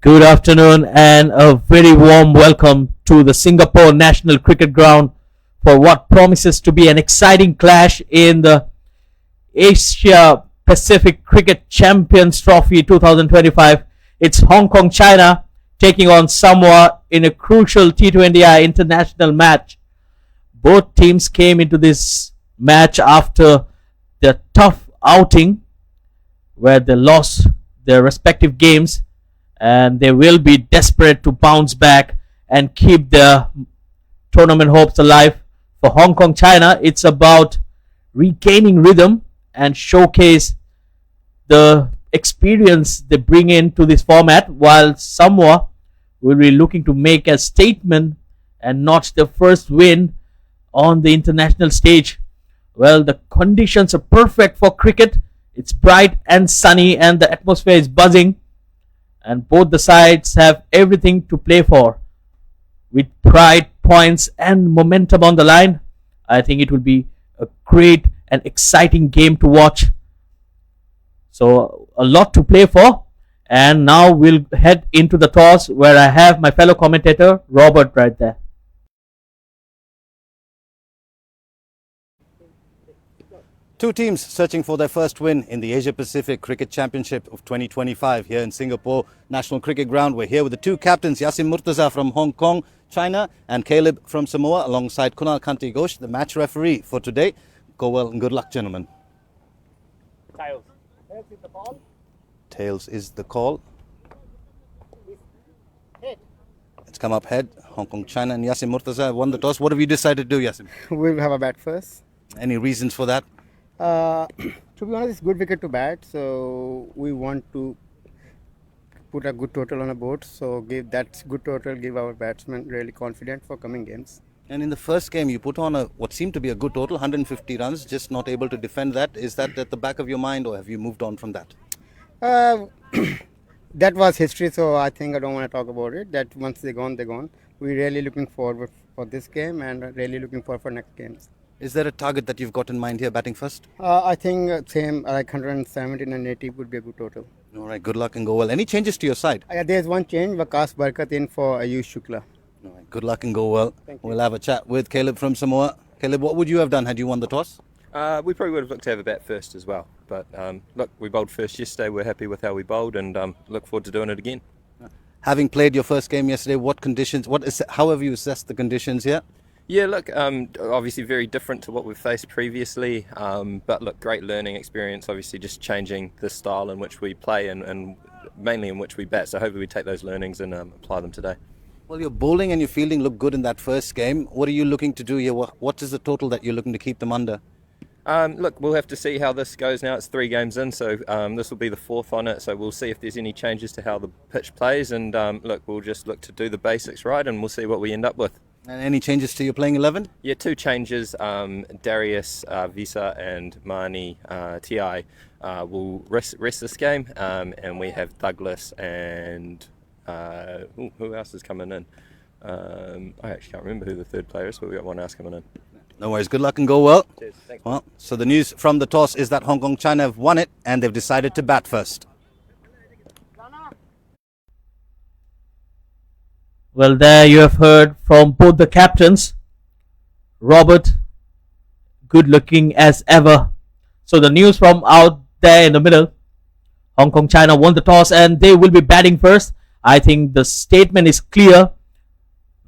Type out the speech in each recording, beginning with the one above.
Good afternoon and a very warm welcome to the Singapore National Cricket Ground for what promises to be an exciting clash in the Asia Pacific Cricket Champions Trophy 2025. It's Hong Kong China taking on Samoa in a crucial T20I international match. Both teams came into this match after their tough outing where they lost their respective games, and they will be desperate to bounce back and keep their tournament hopes alive. For Hong Kong China, it's about regaining rhythm and showcase the experience they bring into this format, while Samoa will be looking to make a statement and notch their first win on the international stage. Well, the conditions are perfect for cricket. It's bright and sunny and the atmosphere is buzzing, and both the sides have everything to play for. With pride, points and momentum on the line, I think it will be a great and exciting game to watch. So a lot to play for, and now we'll head into the toss where I have my fellow commentator Robert right there. Two teams searching for their first win in the Asia Pacific Cricket Championship of 2025 here in Singapore National Cricket Ground. We're here with the two captains, Yasim Murtaza from Hong Kong, China, and Caleb from Samoa, alongside Kunal Kanti Ghosh, the match referee for today. Go well and good luck, gentlemen. Tails. Tails is the ball. Tails is the call. Head. It's come up head. Hong Kong, China, and Yasim Murtaza won the toss. What have you decided to do, Yasim? We'll have a bat first. Any reasons for that? To be honest, it's good wicket to bat, so we want to put a good total on a board. So give that good total, give our batsmen really confident for coming games. And in the first game, you put on what seemed to be a good total, 150 runs, just not able to defend that. Is that at the back of your mind, or have you moved on from that? That was history, so I think I don't want to talk about it. That once they're gone, they're gone. We're really looking forward for this game and really looking forward for next games. Is there a target that you've got in mind here, batting first? I think same like 117 and 80 would be a good total. All right, good luck and go well. Any changes to your side? There's one change, Vikas Barkat in for Ayush Shukla. All right, good luck and go well. Thank you. We'll have a chat with Caleb from Samoa. Caleb, what would you have done had you won the toss? We probably would have looked to have a bat first as well. But look, we bowled first yesterday. We're happy with how we bowled and look forward to doing it again. Having played your first game yesterday, how have you assessed the conditions here? Yeah, look, obviously very different to what we've faced previously. But look, great learning experience, obviously just changing the style in which we play and mainly in which we bat. So hopefully we take those learnings and apply them today. Well, your bowling and your fielding looked good in that first game. What are you looking to do here? What is the total that you're looking to keep them under? Look, we'll have to see how this goes now. It's 3 games in, so this will be the 4th on it. So we'll see if there's any changes to how the pitch plays. And look, we'll just look to do the basics right and we'll see what we end up with. And any changes to your playing 11? Yeah, 2 changes. Darius Visa and Mani Ti will rest this game. And we have Douglas and who else is coming in? I actually can't remember who the third player is, but we've got one else coming in. No worries, good luck and go well. Cheers, thanks. Well, so the news from the toss is that Hong Kong China have won it and they've decided to bat first. Well, there you have heard from both the captains. Robert, good looking as ever. So the news from out there in the middle, Hong Kong China won the toss and they will be batting first. I think the statement is clear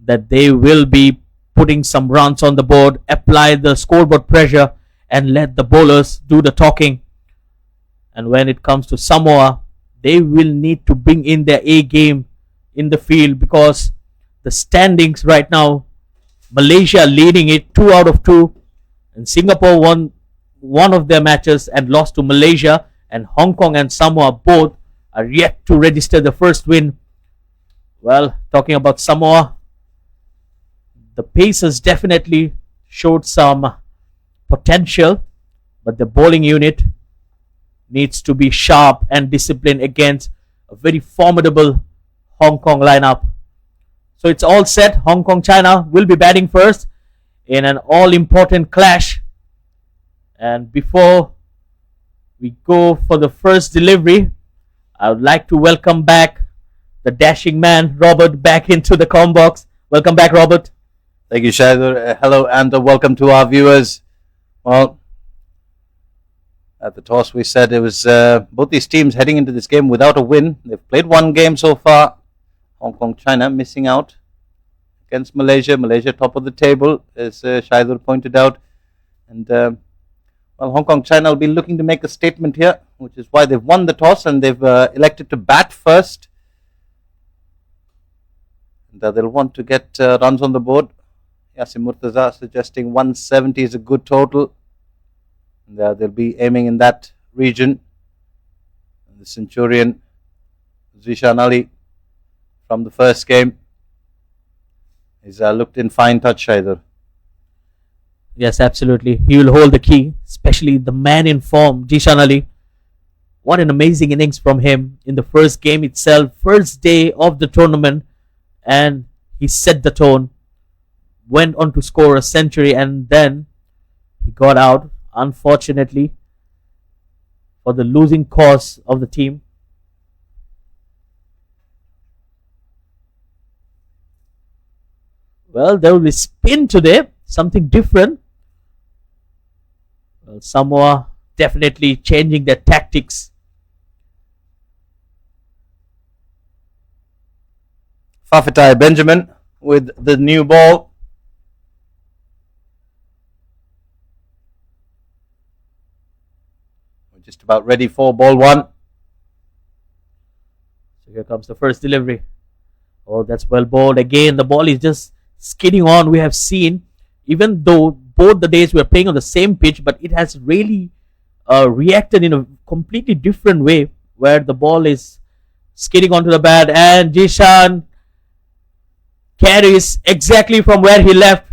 that they will be putting some runs on the board, apply the scoreboard pressure and let the bowlers do the talking. And when it comes to Samoa, they will need to bring in their A game in the field, because the standings right now, Malaysia leading it 2 out of 2, and Singapore won one of their matches and lost to Malaysia, and Hong Kong and Samoa both are yet to register the first win. Well, talking about Samoa, the Pacers definitely showed some potential, but the bowling unit needs to be sharp and disciplined against a very formidable Hong Kong lineup. So it's all set. Hong Kong China will be batting first in an all-important clash. And before we go for the first delivery, I would like to welcome back the dashing man, Robert, back into the comm box. Welcome back, Robert. Thank you, Shaidur. Hello and welcome to our viewers. Well, at the toss we said it was both these teams heading into this game without a win. They've played one game so far. Hong Kong, China missing out against Malaysia. Malaysia top of the table, as Shaidur pointed out. And well, Hong Kong, China will be looking to make a statement here, which is why they've won the toss and they've elected to bat first. And they'll want to get runs on the board. Yasim Murtaza suggesting 170 is a good total. And they'll be aiming in that region. And the Centurion, Zishan Ali, from the first game, is looked in fine touch, Shaidur. Yes, absolutely. He will hold the key, especially the man in form, Zishan Ali. What an amazing innings from him in the first game itself, first day of the tournament, and he set the tone, went on to score a century, and then he got out, unfortunately, for the losing cause of the team. Well, there will be spin today, something different. Well, Samoa definitely changing their tactics. Fafatai Benjamin with the new ball. We're just about ready for ball one. So here comes the first delivery. Oh, that's well bowled. Again, the ball is just skidding on. We have seen, even though both the days we are playing on the same pitch, but it has really reacted in a completely different way, where the ball is skidding onto the bat, and Zishan carries exactly from where he left.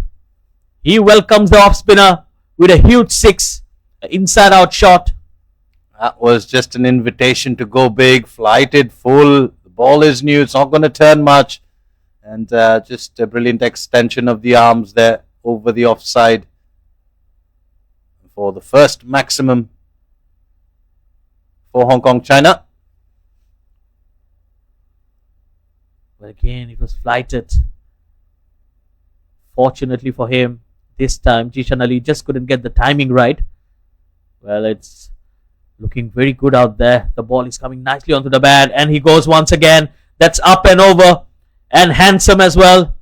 He welcomes the off spinner with a huge six, inside out shot. That was just an invitation to go big, flighted full. The ball is new, it's not going to turn much. And just a brilliant extension of the arms there over the offside for the first maximum for Hong Kong, China. But again, it was flighted. Fortunately for him, this time Zishan Ali just couldn't get the timing right. Well, it's looking very good out there. The ball is coming nicely onto the bat, and he goes once again. That's up and over, and handsome as well.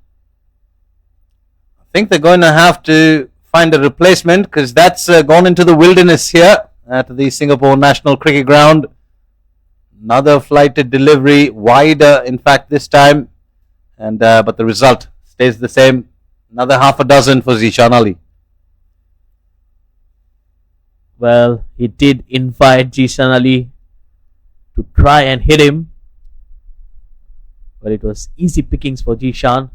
I think they're going to have to find a replacement, because that's gone into the wilderness here at the Singapore National Cricket Ground. Another flighted delivery, wider in fact this time, and but the result stays the same. Another half a dozen for Zishan Ali. Well, he did invite Zishan Ali to try and hit him, but it was easy pickings for Zishan,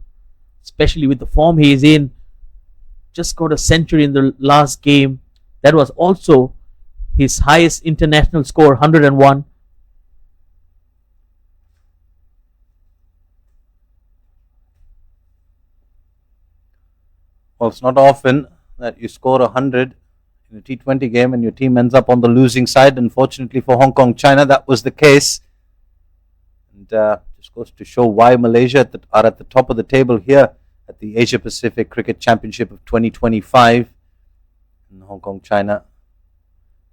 especially with the form he is in. Just got a century in the last game. That was also his highest international score, 101. Well, it's not often that you score 100 in a T20 game and your team ends up on the losing side. Unfortunately for Hong Kong, China, that was the case. And just goes to show why Malaysia are at the top of the table here at the Asia Pacific Cricket Championship of 2025. And Hong Kong, China,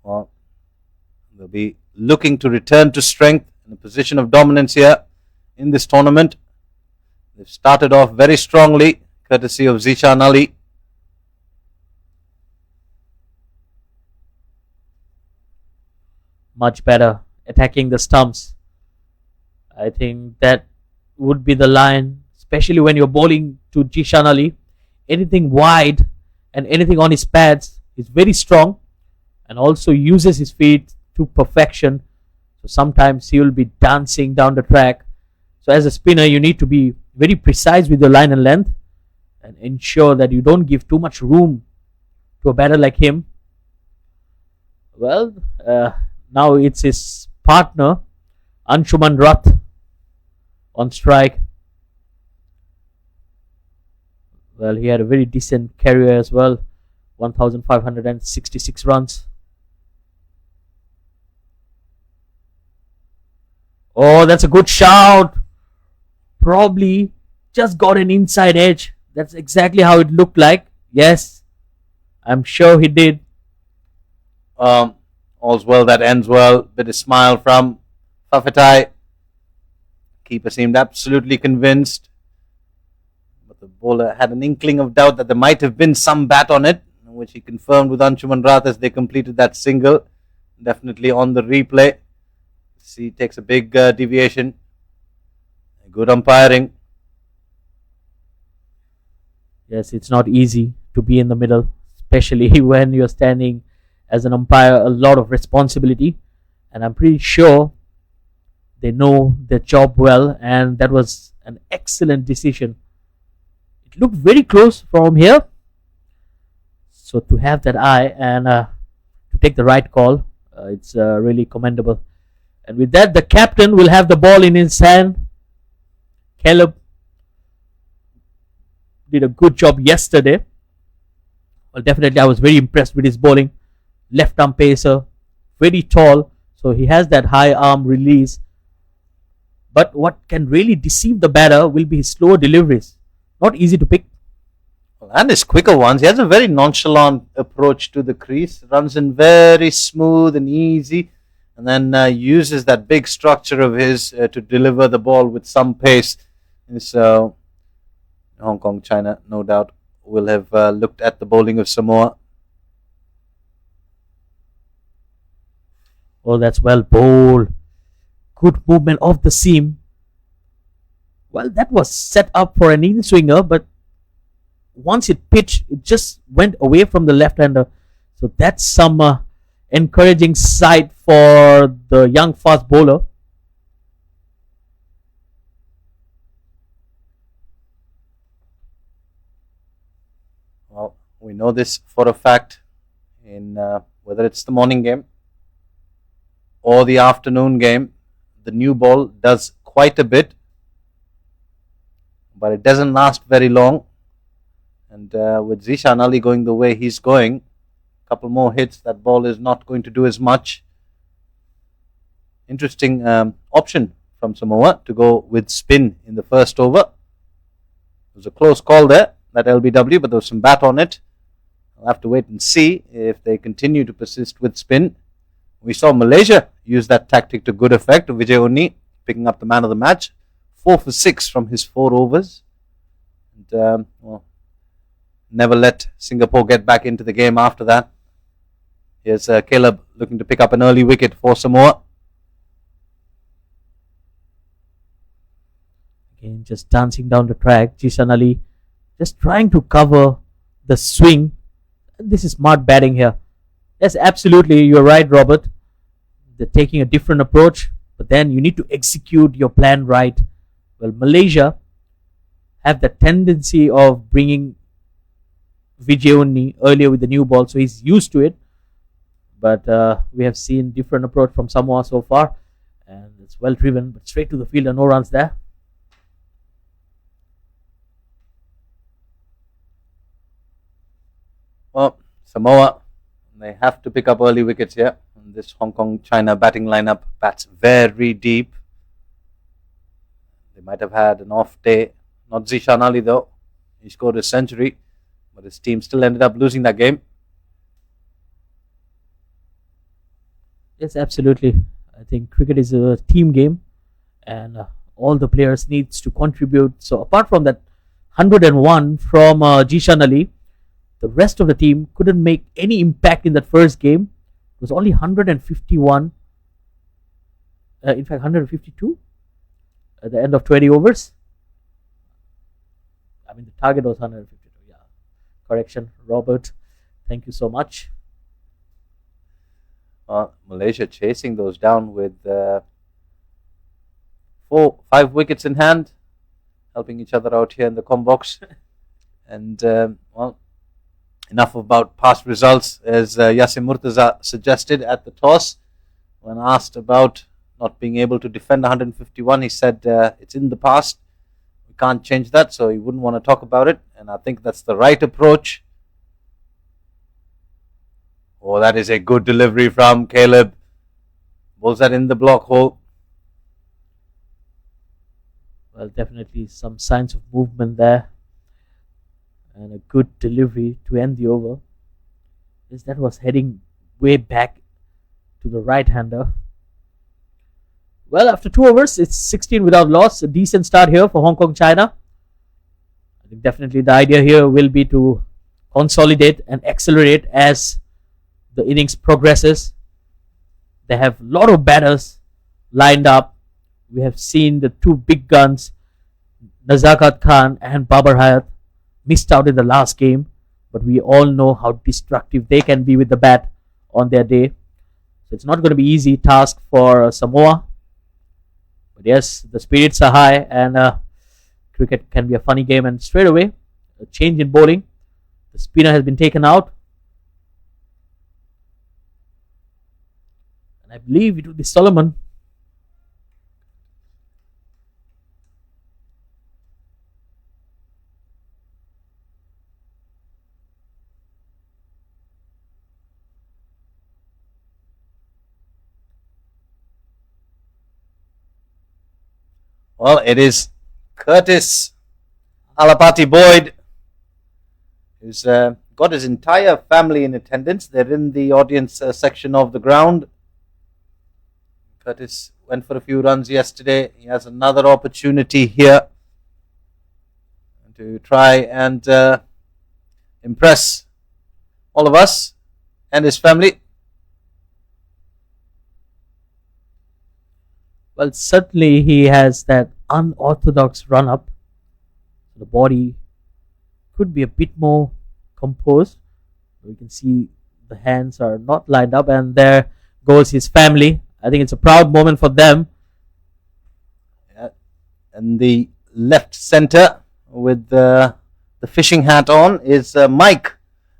well, they'll be looking to return to strength in a position of dominance here in this tournament. They've started off very strongly, courtesy of Zishan Ali. Much better attacking the stumps. I think that would be the line, especially when you're bowling to Zishan Ali. Anything wide and anything on his pads is very strong, and also uses his feet to perfection. So sometimes he will be dancing down the track. So as a spinner, you need to be very precise with your line and length, and ensure that you don't give too much room to a batter like him. Well, now it's his partner, Anshuman Rath, on strike. Well, he had a very decent career as well, 1,566 runs. Oh, that's a good shout probably just got an inside edge. That's exactly how it looked like. Yes, I'm sure he did. All's well that ends well. Bit of smile from Fafetai. Keeper seemed absolutely convinced. But the bowler had an inkling of doubt that there might have been some bat on it, which he confirmed with Anshuman Rath as they completed that single. Definitely on the replay. See, takes a big deviation. Good umpiring. Yes, it's not easy to be in the middle, especially when you're standing as an umpire, a lot of responsibility. And I'm pretty sure they know their job well, and that was an excellent decision. It looked very close from here. So to have that eye and to take the right call, it's really commendable. And with that, the captain will have the ball in his hand. Caleb did a good job yesterday. Well, definitely I was very impressed with his bowling. Left arm pacer, very tall, so he has that high arm release. But what can really deceive the batter will be his slower deliveries. Not easy to pick. And his quicker ones. He has a very nonchalant approach to the crease. Runs in very smooth and easy. And then uses that big structure of his to deliver the ball with some pace. So Hong Kong, China, no doubt, will have looked at the bowling of Samoa. Oh, that's well bowled. Good movement of the seam. Well, that was set up for an in-swinger, but once it pitched, it just went away from the left-hander. So that's some encouraging sight for the young fast bowler. Well, we know this for a fact in whether it's the morning game or the afternoon game. The new ball does quite a bit, but it doesn't last very long. And with Zishan Ali going the way he's going, a couple more hits, that ball is not going to do as much. Interesting option from Samoa to go with spin in the first over. It was a close call there, that LBW, but there was some bat on it. I'll have to wait and see if they continue to persist with spin. We saw Malaysia use that tactic to good effect. Vijay Onni picking up the man of the match. 4 for 6 from his 4 overs. And, never let Singapore get back into the game after that. Here's Caleb looking to pick up an early wicket for Samoa. Again, just dancing down the track. Jishan Ali just trying to cover the swing. This is smart batting here. Yes, absolutely. You're right, Robert. They're taking a different approach, but then you need to execute your plan right. Well, Malaysia have the tendency of bringing Vijay Onni earlier with the new ball, so he's used to it. But we have seen different approach from Samoa so far, and it's well driven, but straight to the field and no runs there. Well, Samoa, they have to pick up early wickets here. And this Hong Kong-China batting lineup bats very deep. They might have had an off day. Not Zishan Ali though. He scored a century, but his team still ended up losing that game. Yes, absolutely. I think cricket is a team game, and all the players needs to contribute. So apart from that 101 from Jishan Ali, the rest of the team couldn't make any impact in that first game. It was only 151, in fact 152 at the end of 20 overs. I mean, the target was 152. Yeah, correction, Robert. Thank you so much. Malaysia chasing those down with 4-5 wickets in hand, helping each other out here in the combox. And enough about past results, as Yasin Murtaza suggested at the toss. When asked about not being able to defend 151, he said it's in the past. We can't change that, so he wouldn't want to talk about it. And I think that's the right approach. Oh, that is a good delivery from Caleb. Bowls that in the block hole. Well, definitely some signs of movement there, and a good delivery to end the over. Yes, that was heading way back to the right-hander. Well, after 2 overs, it's 16 without loss. A decent start here for Hong Kong, China. I think definitely the idea here will be to consolidate and accelerate as the innings progresses. They have a lot of batters lined up. We have seen the two big guns, Nazakat Khan and Babar Hayat, missed out in the last game, but we all know how destructive they can be with the bat on their day. So it's not going to be easy task for Samoa. But yes, the spirits are high, and cricket can be a funny game. And straight away, a change in bowling. The spinner has been taken out, and I believe it will be Solomon. Well, it is Curtis Alapati Boyd, who's got his entire family in attendance. They're in the audience section of the ground. Curtis went for a few runs yesterday. He has another opportunity here to try and impress all of us and his family. Well, certainly he has that unorthodox run up. The body could be a bit more composed. We can see the hands are not lined up, and there goes his family. I think it's a proud moment for them. Yeah. And the left center with the fishing hat on is Mike,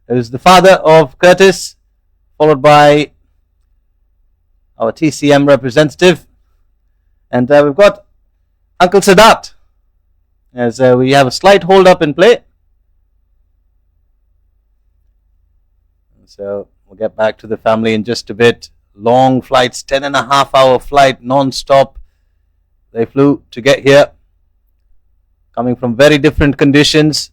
who's the father of Curtis, followed by our TCM representative. And we've got Uncle Sadat, as we have a slight hold up in play. So we'll get back to the family in just a bit. Long flights, 10.5-hour flight, non-stop. They flew to get here, coming from very different conditions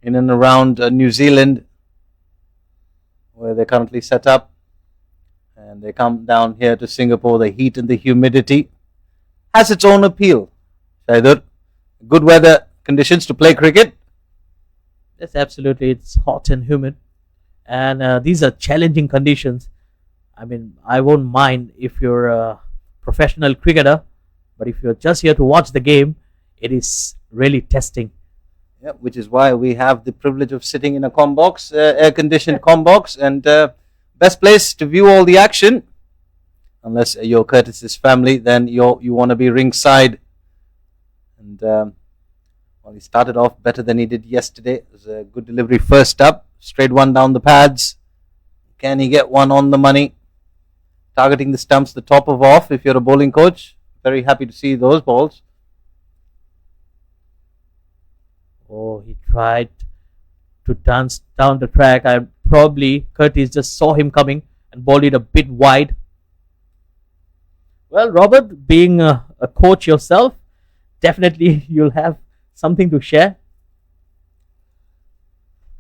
in and around New Zealand, where they're currently set up. And they come down here to Singapore. The heat and the humidity has its own appeal. Shaidur, good weather conditions to play cricket. Yes, absolutely. It's hot and humid, and these are challenging conditions. I mean, I won't mind if you're a professional cricketer, but if you're just here to watch the game, it is really testing. Yeah, which is why we have the privilege of sitting in a com box, air-conditioned com box, and best place to view all the action, unless you're Curtis's family, then you want to be ringside. And well, he started off better than he did yesterday. It was a good delivery first up, straight one down the pads. Can he get one on the money? Targeting the stumps, the top of off. If you're a bowling coach, very happy to see those balls. Oh, he tried to dance down the track. I probably Curtis just saw him coming and bowled it a bit wide. Well, Robert, being a coach yourself, definitely you'll have something to share.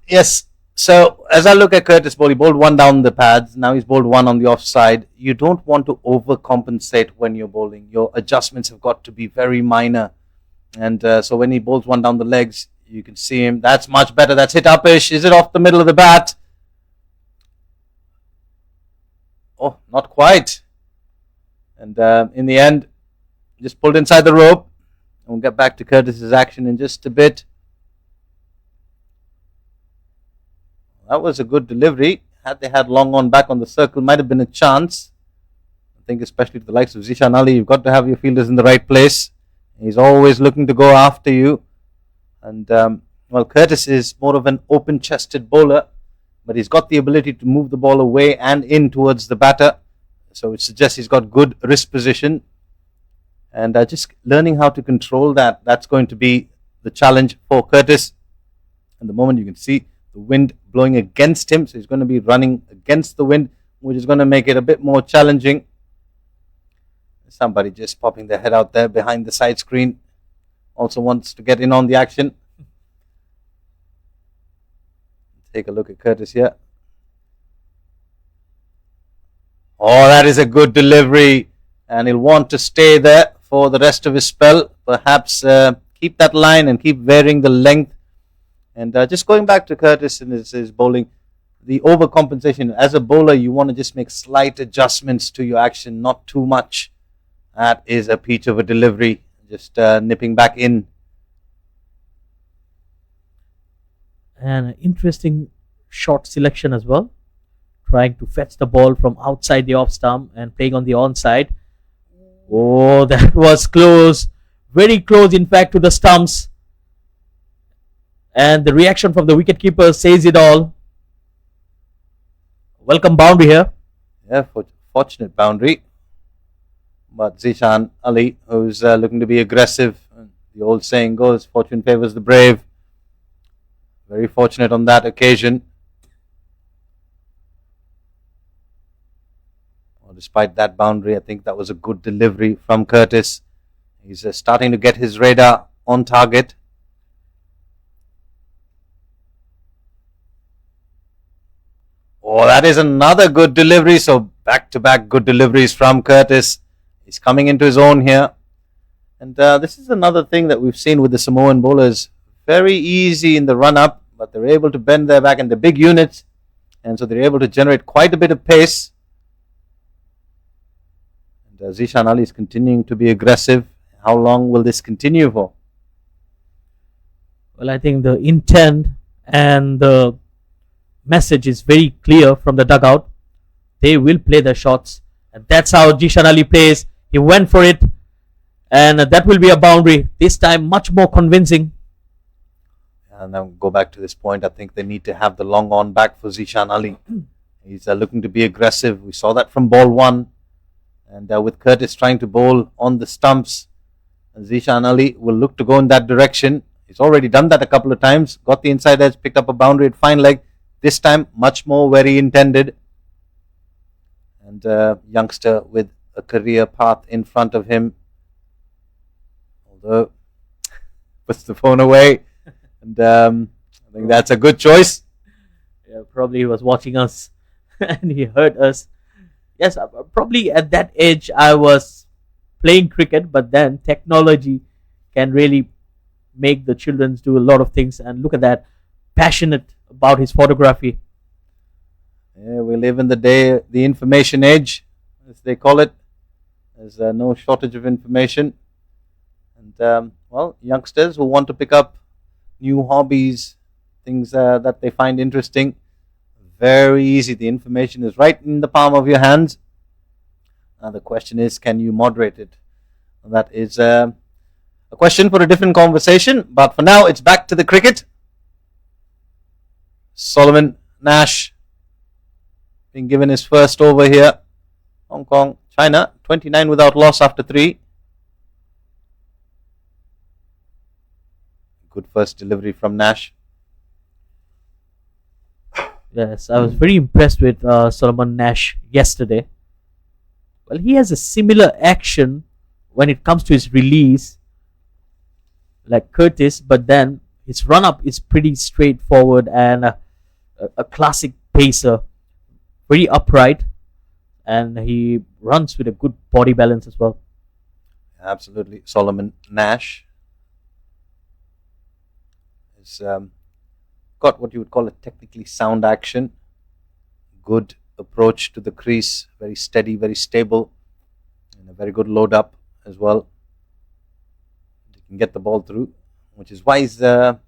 Yes. So as I look at Curtis Bowl, he bowled one down the pads. Now he's bowled one on the offside. You don't want to overcompensate when you're bowling. Your adjustments have got to be very minor. And so when he bowls one down the legs, you can see him. That's much better. That's hit upish. Is it off the middle of the bat? Oh, not quite. And in the end, just pulled inside the rope. And we'll get back to Curtis's action in just a bit. That was a good delivery. Had they had long on back on the circle, might have been a chance. I think especially to the likes of Zishan Ali, you've got to have your fielders in the right place. He's always looking to go after you. And, well, Curtis is more of an open-chested bowler, but he's got the ability to move the ball away and in towards the batter. So it suggests he's got good wrist position. And just learning how to control that, that's going to be the challenge for Curtis. At the moment, you can see the wind blowing against him. So he's going to be running against the wind, which is going to make it a bit more challenging. Somebody just popping their head out there behind the side screen. Also wants to get in on the action. Take a look at Curtis here. Oh, that is a good delivery. And he'll want to stay there for the rest of his spell. Perhaps keep that line and keep varying the length. And just going back to Curtis and his bowling, the overcompensation. As a bowler, you want to just make slight adjustments to your action, not too much. That is a peach of a delivery. Just nipping back in. And an interesting shot selection as well. Trying to fetch the ball from outside the off stump and playing on the onside. Oh, that was close. Very close, in fact, to the stumps. And the reaction from the wicketkeeper says it all. Welcome boundary here. Yeah, fortunate boundary. But Zishan Ali, who's looking to be aggressive. The old saying goes, fortune favors the brave. Very fortunate on that occasion. Well, despite that boundary, I think that was a good delivery from Curtis. He's starting to get his radar on target. Oh, that is another good delivery. So back-to-back good deliveries from Curtis. He's coming into his own here. And this is another thing that we've seen with the Samoan bowlers. Very easy in the run-up, but they're able to bend their back in the big units. And so they're able to generate quite a bit of pace. And Zishan Ali is continuing to be aggressive. How long will this continue for? Well, I think the intent and the message is very clear from the dugout. They will play their shots. And that's how Zishan Ali plays. He went for it. And that will be a boundary. This time much more convincing. And now go back to this point. I think they need to have the long on back for Zishan Ali. He's looking to be aggressive. We saw that from ball one. And with Curtis trying to bowl on the stumps, Zishan Ali will look to go in that direction. He's already done that a couple of times. Got the inside edge, picked up a boundary at fine leg. This time, much more where he intended. And youngster with a career path in front of him. Although, puts the phone away. And I think that's a good choice. Yeah, probably he was watching us and he heard us. Yes, probably at that age I was playing cricket, but then technology can really make the children do a lot of things. And look at that, passionate about his photography. Yeah, we live in the information age, as they call it. There's no shortage of information. And, well, youngsters who want to pick up new hobbies, things that they find interesting, very easy. The information is right in the palm of your hands. The question is, can you moderate it? And that is a question for a different conversation. But for now, it's back to the cricket. Solomon Nash being given his first over here. Hong Kong, China, 29 without loss after 3. Good first delivery from Nash. Yes, I was very impressed with Solomon Nash yesterday. Well, he has a similar action when it comes to his release like Curtis, but then his run-up is pretty straightforward and a classic pacer. Very upright, and he runs with a good body balance as well. Absolutely. Solomon Nash has got what you would call a technically sound action. Good approach to the crease. Very steady, very stable. And a very good load up as well. He can get the ball through, which is why he's a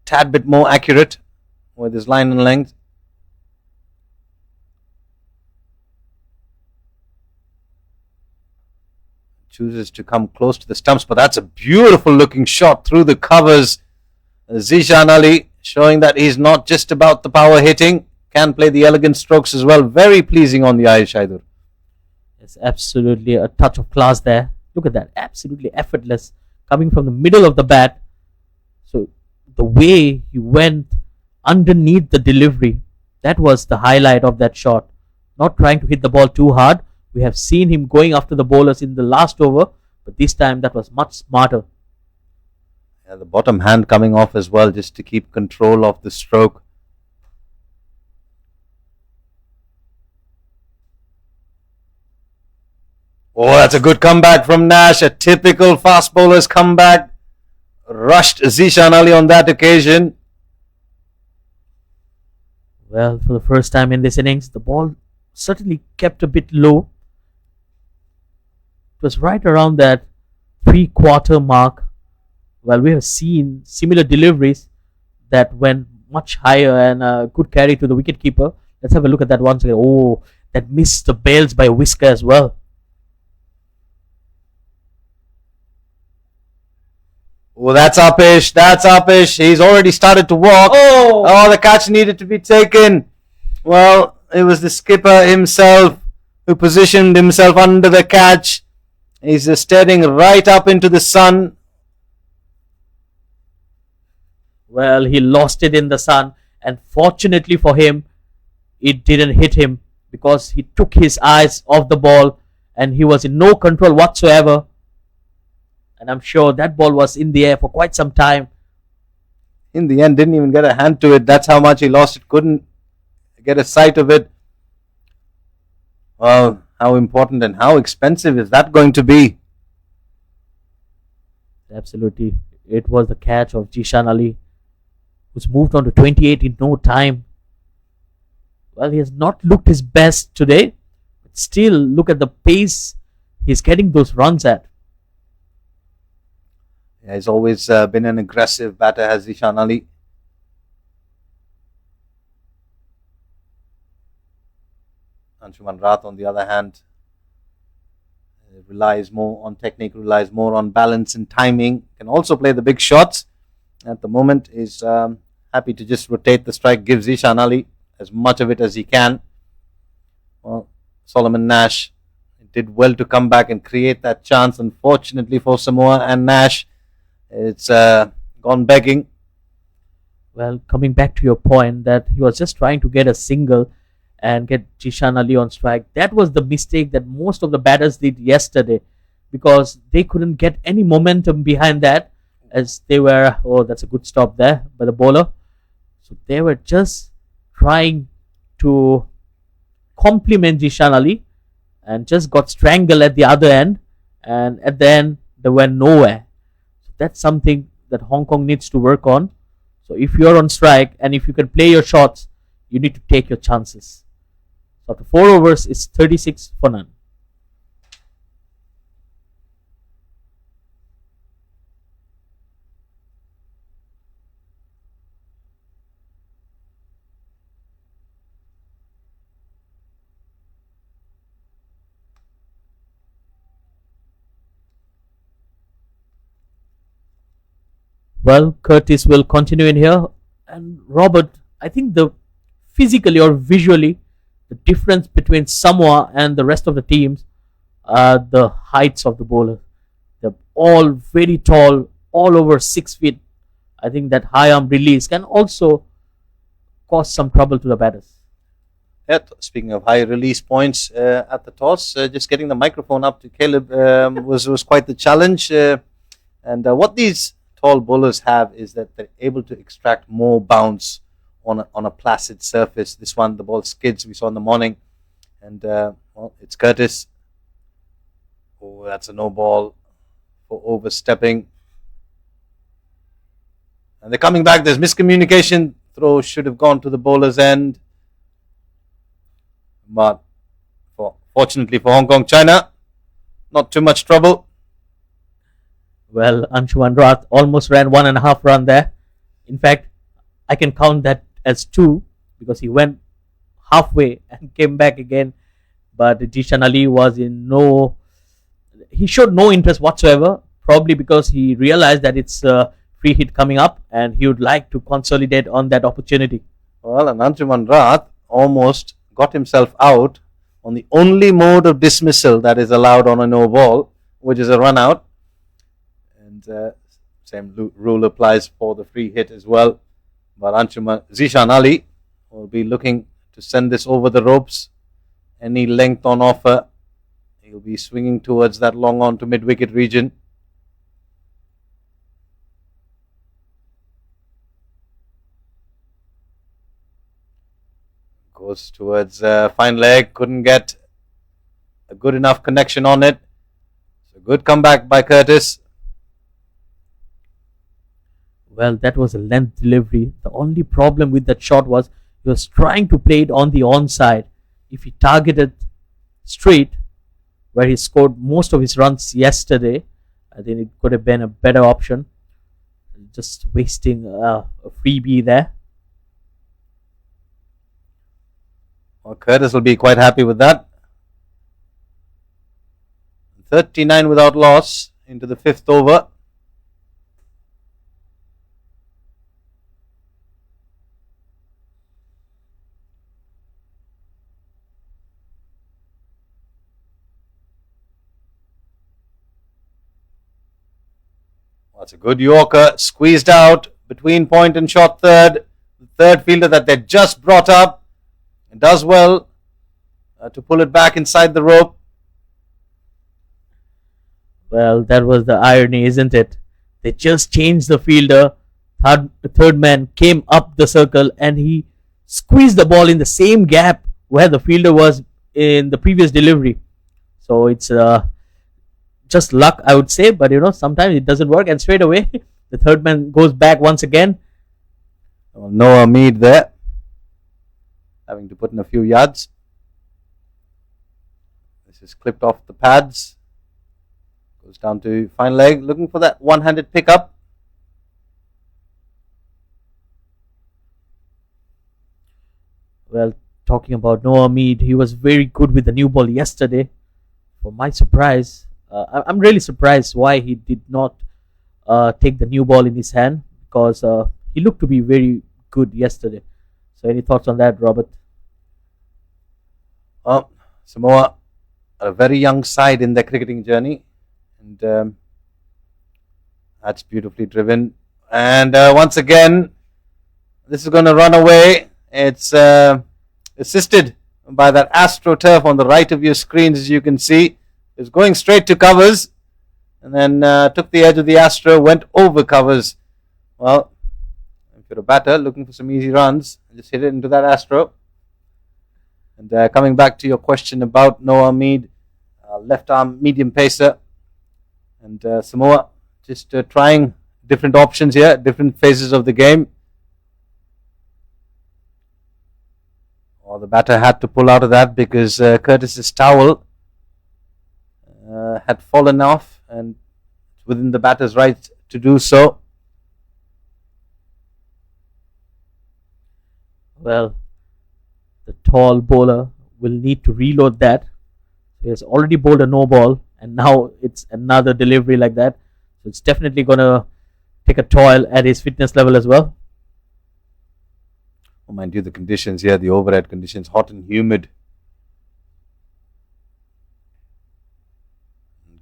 tad bit more accurate with his line and length. Chooses to come close to the stumps, but that's a beautiful looking shot through the covers. Zishan Ali showing that he's not just about the power hitting, can play the elegant strokes as well. Very pleasing on the eye, Shaidur. It's absolutely a touch of class there. Look at that, absolutely effortless, coming from the middle of the bat. So the way he went underneath the delivery, that was the highlight of that shot. Not trying to hit the ball too hard, We have seen him going after the bowlers in the last over, but this time that was much smarter. Yeah, the bottom hand coming off as well, just to keep control of the stroke. Oh, that's a good comeback from Nash. A typical fast bowler's comeback. Rushed Zishan Ali on that occasion. Well, for the first time in this innings, the ball certainly kept a bit low. It was right around that 3/4 mark. Well, we have seen similar deliveries that went much higher and a good carry to the wicketkeeper. Let's have a look at that once again. Oh, that missed the bails by a whisker as well. Oh, that's uppish. That's uppish. He's already started to walk. Oh, the catch needed to be taken. Well, it was the skipper himself who positioned himself under the catch. He's staring right up into the sun. Well, he lost it in the sun, and fortunately for him, it didn't hit him because he took his eyes off the ball and he was in no control whatsoever. And I'm sure that ball was in the air for quite some time. In the end, didn't even get a hand to it. That's how much he lost it. Couldn't get a sight of it. Well, how important and how expensive is that going to be? Absolutely. It was the catch of Jishan Ali, who's moved on to 28 in no time. Well, he has not looked his best today, but still look at the pace he's getting those runs at. Yeah, he's always been an aggressive batter, has Zishan Ali. Anshuman Rath, on the other hand, relies more on technique, relies more on balance and timing. Can also play the big shots. At the moment, is happy to just rotate the strike, give Zishan Ali as much of it as he can. Well, Solomon Nash did well to come back and create that chance. Unfortunately for Samoa and Nash, it's gone begging. Well, coming back to your point that he was just trying to get a single and get Jishan Ali on strike, that was the mistake that most of the batters did yesterday, because they couldn't get any momentum behind that, as they were, oh, that's a good stop there by the bowler. So they were just trying to complement Jishan Ali and just got strangled at the other end, and at the end they went nowhere. So that's something that Hong Kong needs to work on. So if you're on strike and if you can play your shots, you need to take your chances. So after 4 overs, it's 36 for none. Well, Curtis will continue in here. And Robert, I think the physically or visually, the difference between Samoa and the rest of the teams are the heights of the bowlers. They're all very tall, all over 6 feet. I think that high arm release can also cause some trouble to the batters. Yeah, speaking of high release points at the toss, just getting the microphone up to Caleb was quite the challenge. And what these tall bowlers have is that they're able to extract more bounce on a placid surface. This one, the ball skids, we saw in the morning. And, well, it's Curtis. Oh, that's a no ball for overstepping. And they're coming back. There's miscommunication. Throw should have gone to the bowler's end. But fortunately for Hong Kong, China, not too much trouble. Well, Anshuman Rath almost ran 1.5 run there. In fact, I can count that as 2 because he went halfway and came back again. But Jishan Ali was he showed no interest whatsoever, probably because he realized that it's a free hit coming up and he would like to consolidate on that opportunity. Well, and Anshuman Rath almost got himself out on the only mode of dismissal that is allowed on a no ball, which is a run out. And same rule applies for the free hit as well. But Zishan Ali will be looking to send this over the ropes. Any length on offer He'll be swinging towards that long on to mid-wicket region. Goes towards fine leg. Couldn't get a good enough connection on it. So good comeback by Curtis. Well, that was a length delivery. The only problem with that shot was he was trying to play it on the onside. If he targeted straight, where he scored most of his runs yesterday, I think it could have been a better option. Just wasting a freebie there. Well, Curtis will be quite happy with that. 39 without loss into the 5th over. That's a good Yorker, squeezed out between point and short third. The third fielder that they just brought up and does well to pull it back inside the rope. Well, that was the irony, isn't it? They just changed the fielder. The third man came up the circle and he squeezed the ball in the same gap where the fielder was in the previous delivery. So it's just luck, I would say, but sometimes it doesn't work, and straight away the third man goes back once again. Noah Mead there, having to put in a few yards. This is clipped off the pads, goes down to fine leg, looking for that one-handed pickup. Well, talking about Noah Mead, he was very good with the new ball yesterday. For my surprise, I'm really surprised why he did not take the new ball in his hand, because he looked to be very good yesterday. So any thoughts on that, Robert? Well, Samoa are a very young side in their cricketing journey, and that's beautifully driven. And once again, this is going to run away. It's assisted by that AstroTurf on the right of your screens, as you can see. It's going straight to covers, and then took the edge of the Astro, went over covers. Well, if you're a batter looking for some easy runs, just hit it into that Astro. And coming back to your question about Noah Mead, left arm medium pacer, and Samoa just trying different options here, different phases of the game. Well, the batter had to pull out of that because Curtis's towel had fallen off, and it's within the batter's right to do so. Well, the tall bowler will need to reload that. He has already bowled a no ball, and now it's another delivery like that. So it's definitely going to take a toll at his fitness level as well. Oh, mind you, the conditions here, the overhead conditions, hot and humid.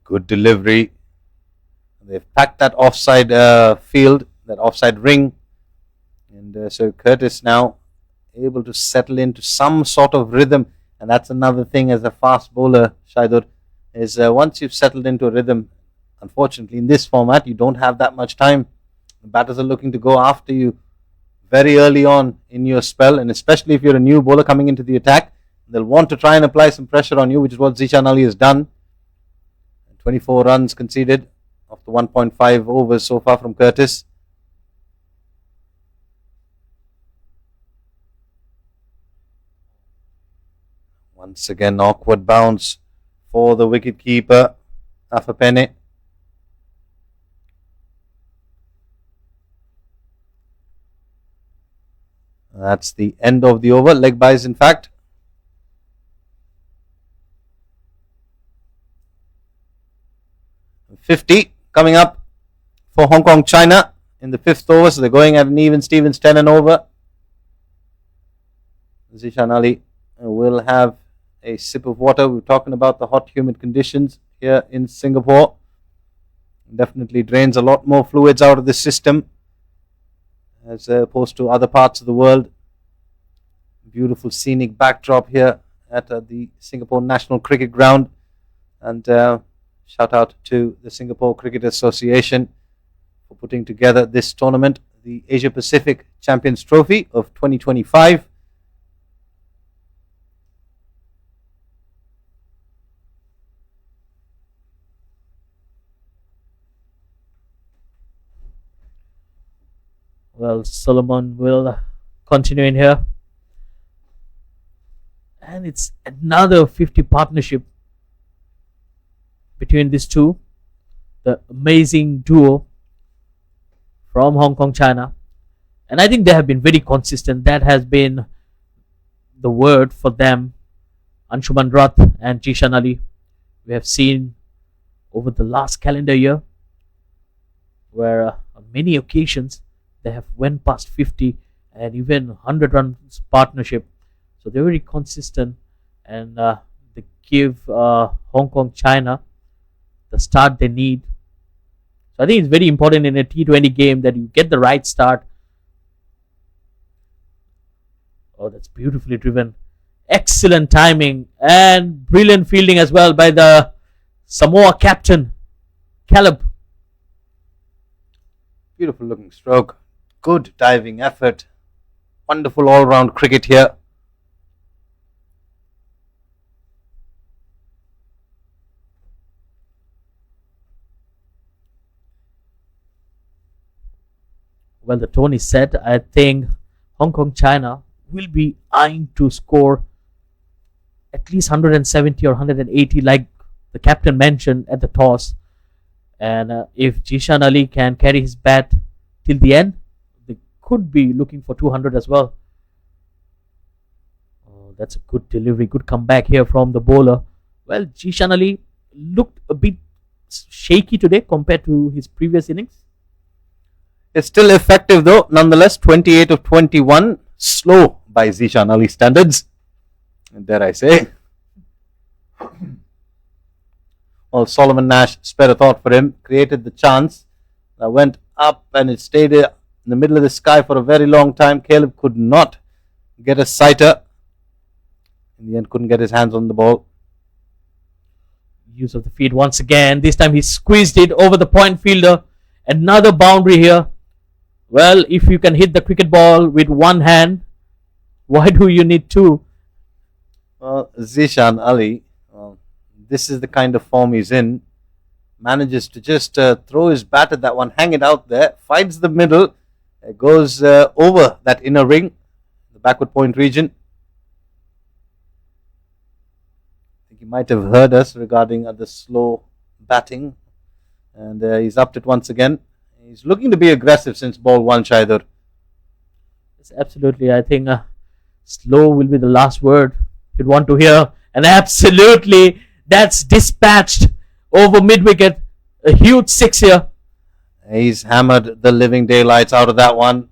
Good delivery. They've packed that offside field, that offside ring. And so Curtis now able to settle into some sort of rhythm. And that's another thing as a fast bowler, Shaidur, is once you've settled into a rhythm, unfortunately in this format, you don't have that much time. The batters are looking to go after you very early on in your spell, and especially if you're a new bowler coming into the attack, they'll want to try and apply some pressure on you, which is what Zishan Ali has done. 24 runs conceded of the 1.5 overs so far from Curtis. Once again, awkward bounce for the wicketkeeper, Afapene. That's the end of the over. Leg byes, in fact. .50 coming up for Hong Kong China in the 5th over. So they're going at an even Stevens 10 and over. Zishan Ali will have a sip of water. We're talking about the hot, humid conditions here in Singapore. Definitely drains a lot more fluids out of the system as opposed to other parts of the world. Beautiful scenic backdrop here at the Singapore National Cricket Ground. And shout out to the Singapore Cricket Association for putting together this tournament, the Asia Pacific Champions Trophy of 2025. Well, Solomon will continue in here. And it's another 50 partnership between these two. The amazing duo from Hong Kong, China. And I think they have been very consistent. That has been the word for them. Anshuman Rath and Jishan Ali. We have seen over the last calendar year where on many occasions they have went past 50 and even 100 runs partnership. So they're very consistent, and they give Hong Kong, China the start they need. So I think it's very important in a T20 game that you get the right start. Oh, that's beautifully driven. Excellent timing and brilliant fielding as well by the Samoa captain, Caleb. Beautiful looking stroke. Good diving effort. Wonderful all-round cricket here. Well, the tone is set. I think Hong Kong, China will be eyeing to score at least 170 or 180 like the captain mentioned at the toss. And if Jishan Ali can carry his bat till the end, they could be looking for 200 as well. Oh, that's a good delivery, good comeback here from the bowler. Well, Jishan Ali looked a bit shaky today compared to his previous innings. It's still effective though, nonetheless. 28 of 21. Slow by Jishan Ali standards, dare I say. Well, Solomon Nash spared a thought for him, created the chance that went up and it stayed in the middle of the sky for a very long time. Caleb could not get a sighter. In the end, couldn't get his hands on the ball. Use of the feet once again. This time he squeezed it over the point fielder. Another boundary here. Well, if you can hit the cricket ball with one hand, why do you need two? Well, Jishan Ali, this is the kind of form he's in. Manages to just throw his bat at that one, hang it out there, finds the middle, goes over that inner ring, the backward point region. I think he might have heard us regarding the slow batting, and he's upped it once again. He's looking to be aggressive since ball one, Shaidur. Yes, absolutely. I think slow will be the last word you'd want to hear. And absolutely, that's dispatched over mid-wicket. A huge six here. He's hammered the living daylights out of that one.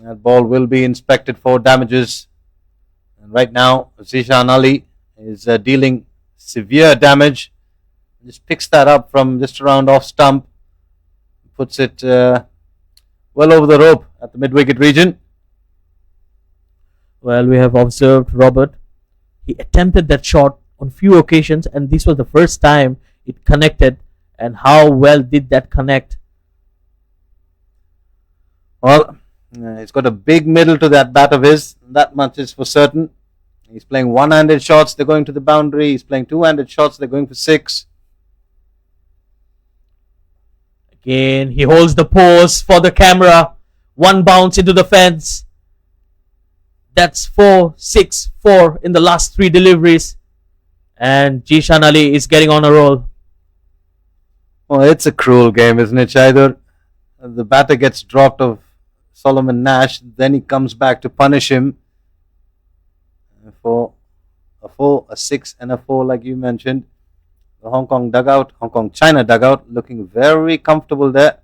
That ball will be inspected for damages. And right now, Jishan Ali is dealing severe damage. Just picks that up from just around off stump. Puts it well over the rope at the mid-wicket region. Well, we have observed Robert. He attempted that shot on few occasions, and this was the first time it connected. And how well did that connect? Well, he's got a big middle to that bat of his. That much is for certain. He's playing one-handed shots. They're going to the boundary. He's playing two-handed shots. They're going for six. Again, he holds the pose for the camera. One bounce into the fence. That's 4, 6, 4 in the last 3 deliveries. And Jishan Ali is getting on a roll. Oh, it's a cruel game, isn't it, Shaidur? The batter gets dropped of Solomon Nash. Then he comes back to punish him for a 4, a 6 and a 4 like you mentioned. The Hong Kong dugout, Hong Kong China dugout, looking very comfortable there.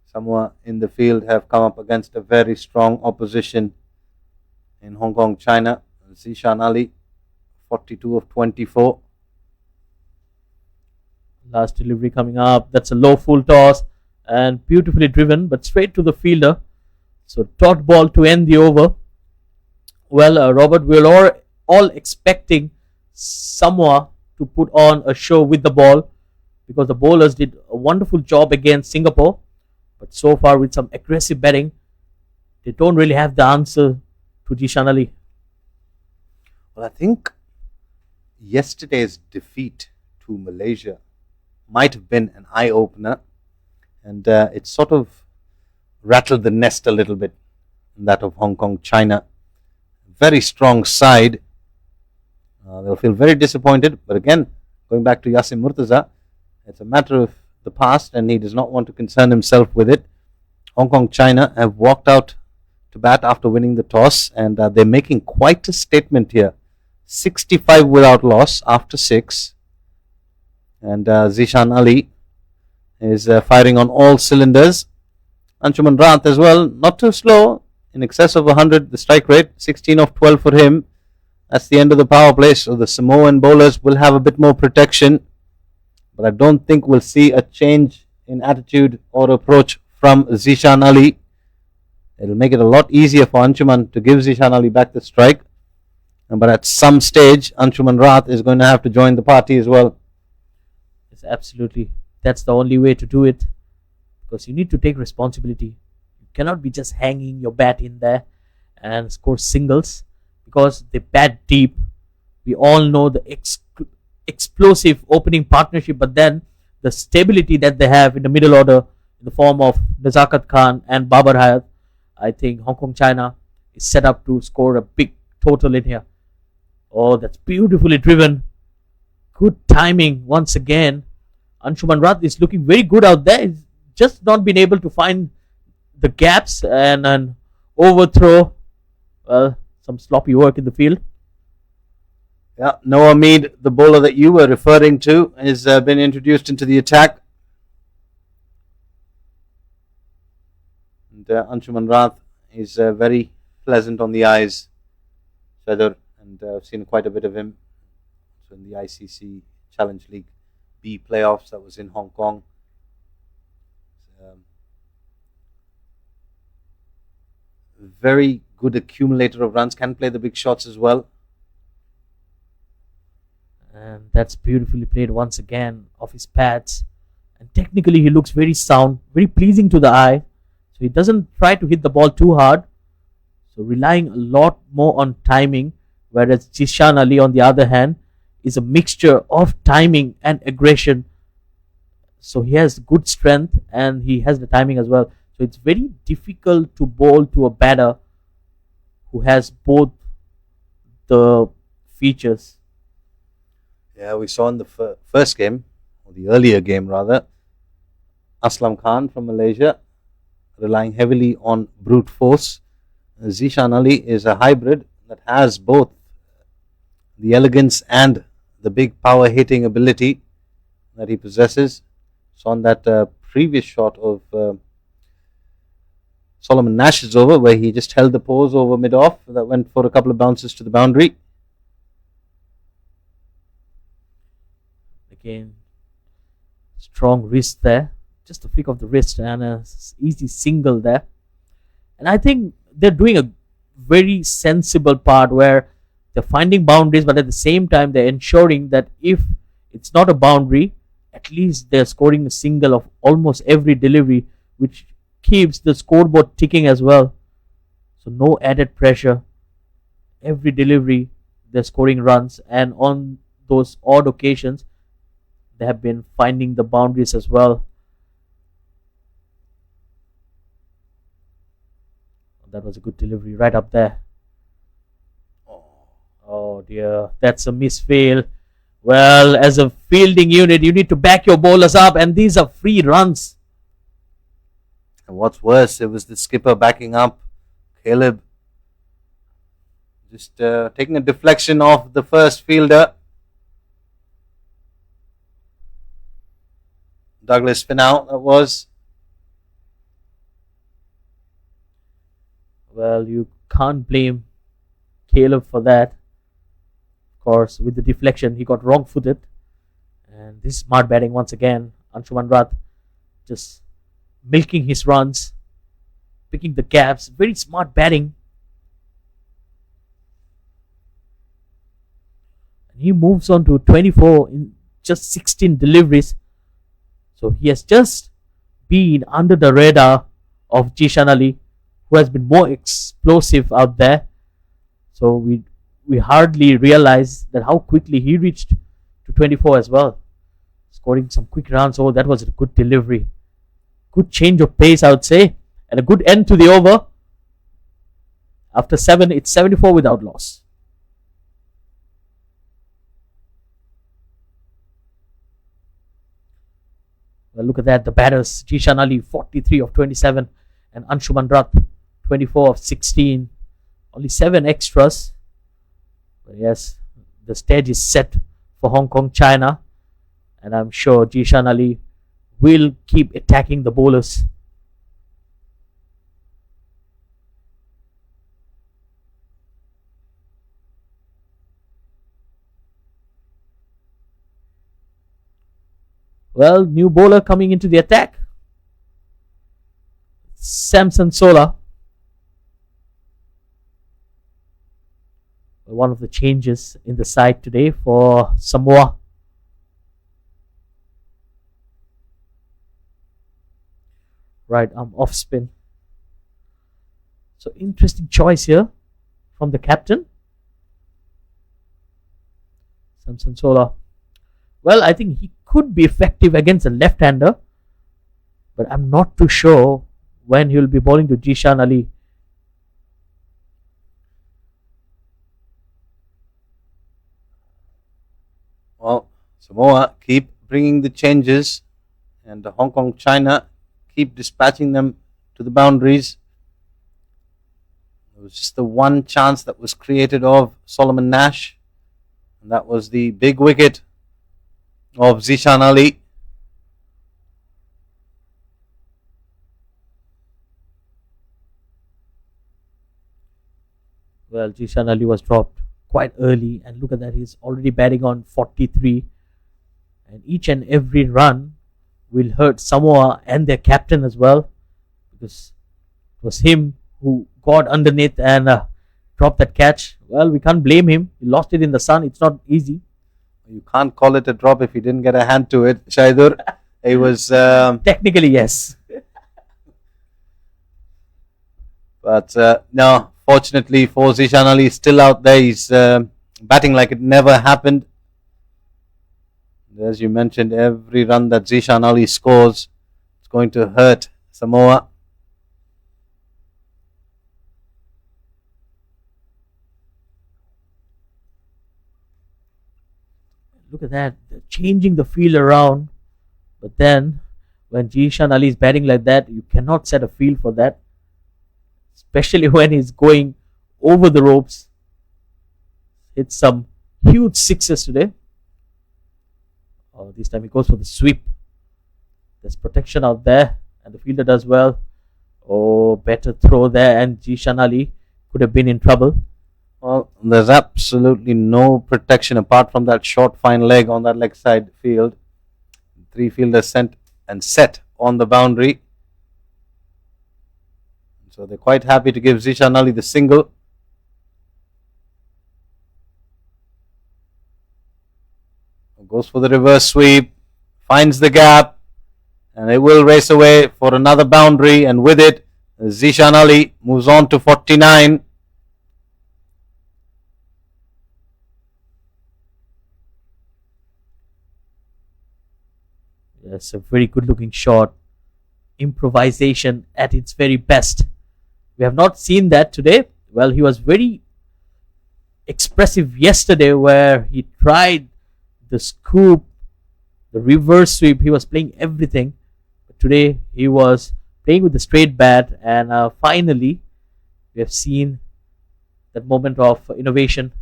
Samoa in the field have come up against a very strong opposition in Hong Kong China. Jishan Ali, 42 of 24. Last delivery coming up. That's a low full toss and beautifully driven, but straight to the fielder. So dot ball to end the over. Well, Robert, we're all expecting Samoa to put on a show with the ball because the bowlers did a wonderful job against Singapore. But so far, with some aggressive batting, they don't really have the answer to Jishan Ali. Well, I think yesterday's defeat to Malaysia might have been an eye opener, and it sort of rattled the nest a little bit, that of Hong Kong, China. Very strong side. They'll feel very disappointed, but again, going back to Yasin Murtaza, it's a matter of the past, and he does not want to concern himself with it. Hong Kong, China have walked out to bat after winning the toss, and they're making quite a statement here. 65 without loss after 6, and Zishan Ali is firing on all cylinders. Anshuman Rath as well, not too slow, in excess of 100 the strike rate, 16 of 12 for him. That's the end of the power play, so the Samoan bowlers will have a bit more protection, but I don't think we'll see a change in attitude or approach from Zishan Ali. It'll make it a lot easier for Anshuman to give Zishan Ali back the strike, but at some stage Anshuman Rath is going to have to join the party as well. Yes, absolutely. That's the only way to do it, because you need to take responsibility. You cannot be just hanging your bat in there and score singles, because they bat deep. We all know the explosive opening partnership, but then the stability that they have in the middle order in the form of Nazakat Khan and Babar Hayat. I think Hong Kong China is set up to score a big total in here. Oh, that's beautifully driven. Good timing once again. Anshuman Rath is looking very good out there. He's just not been able to find the gaps, and an overthrow. Well, some sloppy work in the field. Yeah, Noah Mead, the bowler that you were referring to, has been introduced into the attack. And Anshuman Rath is very pleasant on the eyes, Sadar, and I've seen quite a bit of him. So in the ICC Challenge League B playoffs that was in Hong Kong. Very good accumulator of runs, can play the big shots as well. And that's beautifully played once again off his pads. And technically he looks very sound, very pleasing to the eye. So he doesn't try to hit the ball too hard. So relying a lot more on timing. Whereas Jishan Ali, on the other hand, is a mixture of timing and aggression. So he has good strength and he has the timing as well. So it's very difficult to bowl to a batter who has both the features. Yeah, we saw in the first game, or the earlier game rather, Aslam Khan from Malaysia relying heavily on brute force. Zishan Ali is a hybrid that has both the elegance and the big power hitting ability that he possesses. So on that previous shot of Solomon Nash's over, where he just held the pose over mid-off, that went for a couple of bounces to the boundary. Again, strong wrist there, just a flick of the wrist and a easy single there. And I think they're doing a very sensible part where they're finding boundaries, but at the same time they're ensuring that if it's not a boundary, at least they're scoring a single of almost every delivery, which keeps the scoreboard ticking as well. So no added pressure. Every delivery they're scoring runs, and on those odd occasions they have been finding the boundaries as well. That was a good delivery right up there. Oh dear, that's a misfail. Well, as a fielding unit, you need to back your bowlers up, and these are free runs. And what's worse, it was the skipper backing up Caleb, just taking a deflection off the first fielder. Douglas Finau, that was. Well, you can't blame Caleb for that. Of course, with the deflection, he got wrong-footed. And this is smart batting once again. Anshuman Rath just milking his runs, picking the gaps. Very smart batting. He moves on to 24 in just 16 deliveries. So he has just been under the radar of Jishan Ali, who has been more explosive out there. So we hardly realize that how quickly he reached to 24 as well, scoring some quick runs. Oh, that was a good delivery, good change of pace, I would say, and a good end to the over. After 7, it's 74 without loss. Well, look at that. The batters, Jishan Ali, 43 of 27, and Anshuman Rath, 24 of 16. Only 7 extras. But yes, the stage is set for Hong Kong, China. And I'm sure Jishan Ali will keep attacking the bowlers. Well, new bowler coming into the attack. SAMOA. One of the changes in the side today for Samoa. Right arm off spin. So interesting choice here from the captain. SAMOA. Well, I think he could be effective against a left-hander, but I'm not too sure when he will be bowling to Jishan Ali. Well, Samoa keep bringing the changes, and Hong Kong, China keep dispatching them to the boundaries. It was just the one chance that was created of Solomon Nash, and that was the big wicket of Jishan Ali. Well, Jishan Ali was dropped quite early, and look at that, he's already batting on 43, and each and every run will hurt Samoa and their captain as well, because it was him who got underneath and dropped that catch. Well, we can't blame him, he lost it in the sun. It's not easy. You can't call it a drop if he didn't get a hand to it, Shaidur. It was technically, yes. But no, fortunately for Jishan Ali, he's still out there. He's batting like it never happened. As you mentioned, every run that Jishan Ali scores, it's going to hurt Samoa. Look at that, they're changing the field around. But then, when Jishan Ali is batting like that, you cannot set a field for that. Especially when he's going over the ropes. It's some huge sixes today. Oh, this time he goes for the sweep. There's protection out there, and the fielder does well. Oh, better throw there, and Jishan Ali could have been in trouble. Well, there's absolutely no protection apart from that short fine leg on that leg side field. 3 fielders sent and set on the boundary. So they're quite happy to give Jishan Ali the single. Goes for the reverse sweep, finds the gap, and it will race away for another boundary, and with it, Jishan Ali moves on to 49. Yes, a very good looking shot. Improvisation at its very best. We have not seen that today. Well, he was very expressive yesterday where he tried the scoop, the reverse sweep. He was playing everything. But today he was playing with the straight bat, and finally we have seen that moment of innovation.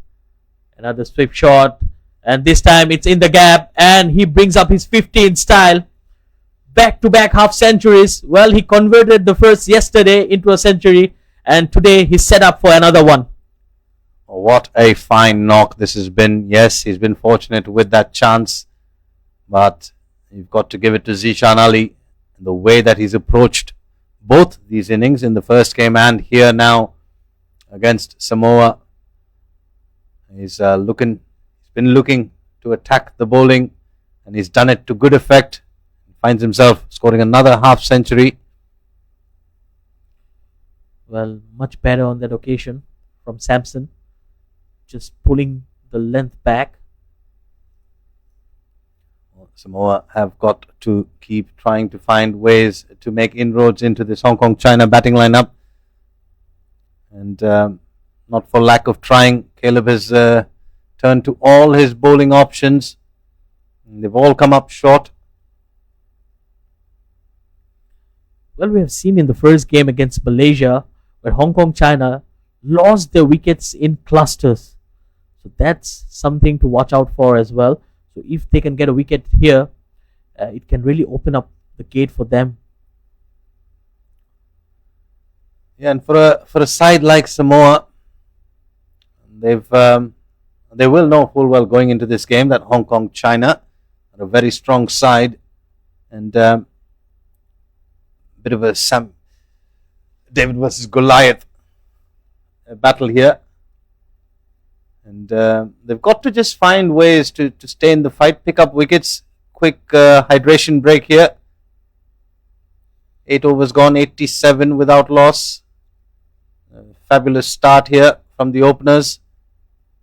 Another sweep shot, and this time it's in the gap, and he brings up his 50 in style. Back-to-back half centuries. Well, he converted the first yesterday into a century, and today he's set up for another one. What a fine knock this has been. Yes, he's been fortunate with that chance, but you've got to give it to Jishan Ali. The way that he's approached both these innings in the first game and here now against Samoa. He's been been looking to attack the bowling, and he's done it to good effect. He finds himself scoring another half century. Well, much better on that occasion from Samson, just pulling the length back. Samoa have got to keep trying to find ways to make inroads into this Hong Kong-China batting lineup. And not for lack of trying, Caleb has turned to all his bowling options. And they've all come up short. Well, we have seen in the first game against Malaysia where Hong Kong-China lost their wickets in clusters. So that's something to watch out for as well. So if they can get a wicket here, it can really open up the gate for them. Yeah, and for a side like Samoa, they will know full well going into this game that Hong Kong China are a very strong side, and bit of a David versus Goliath battle here. And they've got to just find ways to stay in the fight, pick up wickets. Quick hydration break here. 8 overs gone, 87 without loss. Fabulous start here from the openers.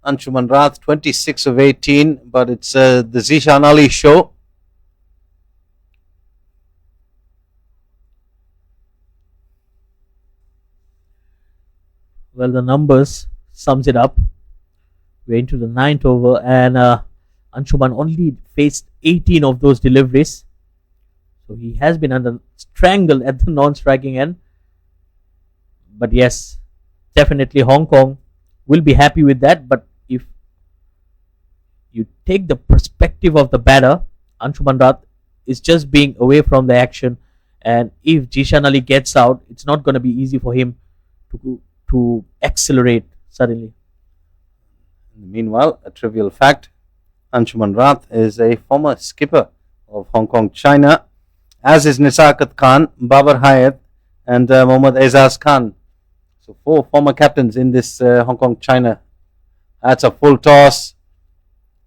Anshuman Rath, 26 of 18, but it's the Zishan Ali show. Well, the numbers sums it up. We're into the 9th over, and Anshuman only faced 18 of those deliveries. So he has been under strangled at the non-striking end. But yes, definitely Hong Kong will be happy with that. But if you take the perspective of the batter, Anshuman Rath is just being away from the action. And if Jishan Ali gets out, it's not going to be easy for him to accelerate suddenly. Meanwhile, a trivial fact, Anshuman Rath is a former skipper of Hong Kong China, as is Nisakat Khan, Babar Hayat and Mohammad Aizaz Khan. So 4 former captains in this Hong Kong China. That's a full toss,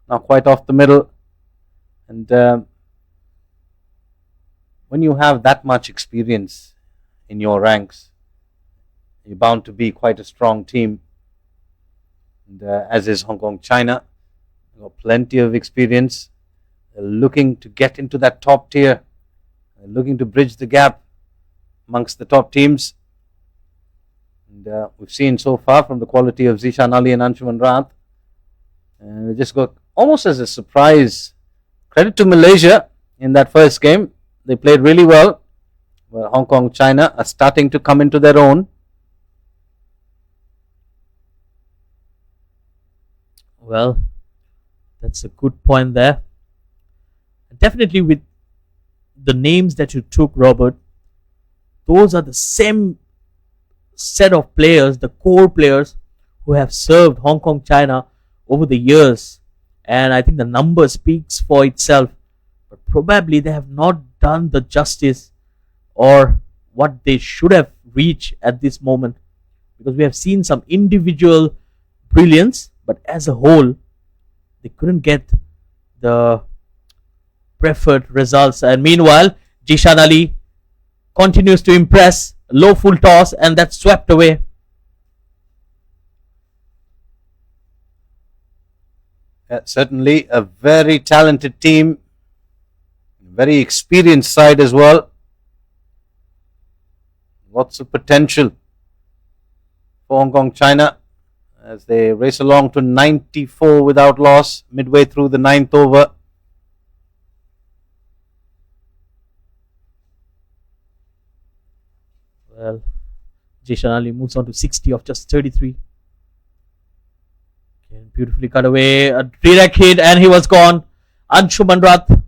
now quite off the middle. And when you have that much experience in your ranks, you're bound to be quite a strong team. And, as is Hong Kong China, got plenty of experience. They're looking to get into that top tier. They're looking to bridge the gap amongst the top teams. And we've seen so far from the quality of Zishan Ali and Anshuman Rath. And we just got almost as a surprise. Credit to Malaysia in that first game. They played really well. Well, Hong Kong China are starting to come into their own. Well, that's a good point there. Definitely with the names that you took, Robert, those are the same set of players, the core players who have served Hong Kong China over the years. And I think the number speaks for itself. But probably they have not done the justice or what they should have reached at this moment. Because we have seen some individual brilliance, but as a whole, they couldn't get the preferred results. And meanwhile, Jishan Ali continues to impress. Low full toss, and that's swept away. Certainly a very talented team, very experienced side as well. Lots of potential for Hong Kong China as they race along to 94 without loss midway through the 9th over. Well, Jishan Ali moves on to 60 of just 33. Beautifully cut away, a direct hit, and he was gone. Anshuman Rath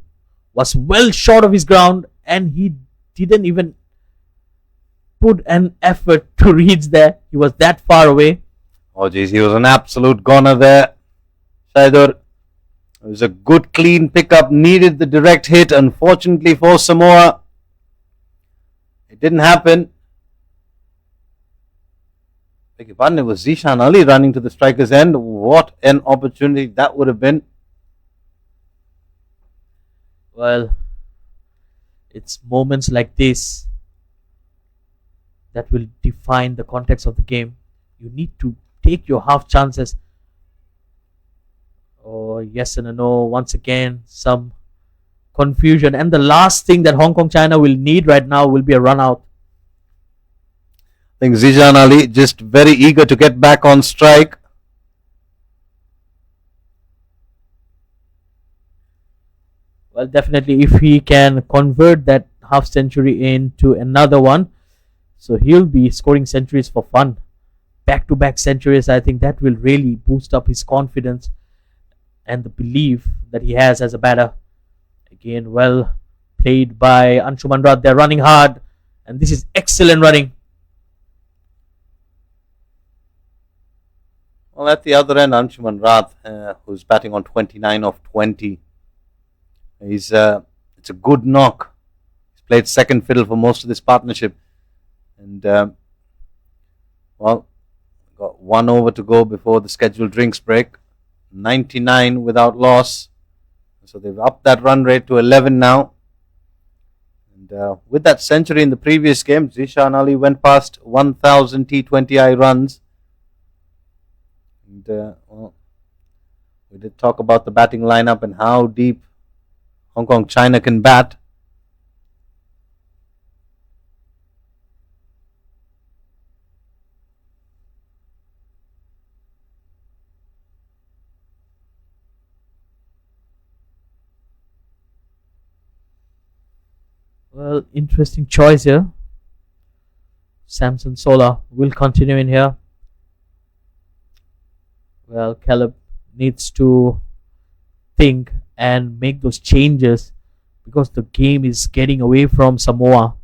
was well short of his ground, and he didn't even put an effort to reach there. He was that far away. Oh geez, he was an absolute goner there. Shaidur. It was a good clean pickup, needed the direct hit. Unfortunately for Samoa, it didn't happen. It was Zishan Ali running to the striker's end. What an opportunity that would have been. Well, it's moments like this that will define the context of the game. You need to take your half chances. Oh, yes and a no. Once again, some confusion. And the last thing that Hong Kong China will need right now will be a run out. I think Zishan Ali just very eager to get back on strike. Well, definitely, if he can convert that half century into another one, so he'll be scoring centuries for fun. Back to back centuries, I think that will really boost up his confidence and the belief that he has as a batter. Again, well played by Anshuman Rath. They're running hard, and this is excellent running. Well, at the other end, Anshuman Rath, who's batting on 29 of 20. It's a good knock. He's played second fiddle for most of this partnership. And, well, got 1 over to go before the scheduled drinks break. 99 without loss. So they've upped that run rate to 11 now. And with that century in the previous game, Zishan Ali went past 1,000 T20I runs. And, well, we did talk about the batting lineup and how deep Hong Kong China can bat. Well, interesting choice here. Samson Sola will continue in here. Well, Caleb needs to think and make those changes because the game is getting away from Samoa.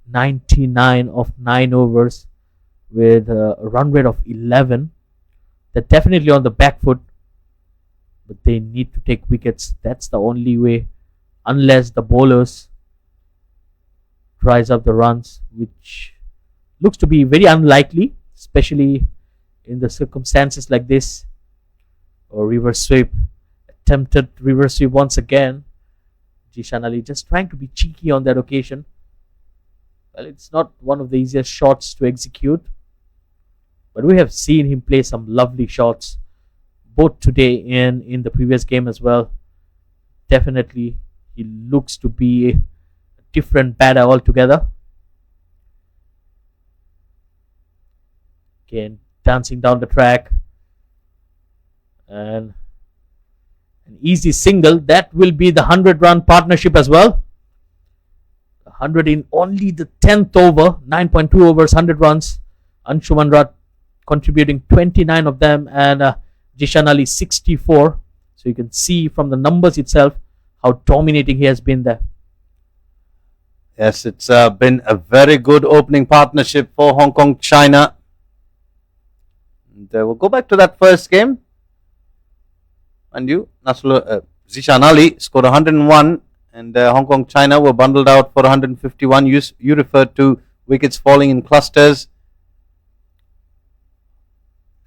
99 of 9 overs with a run rate of 11. They're definitely on the back foot, but they need to take wickets. That's the only way, unless the bowlers rise up the runs, which looks to be very unlikely, especially in the circumstances like this. Or reverse sweep, attempted reverse sweep once again. Zishan Ali just trying to be cheeky on that occasion. Well, it's not one of the easiest shots to execute, but we have seen him play some lovely shots both today and in the previous game as well. Definitely, he looks to be a different batter altogether. Again, dancing down the track. And an easy single. That will be the 100-run partnership as well. 100 in only the 10th over. 9.2 overs, 100 runs. Anshuman Rath contributing 29 of them, and Zishan Ali 64. So you can see from the numbers itself how dominating he has been there. Yes, it's been a very good opening partnership for Hong Kong China. And we'll go back to that first game. And Zishan Ali scored 101, and Hong Kong China were bundled out for 151. You referred to wickets falling in clusters.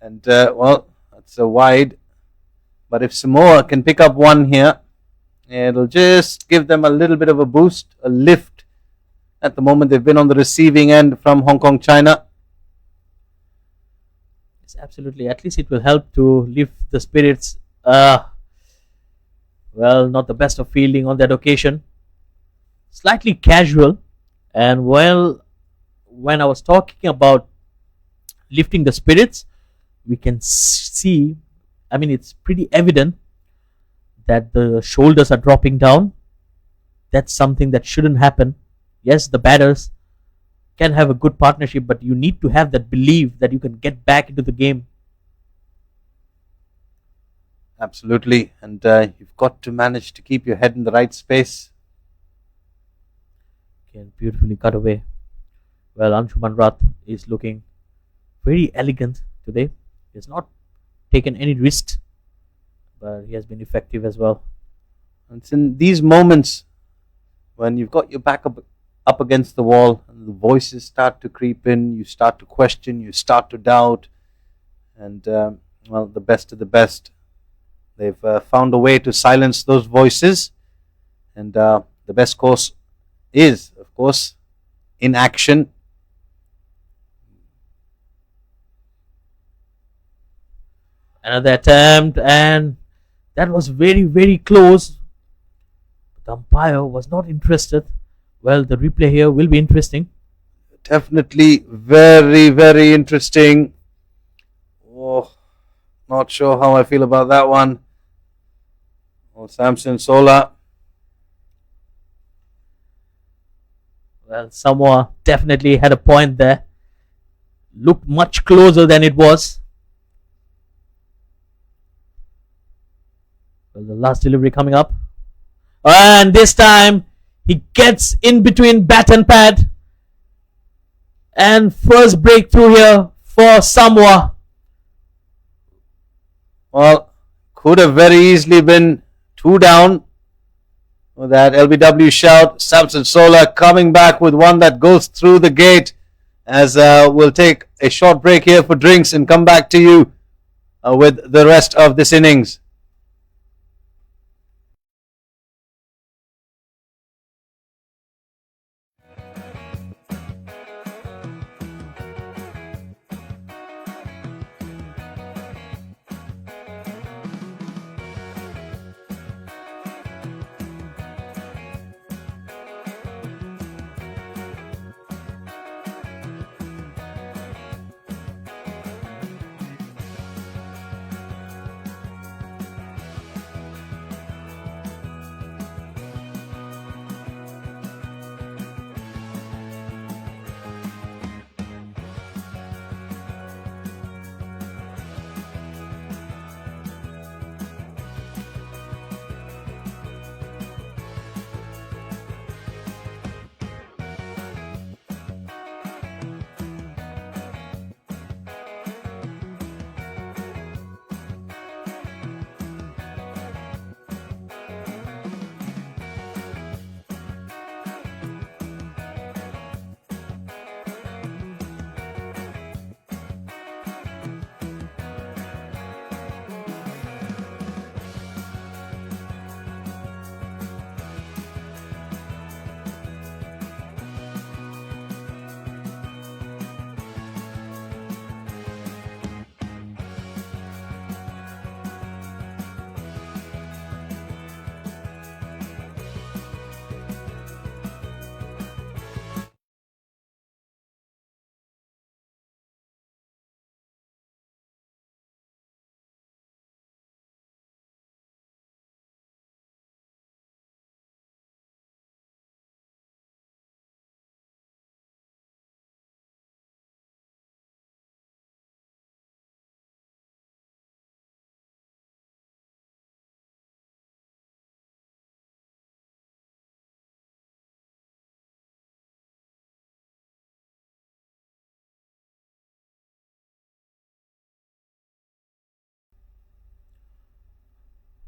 And, well, that's a wide. But if Samoa can pick up one here, it'll just give them a little bit of a boost, a lift. At the moment, they've been on the receiving end from Hong Kong China. Yes, absolutely. At least it will help to lift the spirits. Well, not the best of fielding on that occasion. Slightly casual. And well, when I was talking about lifting the spirits, we can see, I mean, it's pretty evident that the shoulders are dropping down. That's something that shouldn't happen. Yes, the batters can have a good partnership, but you need to have that belief that you can get back into the game. Absolutely. And you've got to manage to keep your head in the right space. Again, beautifully cut away. Well, Anshuman Rath is looking very elegant today. He has not taken any risks, but he has been effective as well. And it's in these moments when you've got your back up against the wall and the voices start to creep in, you start to question, you start to doubt. And, well, the best of the best. They've found a way to silence those voices. And the best course is, of course, in action. Another attempt, and that was very, very close. The umpire was not interested. Well, the replay here will be interesting. Definitely very, very interesting. Oh, not sure how I feel about that one. Oh, Samson Sola. Well, Samoa definitely had a point there. Looked much closer than it was. Well, the last delivery coming up. And this time, he gets in between bat and pad. And first breakthrough here for Samoa. Well, could have very easily been 2 down with that LBW shout. Samson Sola coming back with one that goes through the gate, as we'll take a short break here for drinks and come back to you with the rest of this innings.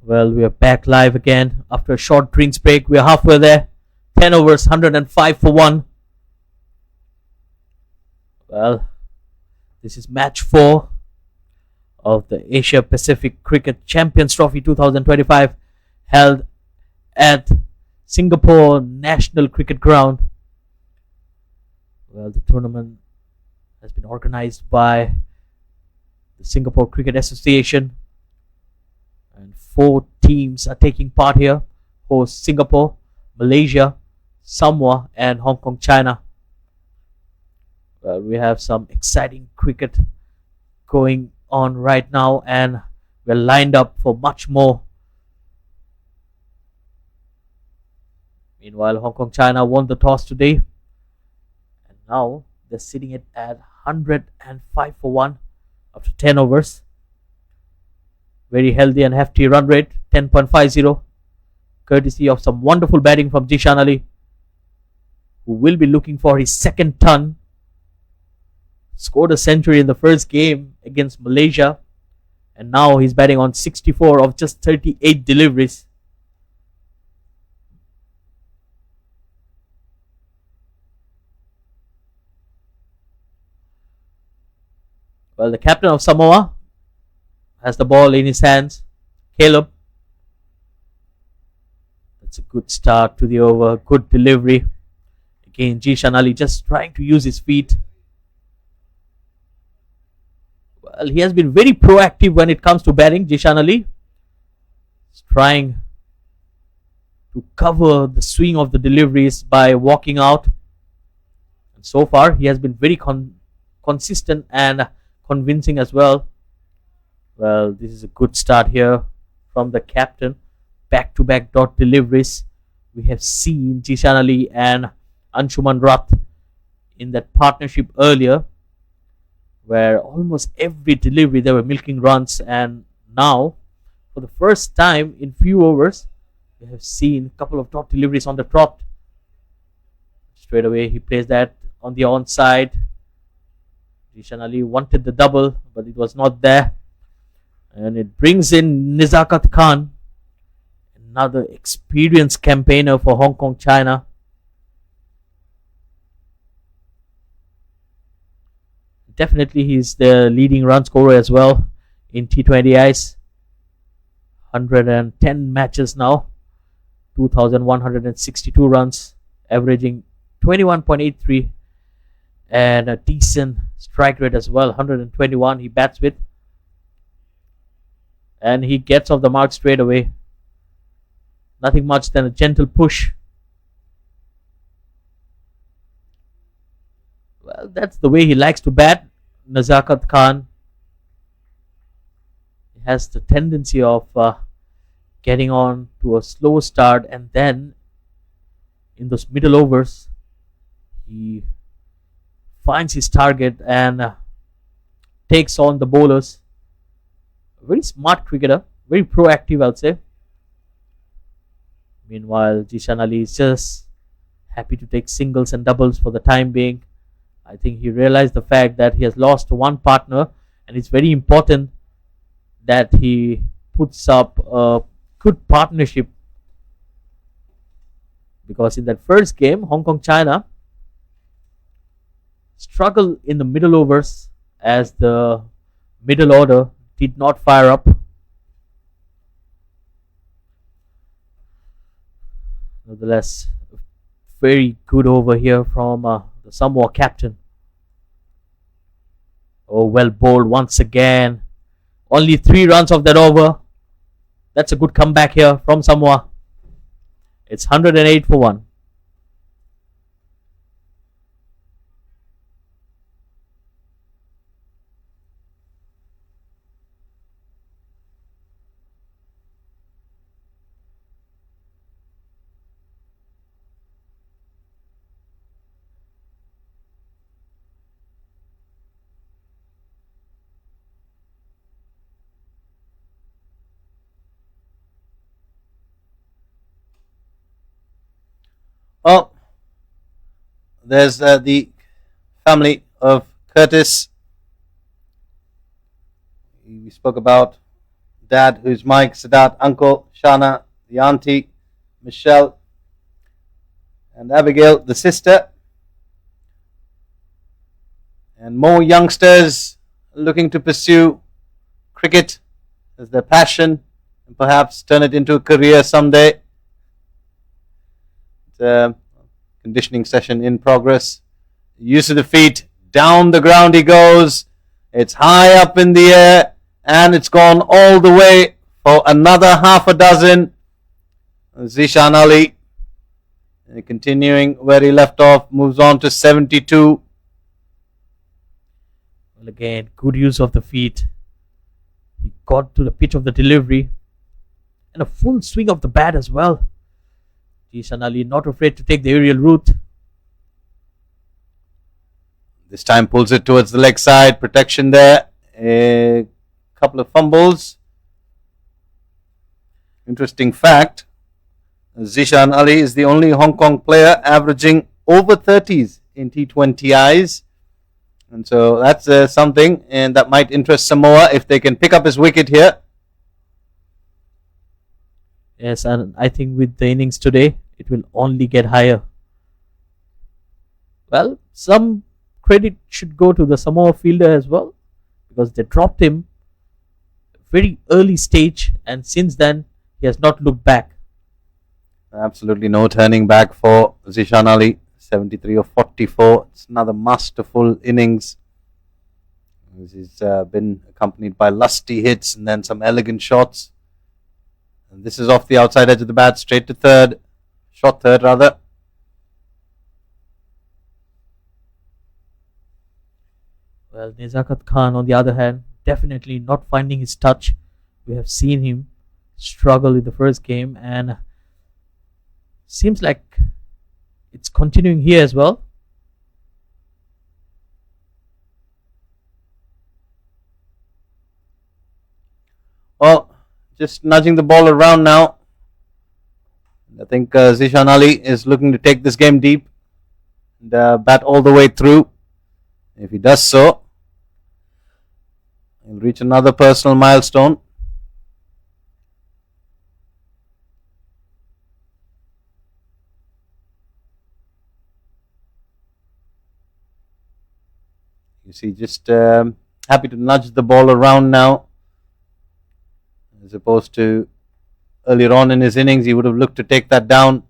Well, we are back live again after a short drinks break. We are halfway there. 10 overs, 105 for 1. Well, this is match 4 of the Asia Pacific Cricket Champions Trophy 2025 held at Singapore National Cricket Ground. Well, the tournament has been organized by the Singapore Cricket Association, and 4 teams are taking part here: host Singapore, Malaysia, Samoa, and Hong Kong, China. Well, we have some exciting cricket going on right now, and we're lined up for much more. Meanwhile, Hong Kong, China won the toss today, and now they're sitting at 105 for 1 after 10 overs. Very healthy and hefty run rate, 10.50, courtesy of some wonderful batting from Jishan Ali, who will be looking for his second ton. Scored a century in the first game against Malaysia, and now he's batting on 64 of just 38 deliveries. Well, the captain of Samoa has the ball in his hands, Caleb. That's That's a good start to the over. Good delivery. Again, Jishan Ali just trying to use his feet. Well, he has been very proactive when it comes to batting. Jishan Ali is trying to cover the swing of the deliveries by walking out. And so far, he has been very consistent and convincing as well. Well, this is a good start here from the captain. Back-to-back dot deliveries. We have seen Jishan Ali and Anshuman Rath in that partnership earlier, where almost every delivery they were milking runs, and now for the first time in few overs we have seen a couple of dot deliveries on the trot. Straight away he plays that on the onside. Jishan Ali wanted the double, but it was not there, and it brings in Nizakat Khan, another experienced campaigner for Hong Kong China. Definitely he's the leading run scorer as well in T20Is. 110 matches now, 2,162 runs, averaging 21.83, and a decent strike rate as well, 121 he bats with, and he gets off the mark straight away. Nothing much than a gentle push. Well, that's the way he likes to bat, Nazakat Khan. He has the tendency of getting on to a slow start, and then in those middle overs he finds his target and takes on the bowlers. A very smart cricketer, very proactive, I would say. Meanwhile, Jishan Ali is just happy to take singles and doubles for the time being. I think he realized the fact that he has lost one partner, and it's very important that he puts up a good partnership, because in that first game, Hong Kong China struggled in the middle overs as the middle order did not fire up. Nevertheless, very good over here from the Samoa captain. Oh, well bowled once again. Only 3 runs of that over. That's a good comeback here from Samoa. It's 108 for 1. Oh, there's the family of Curtis. We spoke about Dad, who's Mike, Sadat, Uncle, Shana, the auntie, Michelle, and Abigail, the sister. And more youngsters looking to pursue cricket as their passion and perhaps turn it into a career someday. Conditioning session in progress. Use of the feet, down the ground he goes. It's high up in the air, and it's gone all the way for another half a dozen. Jishan Ali, continuing where he left off, moves on to 72. Well, again, good use of the feet. He got to the pitch of the delivery, and a full swing of the bat as well. Jishan Ali not afraid to take the aerial route. This time pulls it towards the leg side. Protection there. A couple of fumbles. Interesting fact, Jishan Ali is the only Hong Kong player averaging over 30s in T20Is. And so that's something, and that might interest Samoa if they can pick up his wicket here. Yes, and I think with the innings today, it will only get higher. Well, some credit should go to the Samoa fielder as well, because they dropped him very early stage, and since then he has not looked back. Absolutely no turning back for Zishan Ali. 73 of 44. It's another masterful innings. He's been accompanied by lusty hits and then some elegant shots. And this is off the outside edge of the bat, straight to third. Shot third, rather. Well, Nezakat Khan, on the other hand, definitely not finding his touch. We have seen him struggle in the first game, and seems like it's continuing here as well. Well, just nudging the ball around now. I think Zishan Ali is looking to take this game deep and bat all the way through. If he does so, he'll reach another personal milestone. You see, just happy to nudge the ball around now, as opposed to earlier on in his innings, he would have looked to take that down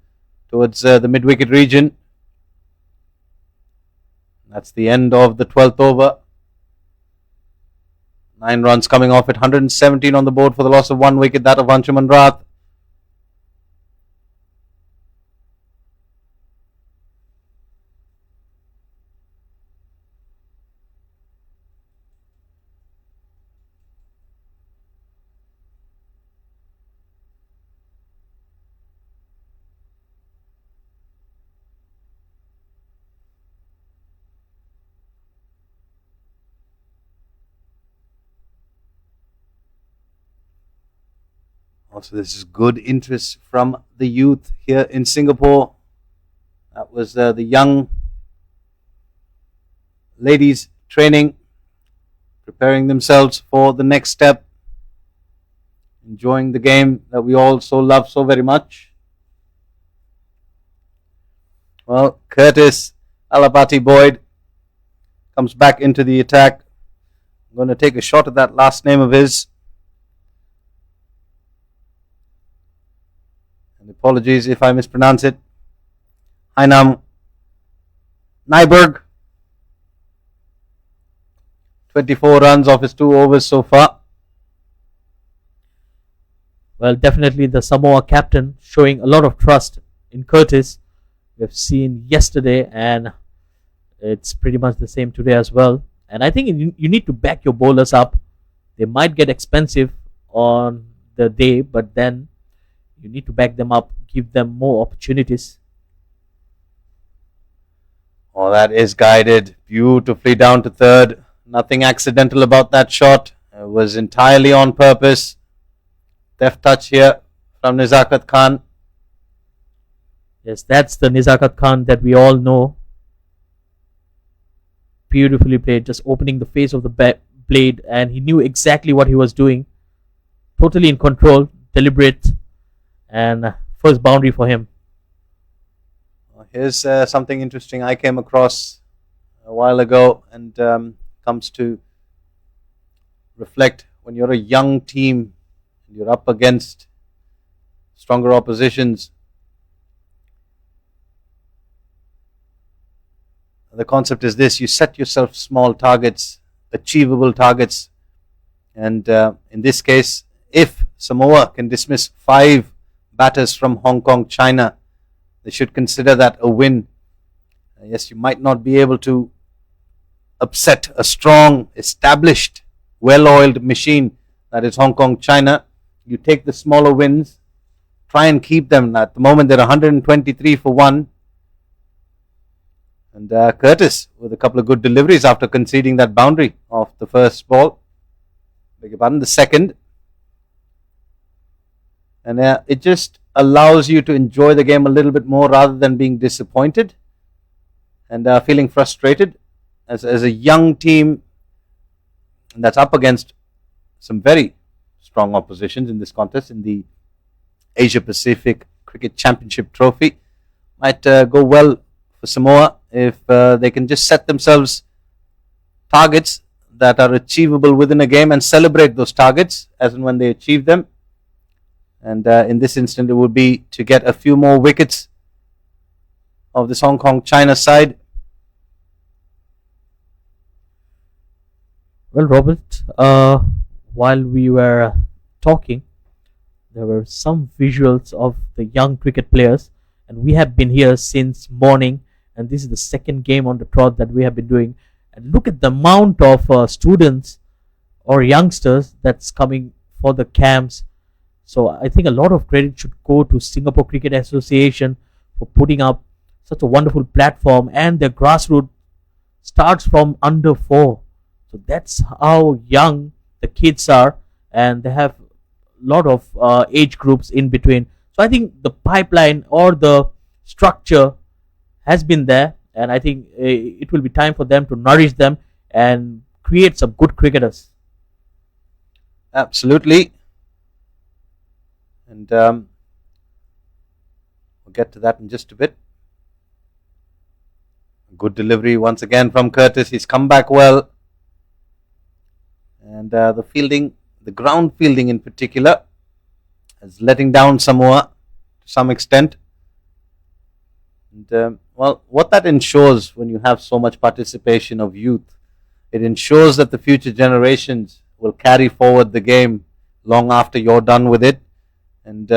towards the mid-wicket region. That's the end of the 12th over. 9 runs coming off it, 117 on the board for the loss of 1 wicket, that of Anshuman Rath. Also, this is good interest from the youth here in Singapore. That was the young ladies training, preparing themselves for the next step, enjoying the game that we all so love so very much. Well, Curtis Alapati Boyd comes back into the attack. I'm going to take a shot at that last name of his. Apologies if I mispronounce it. Hainam Nyberg. 24 runs off his 2 overs so far. Well, definitely the Samoa captain showing a lot of trust in Curtis. We've seen yesterday, and it's pretty much the same today as well. And I think you need to back your bowlers up. They might get expensive on the day, but then you need to back them up, give them more opportunities. Oh, that is guided beautifully down to third. Nothing accidental about that shot. It was entirely on purpose. Deft touch here from Nezakat Khan. Yes, that's the Nezakat Khan that we all know. Beautifully played, just opening the face of the blade, and he knew exactly what he was doing. Totally in control, deliberate, and first boundary for him. Here's something interesting I came across a while ago, and comes to reflect when you're a young team, you're up against stronger oppositions. The concept is this: you set yourself small targets, achievable targets, and in this case, if Samoa can dismiss 5 batters from Hong Kong, China, they should consider that a win. Yes, you might not be able to upset a strong, established, well-oiled machine that is Hong Kong, China. You take the smaller wins, try and keep them. At the moment, they're 123 for 1. And Curtis with a couple of good deliveries after conceding that boundary off the first ball. Beg your pardon, the second. And it just allows you to enjoy the game a little bit more rather than being disappointed and feeling frustrated as a young team that's up against some very strong oppositions in this contest in the Asia Pacific Cricket Championship Trophy. Might go well for Samoa if they can just set themselves targets that are achievable within a game and celebrate those targets as and when they achieve them. And in this instant, it would be to get a few more wickets of this Hong Kong China side. Well, Robert, while we were talking, there were some visuals of the young cricket players, and we have been here since morning, and this is the second game on the trot that we have been doing. And look at the amount of students or youngsters that's coming for the camps. So I think a lot of credit should go to Singapore Cricket Association for putting up such a wonderful platform, and their grassroots starts from under 4. So that's how young the kids are, and they have a lot of age groups in between. So I think the pipeline or the structure has been there, and I think it will be time for them to nourish them and create some good cricketers. Absolutely. And we'll get to that in just a bit. Good delivery once again from Curtis. He's come back well. And the fielding, the ground fielding in particular, is letting down Samoa to some extent. And well, what that ensures when you have so much participation of youth, it ensures that the future generations will carry forward the game long after you're done with it. And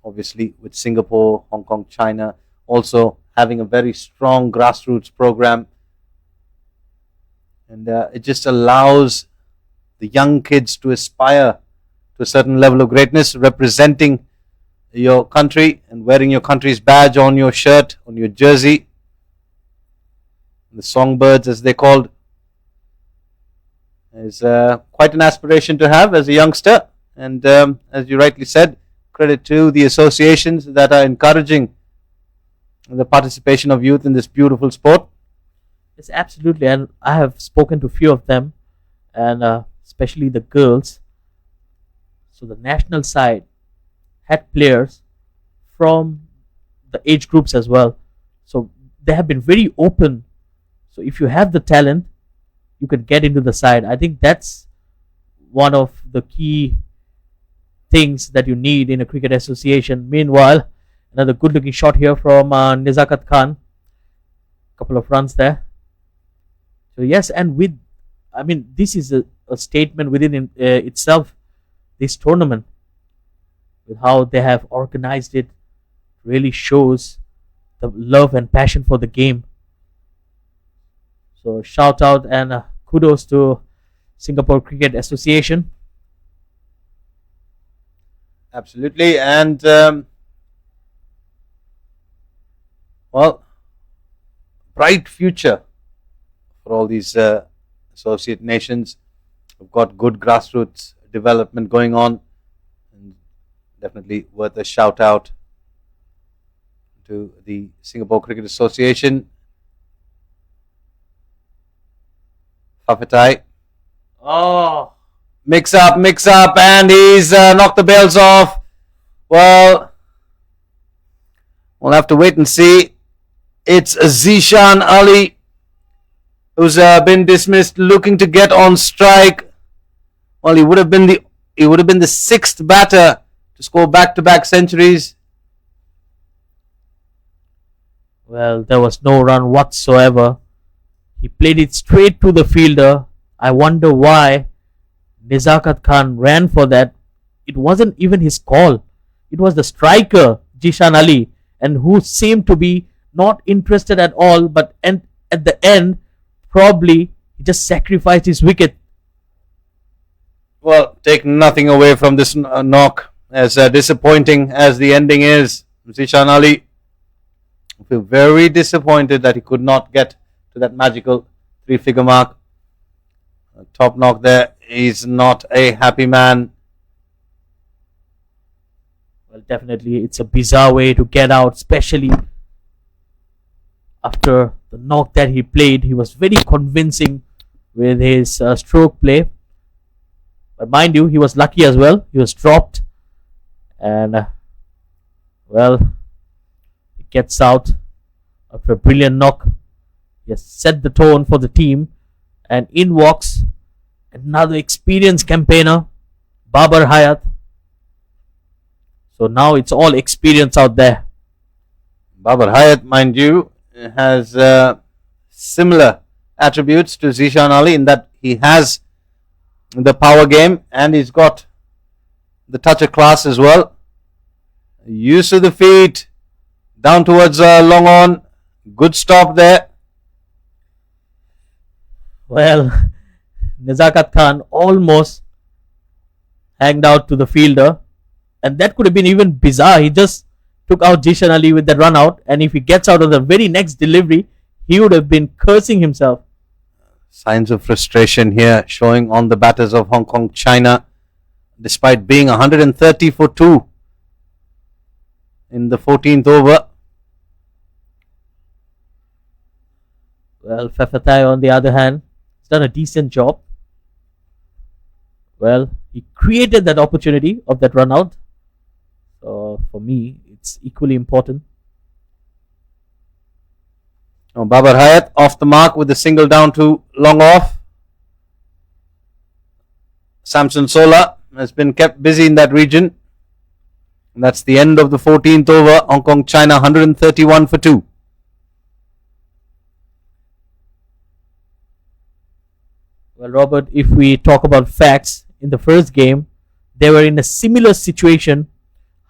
obviously with Singapore, Hong Kong, China also having a very strong grassroots program. And it just allows the young kids to aspire to a certain level of greatness, representing your country and wearing your country's badge on your shirt, on your jersey. The songbirds, as they're called, is quite an aspiration to have as a youngster. And as you rightly said, credit to the associations that are encouraging the participation of youth in this beautiful sport. Yes, absolutely. And I have spoken to a few of them, and especially the girls. So the national side had players from the age groups as well. So they have been very open. So if you have the talent, you can get into the side. I think that's one of the key things that you need in a cricket association. Meanwhile, another good looking shot here from Nizakat Khan. Couple of runs there. So yes, and this is a statement within itself, this tournament, with how they have organized it, really shows the love and passion for the game. So shout out and kudos to Singapore Cricket Association. Absolutely. And well, bright future for all these associate nations. We've got good grassroots development going on, and definitely worth a shout out to the Singapore Cricket Association. Fafatai. Oh, Mix up, and he's knocked the bails off. Well, we'll have to wait and see. It's Zishan Ali who's been dismissed, looking to get on strike. Well, he would have been the sixth batter to score back-to-back centuries. well, there was no run whatsoever. He played it straight to the fielder. I wonder why Nizakat Khan ran for that. It wasn't even his call. It was the striker, Jishan Ali, and who seemed to be not interested at all, but at the end, probably he just sacrificed his wicket. Well, take nothing away from this knock, as disappointing as the ending is. Zishan Ali, I feel very disappointed that he could not get to that magical 3-figure mark. Top knock there. He's not a happy man. Well, definitely it's a bizarre way to get out, especially after the knock that he played. He was very convincing with his stroke play. But mind you, he was lucky as well. He was dropped. And, well, he gets out after a brilliant knock. He has set the tone for the team. And in walks another experienced campaigner, Babar Hayat. So now it's all experience out there. Babar Hayat, mind you, has similar attributes to Zishan Ali in that he has the power game and he's got the touch of class as well. Use of the feet, down towards long on. Good stop there. Well, Nizakat Khan almost hanged out to the fielder, and that could have been even bizarre. He just took out Jishan Ali with that run out, and if he gets out of the very next delivery, he would have been cursing himself. Signs of frustration here showing on the batters of Hong Kong, China, despite being 130 for 2 in the 14th over. Well, Fefatai on the other hand has done a decent job. Well, he created that opportunity of that run out. So for me, it's equally important. Now Babar Hayat off the mark with a single down to long off. Samson Sola has been kept busy in that region. And that's the end of the 14th over. Hong Kong, China 131 for 2. Well, Robert, if we talk about facts, in the first game, they were in a similar situation,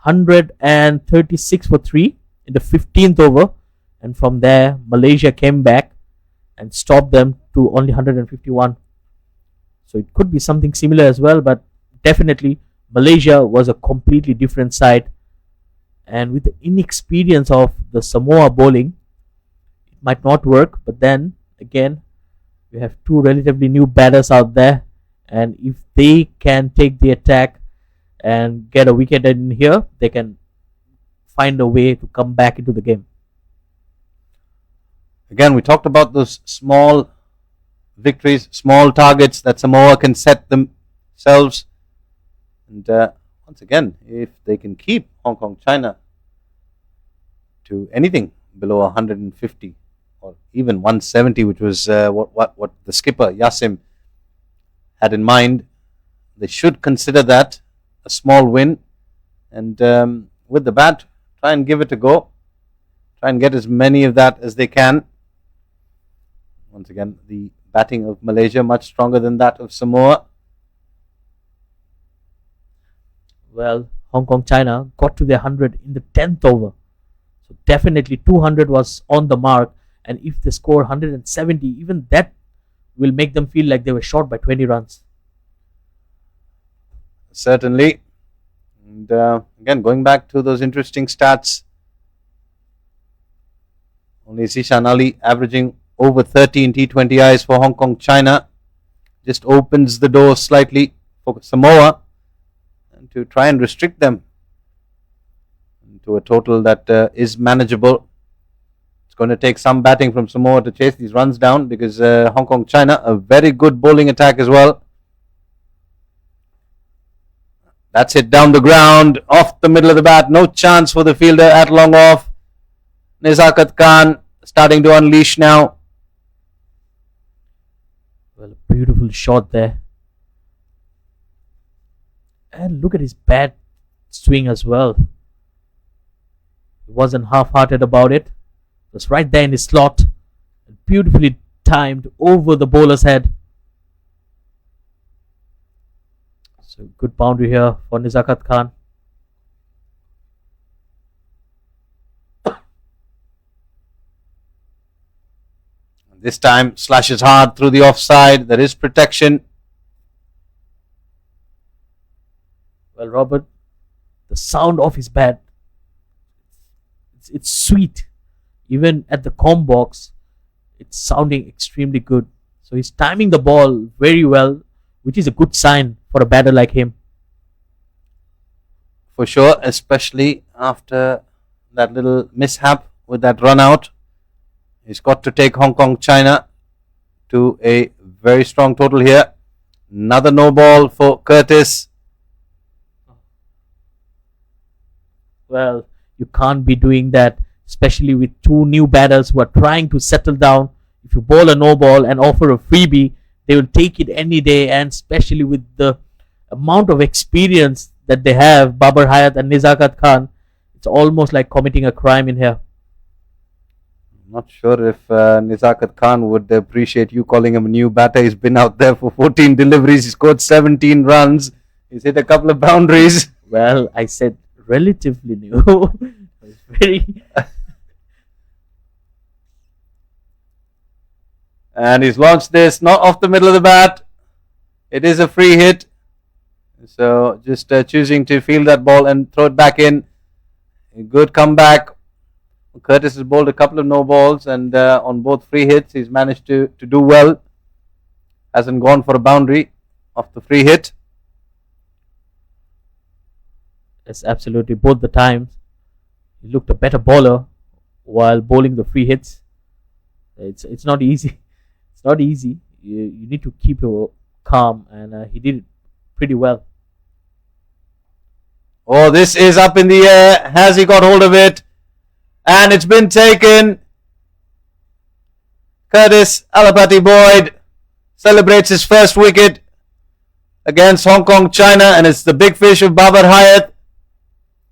136 for 3 in the 15th over. And from there, Malaysia came back and stopped them to only 151. So it could be something similar as well, but definitely Malaysia was a completely different side. And with the inexperience of the Samoa bowling, it might not work. But then again, we have two relatively new batters out there, and if they can take the attack and get a wicket in here, they can find a way to come back into the game. Again, we talked about those small victories, small targets that Samoa can set themselves. And once again, if they can keep Hong Kong, China to anything below 150 or even 170, which was what the skipper Yasim had in mind, they should consider that a small win. And with the bat, try and give it a go. Try and get as many of that as they can. Once again, the batting of Malaysia much stronger than that of Samoa. Well, Hong Kong, China got to their 100 in the 10th over. So definitely 200 was on the mark. And if they score 170, even that will make them feel like they were short by 20 runs. Certainly. And again, going back to those interesting stats, only Zishan Ali averaging over 30 in T20Is for Hong Kong, China. Just opens the door slightly for Samoa and to try and restrict them to a total that is manageable. It's going to take some batting from Samoa to chase these runs down, because Hong Kong, China, a very good bowling attack as well. That's it down the ground, off the middle of the bat. No chance for the fielder at long off. Nizakat Khan starting to unleash now. Well, a beautiful shot there. And look at his bat swing as well. He wasn't half-hearted about it. It was right there in his slot. Beautifully timed over the bowler's head. So good boundary here for Nizakat Khan. This time slashes hard through the offside. There is protection. Well, Robert, the sound of his bat, it's sweet. Even at the comb box, it's sounding extremely good. So he's timing the ball very well, which is a good sign for a batter like him. For sure, especially after that little mishap with that run out. He's got to take Hong Kong, China to a very strong total here. Another no ball for Curtis. Well, you can't be doing that, especially with two new batters who are trying to settle down. If you bowl a no ball and offer a freebie, they will take it any day, and especially with the amount of experience that they have, Babar Hayat and Nizakat Khan, it's almost like committing a crime in here. Not sure if Nizakat Khan would appreciate you calling him a new batter. He's been out there for 14 deliveries. He scored 17 runs. He's hit a couple of boundaries. Well, I said relatively new. It's very. And he's launched this not off the middle of the bat. It is a free hit. So just choosing to field that ball and throw it back in. A good comeback. Curtis has bowled a couple of no balls, and on both free hits he's managed to do well. Hasn't gone for a boundary off the free hit. Yes, absolutely. Both the times he looked a better bowler while bowling the free hits. It's not easy. It's not easy. You need to keep your calm, and he did it pretty well. Oh, this is up in the air. Has he got hold of it? And it's been taken. Curtis Alapati Boyd celebrates his first wicket against Hong Kong, China, and it's the big fish of Babar Hayat.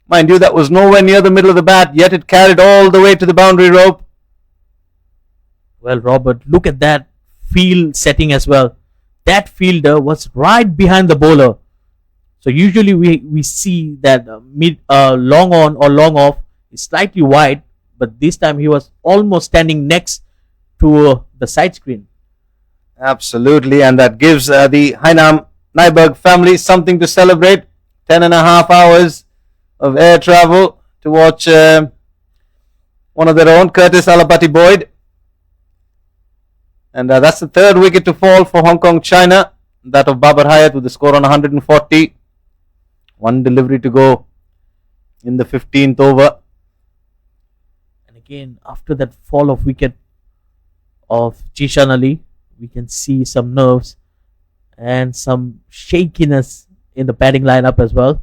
Mind you, that was nowhere near the middle of the bat, yet it carried all the way to the boundary rope. Well, Robert, look at that field setting as well. That fielder was right behind the bowler. So usually we see that long on or long off is slightly wide, but this time he was almost standing next to the side screen. Absolutely, and that gives the Hainam Nyberg family something to celebrate. 10.5 hours of air travel to watch one of their own, Curtis Alapati Boyd. And that's the third wicket to fall for Hong Kong, China. That of Babar Hayat with the score on 140. One delivery to go in the 15th over. And again, after that fall of wicket of Jishan Ali, we can see some nerves and some shakiness in the batting lineup as well.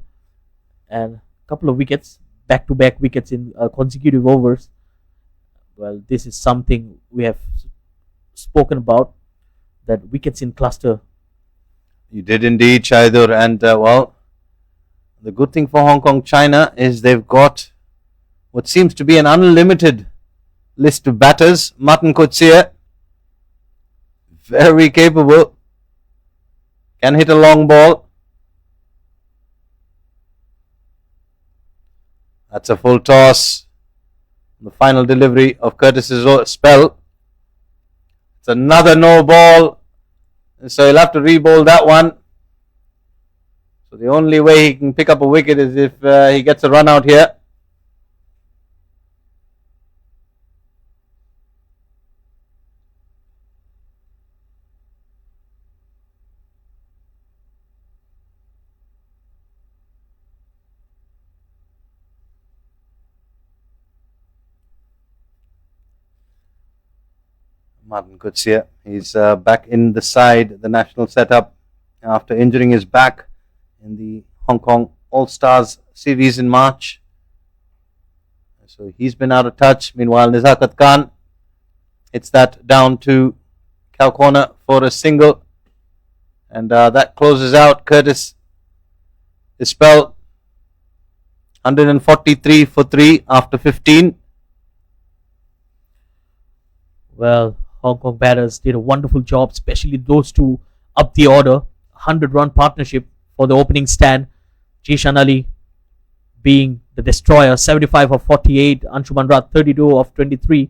And a couple of wickets, back-to-back wickets in consecutive overs. Well, this is something we have spoken about, that wickets in cluster. You did indeed, Shaidur. And well, the good thing for Hong Kong, China is they've got what seems to be an unlimited list of batters. Martin Coetzee, very capable, can hit a long ball. That's a full toss. The final delivery of Curtis's spell. It's another no ball. So he'll have to re-bowl that one. So the only way he can pick up a wicket is if he gets a run out here. Martin Coetzee, he's back in the side, the national setup, after injuring his back in the Hong Kong All-Stars series in March. So he's been out of touch. Meanwhile, Nizakat Khan hits that down to cow corner for a single. And that closes out Curtis' spell. 143 for 3 after 15. Well, Hong Kong batters did a wonderful job, especially those two up the order. 100-run partnership for the opening stand. Jishan Ali being the destroyer, 75 of 48. Anshuman Rath, 32 of 23.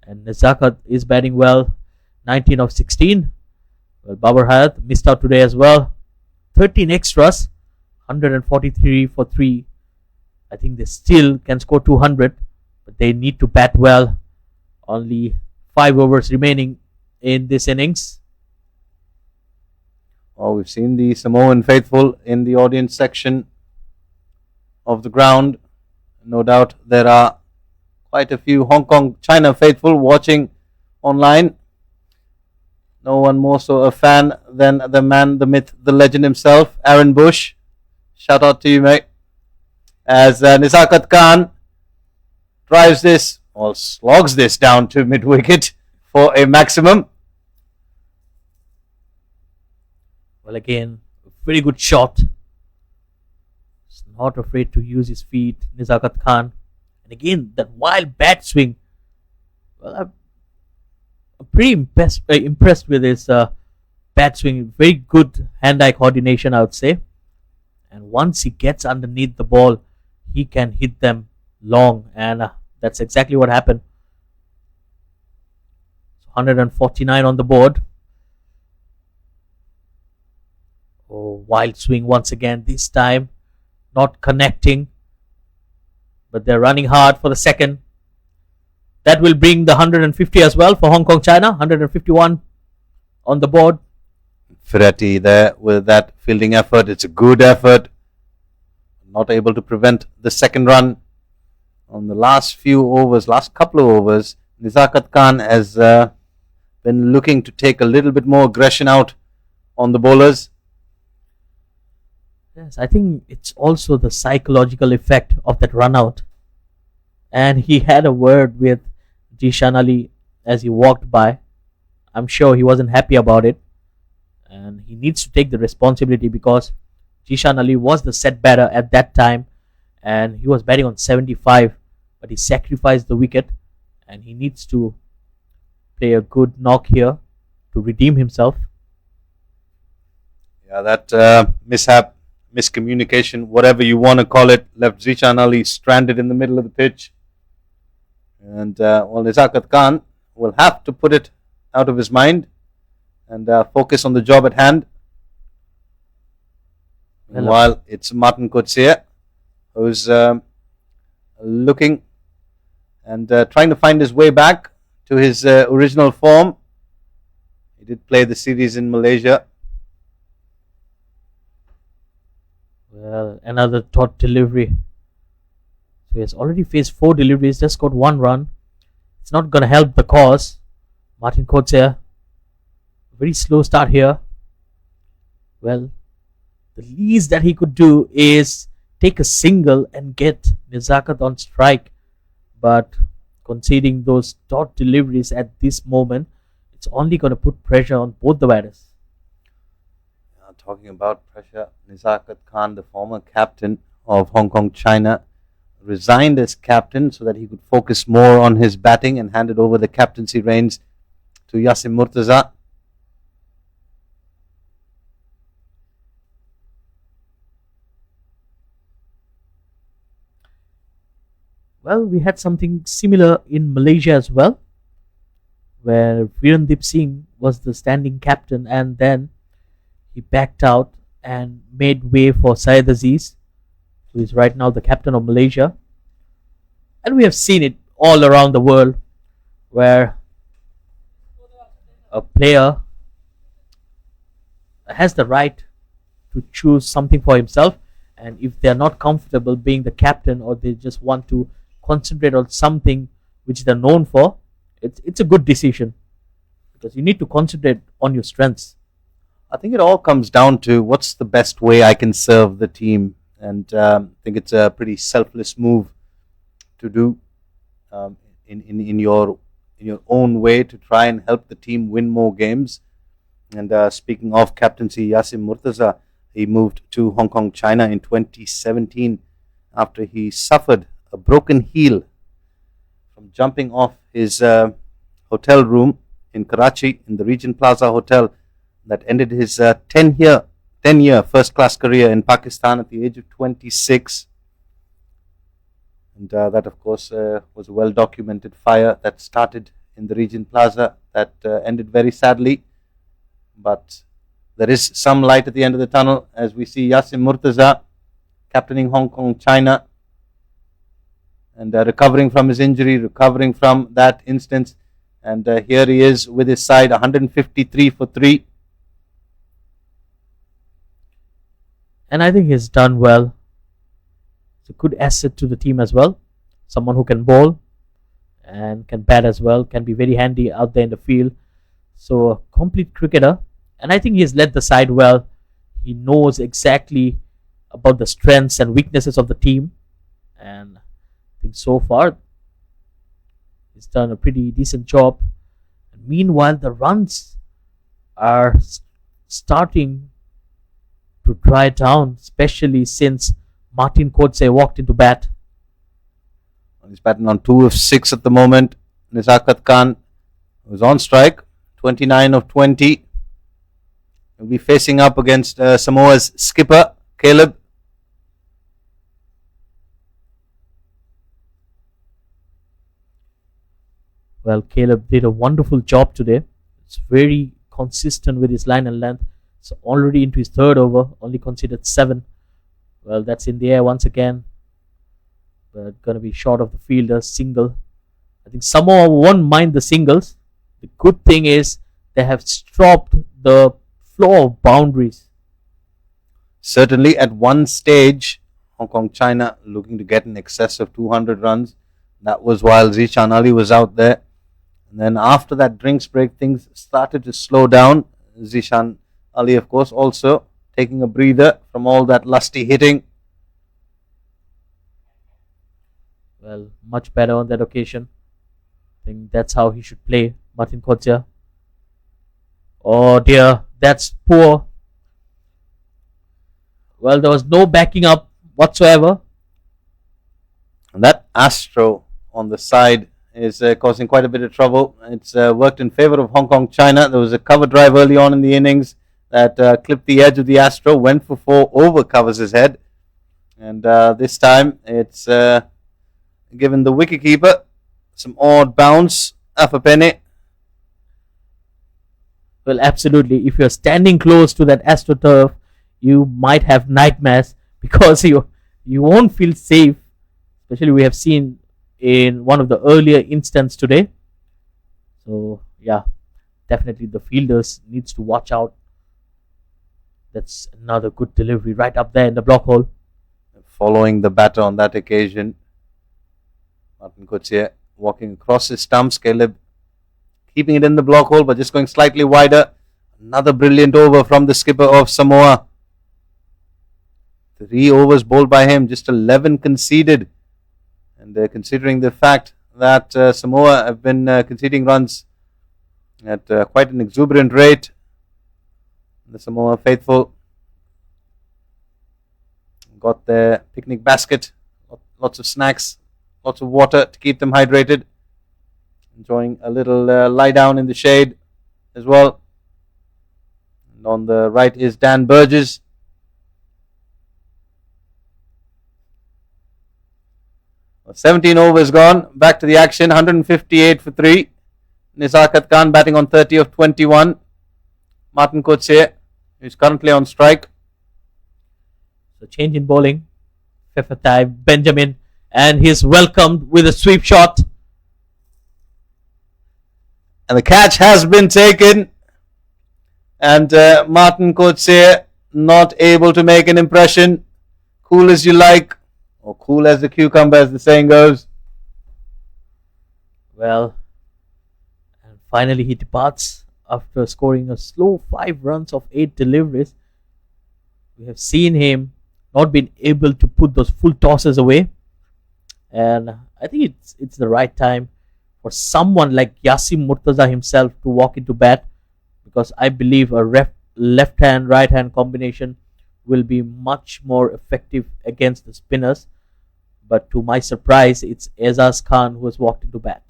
And Nizakat is batting well, 19 of 16. Well, Babar Hayat missed out today as well. 13 extras, 143 for 3. I think they still can score 200, but they need to bat well. Only 5 overs remaining in this innings. Oh, we've seen the Samoan faithful in the audience section of the ground. No doubt there are quite a few Hong Kong China faithful watching online. No one more so a fan than the man, the myth, the legend himself, Aaron Bush. Shout out to you, mate. As Nizakat Khan drives this, or slogs this down to mid-wicket for a maximum. Well, again, very good shot. not afraid to use his feet, Nizakat Khan. And again, that wild bat swing. Well, I'm pretty impressed with his bat swing. Very good hand-eye coordination, I would say. And once he gets underneath the ball, he can hit them long. And that's exactly what happened. 149 on the board. Oh, wild swing once again. This time, not connecting. But they're running hard for the second. That will bring the 150 as well for Hong Kong, China. 151 on the board. Ferretti there with that fielding effort. It's a good effort. Not able to prevent the second run. On the last couple of overs, Nizakat Khan has been looking to take a little bit more aggression out on the bowlers. Yes, I think it's also the psychological effect of that run out. And he had a word with Jishan Ali as he walked by. I'm sure he wasn't happy about it. And he needs to take the responsibility because Jishan Ali was the set batter at that time. And he was batting on 75. But he sacrificed the wicket. And he needs to play a good knock here to redeem himself. Yeah, that mishap, miscommunication, whatever you want to call it, left Jishan Ali stranded in the middle of the pitch. And Nizakat Khan will have to put it out of his mind and focus on the job at hand. Meanwhile, it's Martin Coetzee who's looking and trying to find his way back to his original form. He did play the series in Malaysia. Well, another thought delivery. So he has already faced 4 deliveries, just got 1 run. It's not going to help the cause. Martin Coetzee, very slow start here. Well, the least that he could do is take a single and get Nizakat on strike. But conceding those dot deliveries at this moment, it's only going to put pressure on both the batters. Talking about pressure, Nizakat Khan, the former captain of Hong Kong, China, resigned as captain so that he could focus more on his batting and handed over the captaincy reins to Yasim Murtaza. Well, we had something similar in Malaysia as well, where Virendip Singh was the standing captain and then he backed out and made way for Syed Aziz, who is right now the captain of Malaysia. And we have seen it all around the world where a player has the right to choose something for himself, and if they are not comfortable being the captain or they just want to concentrate on something which they're known for, it's a good decision because you need to concentrate on your strengths. I think it all comes down to what's the best way I can serve the team, and I think it's a pretty selfless move to do in your own way to try and help the team win more games. And speaking of captaincy, Yasim Murtaza, he moved to Hong Kong, China in 2017 after he suffered a broken heel from jumping off his hotel room in Karachi in the Regent Plaza Hotel. That ended his 10-year first-class career in Pakistan at the age of 26. And that, of course, was a well-documented fire that started in the Regent Plaza that ended very sadly. But there is some light at the end of the tunnel as we see Yasim Murtaza captaining Hong Kong, China, and recovering from his injury, recovering from that instance. And here he is with his side, 153 for 3. And I think he's done well. It's a good asset to the team as well. Someone who can bowl and can bat as well, can be very handy out there in the field. So a complete cricketer. And I think he's led the side well. He knows exactly about the strengths and weaknesses of the team. And I think so far, he's done a pretty decent job. And meanwhile, the runs are starting to dry down, especially since Martin Kotze walked into bat. He's batting on 2 of 6 at the moment. Nizakat Khan was on strike, 29 of 20. He'll be facing up against Samoa's skipper, Caleb. Well, Caleb did a wonderful job today. It's very consistent with his line and length. It's already into his third over, only conceded 7. Well, that's in the air once again. But going to be short of the fielder, single. I think Samoa won't mind the singles. The good thing is they have stopped the flow of boundaries. Certainly, at one stage, Hong Kong China looking to get in excess of 200 runs. That was while Zishan Ali was out there. And then after that drinks break, things started to slow down. Zishan Ali, of course, also taking a breather from all that lusty hitting. Well, much better on that occasion. I think that's how he should play, Martin Kotze. Oh dear, that's poor. Well, there was no backing up whatsoever. And that Astro on the side is causing quite a bit of trouble. It's worked in favor of Hong Kong China. There was a cover drive early on in the innings that clipped the edge of the Astro, went for 4, over covers his head. And this time it's given the wicketkeeper some odd bounce, half a penny. Well, absolutely. If you're standing close to that AstroTurf, you might have nightmares because you won't feel safe. Especially we have seen in one of the earlier instances today. So yeah, definitely the fielders needs to watch out. That's another good delivery right up there in the block hole. Following the batter on that occasion, Martin Kotze walking across his stumps. Caleb keeping it in the block hole but just going slightly wider. Another brilliant over from the skipper of Samoa. 3 overs bowled by him, just 11 conceded. And considering the fact that Samoa have been conceding runs at quite an exuberant rate, the Samoa faithful got their picnic basket, lots of snacks, lots of water to keep them hydrated, enjoying a little lie down in the shade as well. And on the right is Dan Burgess. Well, 17 overs gone, back to the action, 158 for 3. Nizakat Khan batting on 30 of 21. Martin Kotze, who's currently on strike. So change in bowling. Fefatai Benjamin, and he's welcomed with a sweep shot. And the catch has been taken. And Martin Kotze not able to make an impression. Cool as you like, or cool as the cucumber, as the saying goes. Well, and finally he departs after scoring a slow 5 runs of 8 deliveries. We have seen him not been able to put those full tosses away. And I think it's the right time for someone like Yasim Murtaza himself to walk into bat, because I believe a left hand right hand combination will be much more effective against the spinners. But to my surprise, it's Aizaz Khan who has walked into bat.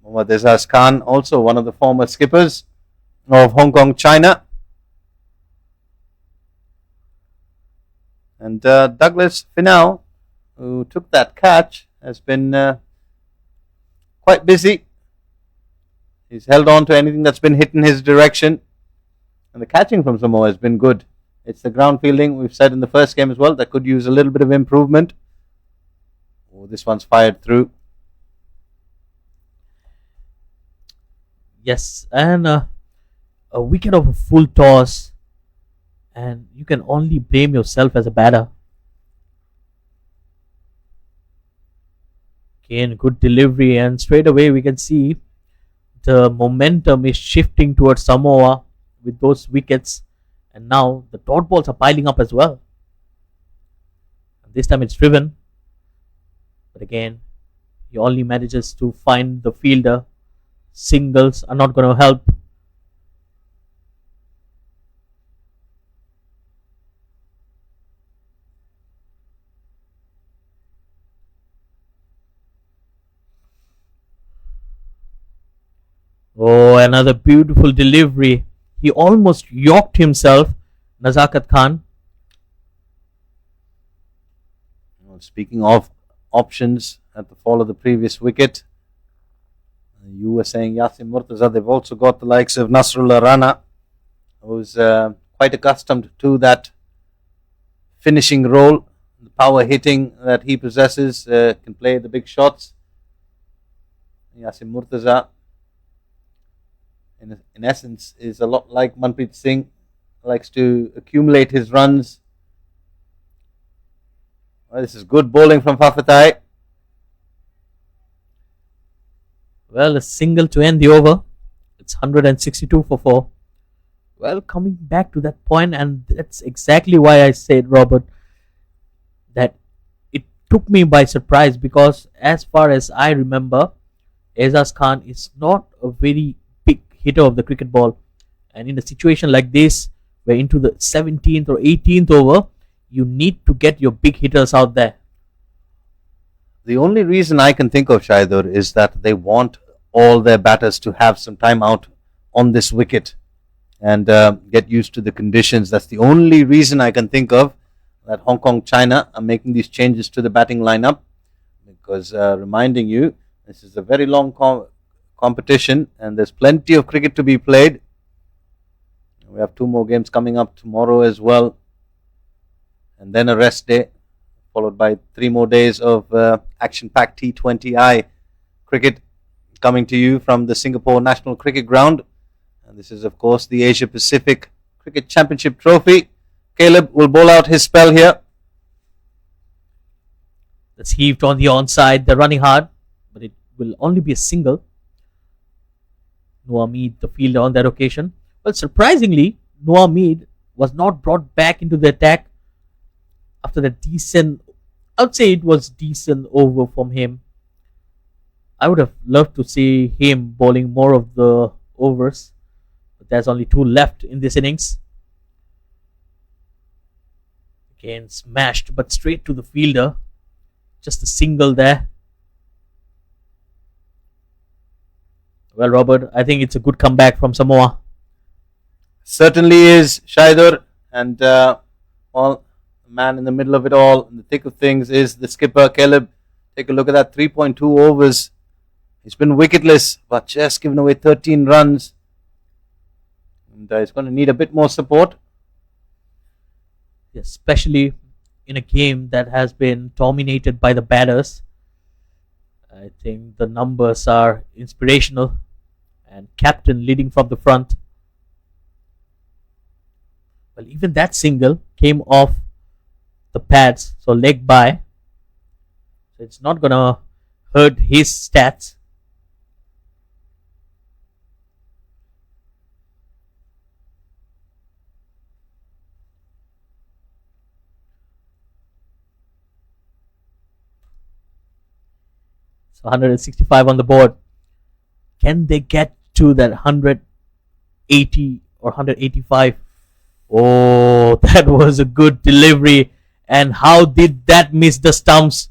Mohammad Aizaz Khan, also one of the former skippers of Hong Kong China. And Douglas Finau, who took that catch, has been quite busy. He's held on to anything that's been hit in his direction. And the catching from Samoa has been good. It's the ground fielding, we've said in the first game as well, that could use a little bit of improvement. Oh, this one's fired through. Yes, and a wicket of a full toss, and you can only blame yourself as a batter. Again, good delivery, and straight away we can see the momentum is shifting towards Samoa with those wickets, and now the dot balls are piling up as well. And this time it's driven, but again he only manages to find the fielder. Singles are not going to help. another beautiful delivery. He almost yoked himself, Nazakat Khan. Well, speaking of options at the fall of the previous wicket, you were saying Yasin Murtaza, they've also got the likes of Nasrullah Rana, who's quite accustomed to that finishing role, the power hitting that he possesses, can play the big shots. Yasin Murtaza, in essence, is a lot like Manpreet Singh, likes to accumulate his runs. Well, this is good bowling from Fafatai. Well, a single to end the over. It's 162 for 4. Well, coming back to that point, and that's exactly why I said, Robert, that it took me by surprise, because as far as I remember, Aizaz Khan is not a very big hitter of the cricket ball. And in a situation like this, where into the 17th or 18th over, you need to get your big hitters out there. The only reason I can think of, Shaidur, is that they want all their batters to have some time out on this wicket and get used to the conditions. That's the only reason I can think of that Hong Kong, China are making these changes to the batting lineup, because reminding you, this is a very long competition and there's plenty of cricket to be played. We have 2 more games coming up tomorrow as well, and then a rest day, followed by 3 more days of action-packed T20I cricket coming to you from the Singapore National Cricket Ground. And this is, of course, the Asia Pacific Cricket Championship Trophy. Caleb will bowl out his spell here. That's heaved on the onside. They're running hard, but it will only be a single. Noah Mead, the fielder on that occasion. Well, surprisingly, Noah Mead was not brought back into the attack after that decent, I would say it was decent over from him. I would have loved to see him bowling more of the overs, but there's only 2 left in this innings. Again, smashed, but straight to the fielder. Just a single there. Well, Robert, I think it's a good comeback from Samoa. Certainly is, Shaidur. And well, the man in the middle of it all, in the thick of things, is the skipper, Caleb. Take a look at that, 3.2 overs. He's been wicketless, but just given away 13 runs. And he's going to need a bit more support. Especially in a game that has been dominated by the batters. I think the numbers are inspirational. And captain leading from the front. Well, even that single came off the pads, so leg by. So it's not going to hurt his stats. So 165 on the board. Can they get to that 180 or 185? Oh, that was a good delivery. And how did that miss the stumps?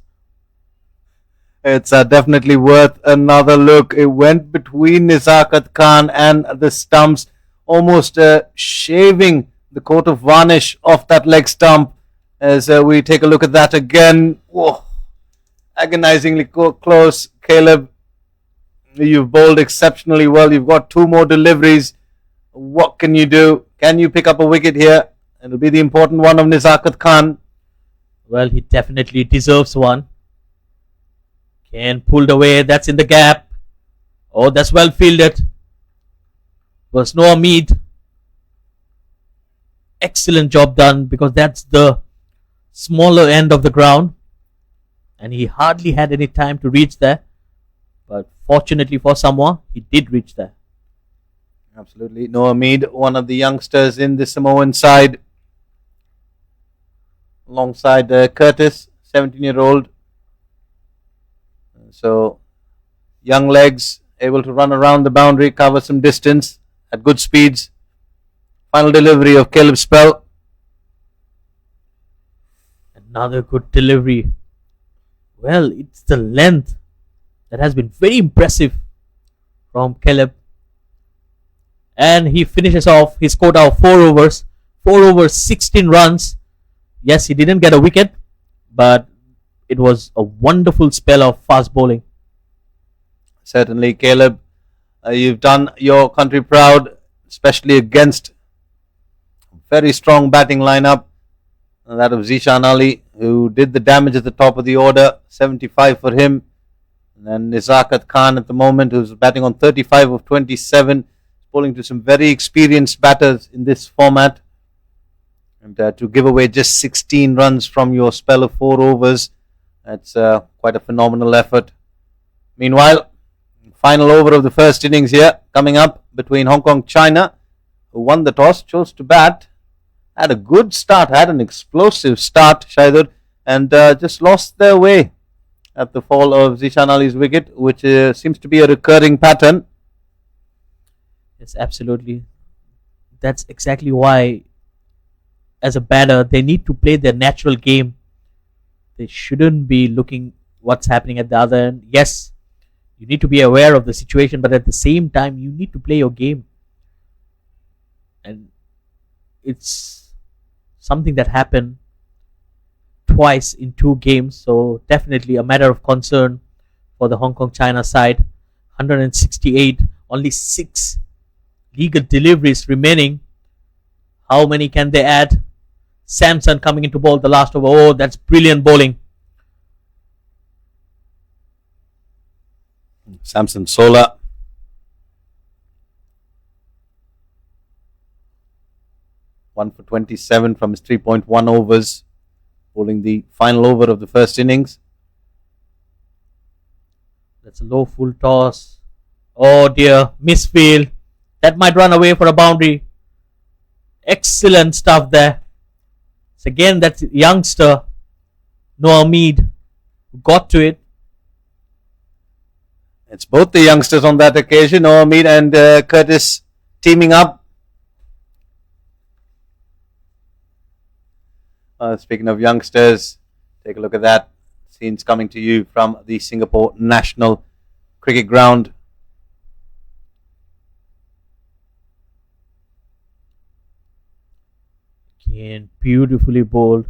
It's definitely worth another look. It went between Nizakat Khan and the stumps, almost shaving the coat of varnish off that leg stump. As we take a look at that again. Whoa. Agonizingly close. Caleb, you've bowled exceptionally well. You've got 2 more deliveries. What can you do? Can you pick up a wicket here? It'll be the important one of Nizakat Khan. Well, he definitely deserves one. Ken pulled away. That's in the gap. Oh, that's well fielded. Was Noah Mead. Excellent job done, because that's the smaller end of the ground. And he hardly had any time to reach there. But fortunately for Samoa, he did reach there. Absolutely. Noah Mead, one of the youngsters in the Samoan side. Alongside Curtis, 17-year-old. So, young legs, able to run around the boundary, cover some distance at good speeds. Final delivery of Caleb Spell. Another good delivery. Well, it's the length that has been very impressive from Caleb. and he finishes off his quota of 4 overs. 4 overs, 16 runs. Yes, he didn't get a wicket, but it was a wonderful spell of fast bowling. Certainly, Caleb, you've done your country proud, especially against a very strong batting lineup. That of Zishan Ali, who did the damage at the top of the order, 75 for him. And then Nizakat Khan at the moment, who's batting on 35 of 27, bowling to some very experienced batters in this format. And to give away just 16 runs from your spell of 4 overs, that's quite a phenomenal effort. Meanwhile, final over of the first innings here, coming up between Hong Kong China, who won the toss, chose to bat, had a good start, had an explosive start, Shahidul, and just lost their way at the fall of Zishan Ali's wicket, which seems to be a recurring pattern. Yes, absolutely. That's exactly why, as a batter, they need to play their natural game. They shouldn't be looking what's happening at the other end. Yes, you need to be aware of the situation, but at the same time, you need to play your game. And it's something that happened twice in 2 games, so definitely a matter of concern for the Hong Kong China side. 168, only 6 legal deliveries remaining. How many can they add? Samson coming into bowl the last over. Oh, that's brilliant bowling. Samson Sola. One for 27 from his 3.1 overs, bowling the final over of the first innings. That's a low full toss. Oh dear, misfield. That might run away for a boundary. Excellent stuff there. So again, that youngster, Noah Mead, who got to it. It's both the youngsters on that occasion, Noah Mead and Curtis, teaming up. Speaking of youngsters, take a look at that. Scenes coming to you from the Singapore National Cricket Ground. Again, beautifully bowled.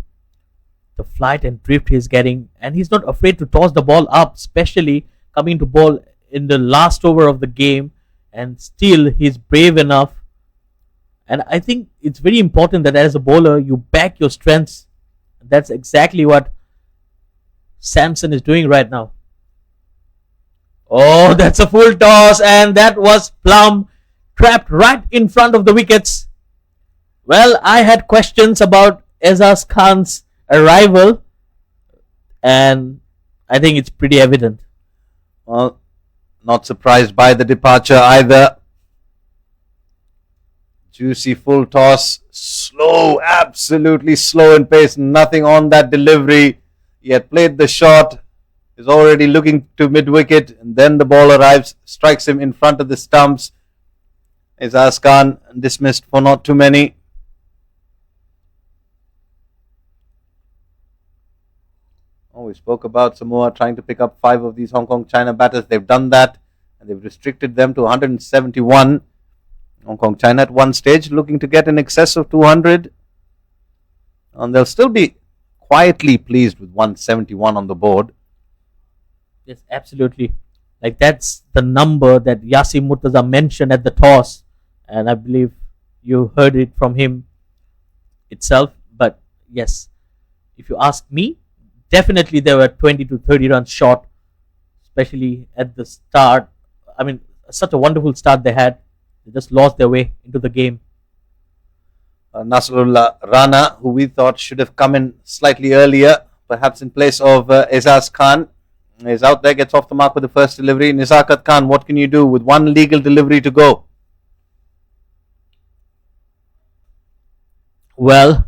The flight and drift he's getting, and he's not afraid to toss the ball up, especially coming to bowl in the last over of the game, and still he's brave enough. And I think it's very important that as a bowler, you back your strengths. That's exactly what Samson is doing right now. Oh, that's a full toss, and that was plumb trapped right in front of the wickets. Well, I had questions about Ezaz Khan's arrival, and I think it's pretty evident. Well, not surprised by the departure either. Juicy full toss, slow, absolutely slow in pace, nothing on that delivery. He had played the shot, is already looking to mid-wicket, and then the ball arrives, strikes him in front of the stumps. Ezaz Khan dismissed for not too many. Oh, we spoke about Samoa trying to pick up 5 of these Hong Kong China batters. They've done that, and they've restricted them to 171. Hong Kong China at one stage looking to get in excess of 200, and they'll still be quietly pleased with 171 on the board. Yes, absolutely. Like, that's the number that Yasim Murtaza mentioned at the toss, and I believe you heard it from him itself. But yes, if you ask me, definitely they were 20 to 30 runs short, especially at the start. I mean, such a wonderful start they had. They just lost their way into the game. Nasrullah Rana, who we thought should have come in slightly earlier, perhaps in place of Ezaz Khan, is out there, gets off the mark with the first delivery. Nizakat Khan, what can you do with one legal delivery to go? Well,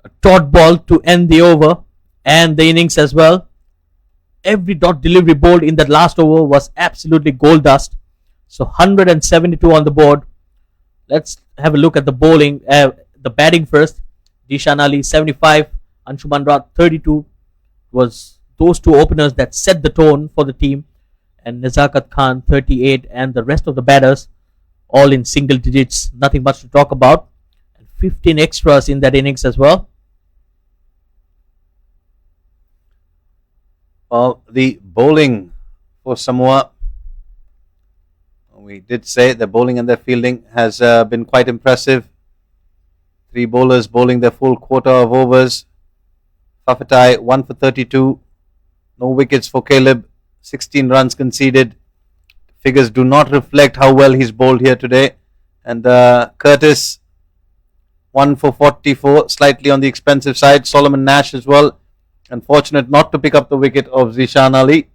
a dot ball to end the over and the innings as well. Every dot delivery bowled in that last over was absolutely gold dust. So 172 on the board. Let's have a look at the bowling, the batting first. Zishan Ali 75, Anshuman Rath 32. Was those 2 openers that set the tone for the team, and Nizakat Khan 38, and the rest of the batters all in single digits, nothing much to talk about. And 15 extras in that innings as well. Well, the bowling for Samoa, we did say the bowling and their fielding has been quite impressive. 3 bowlers bowling their full quarter of overs. Fafatai 1 for 32. No wickets for Caleb. 16 runs conceded. Figures do not reflect how well he's bowled here today. And Curtis 1 for 44, slightly on the expensive side. Solomon Nash as well. Unfortunate not to pick up the wicket of Zishan Ali.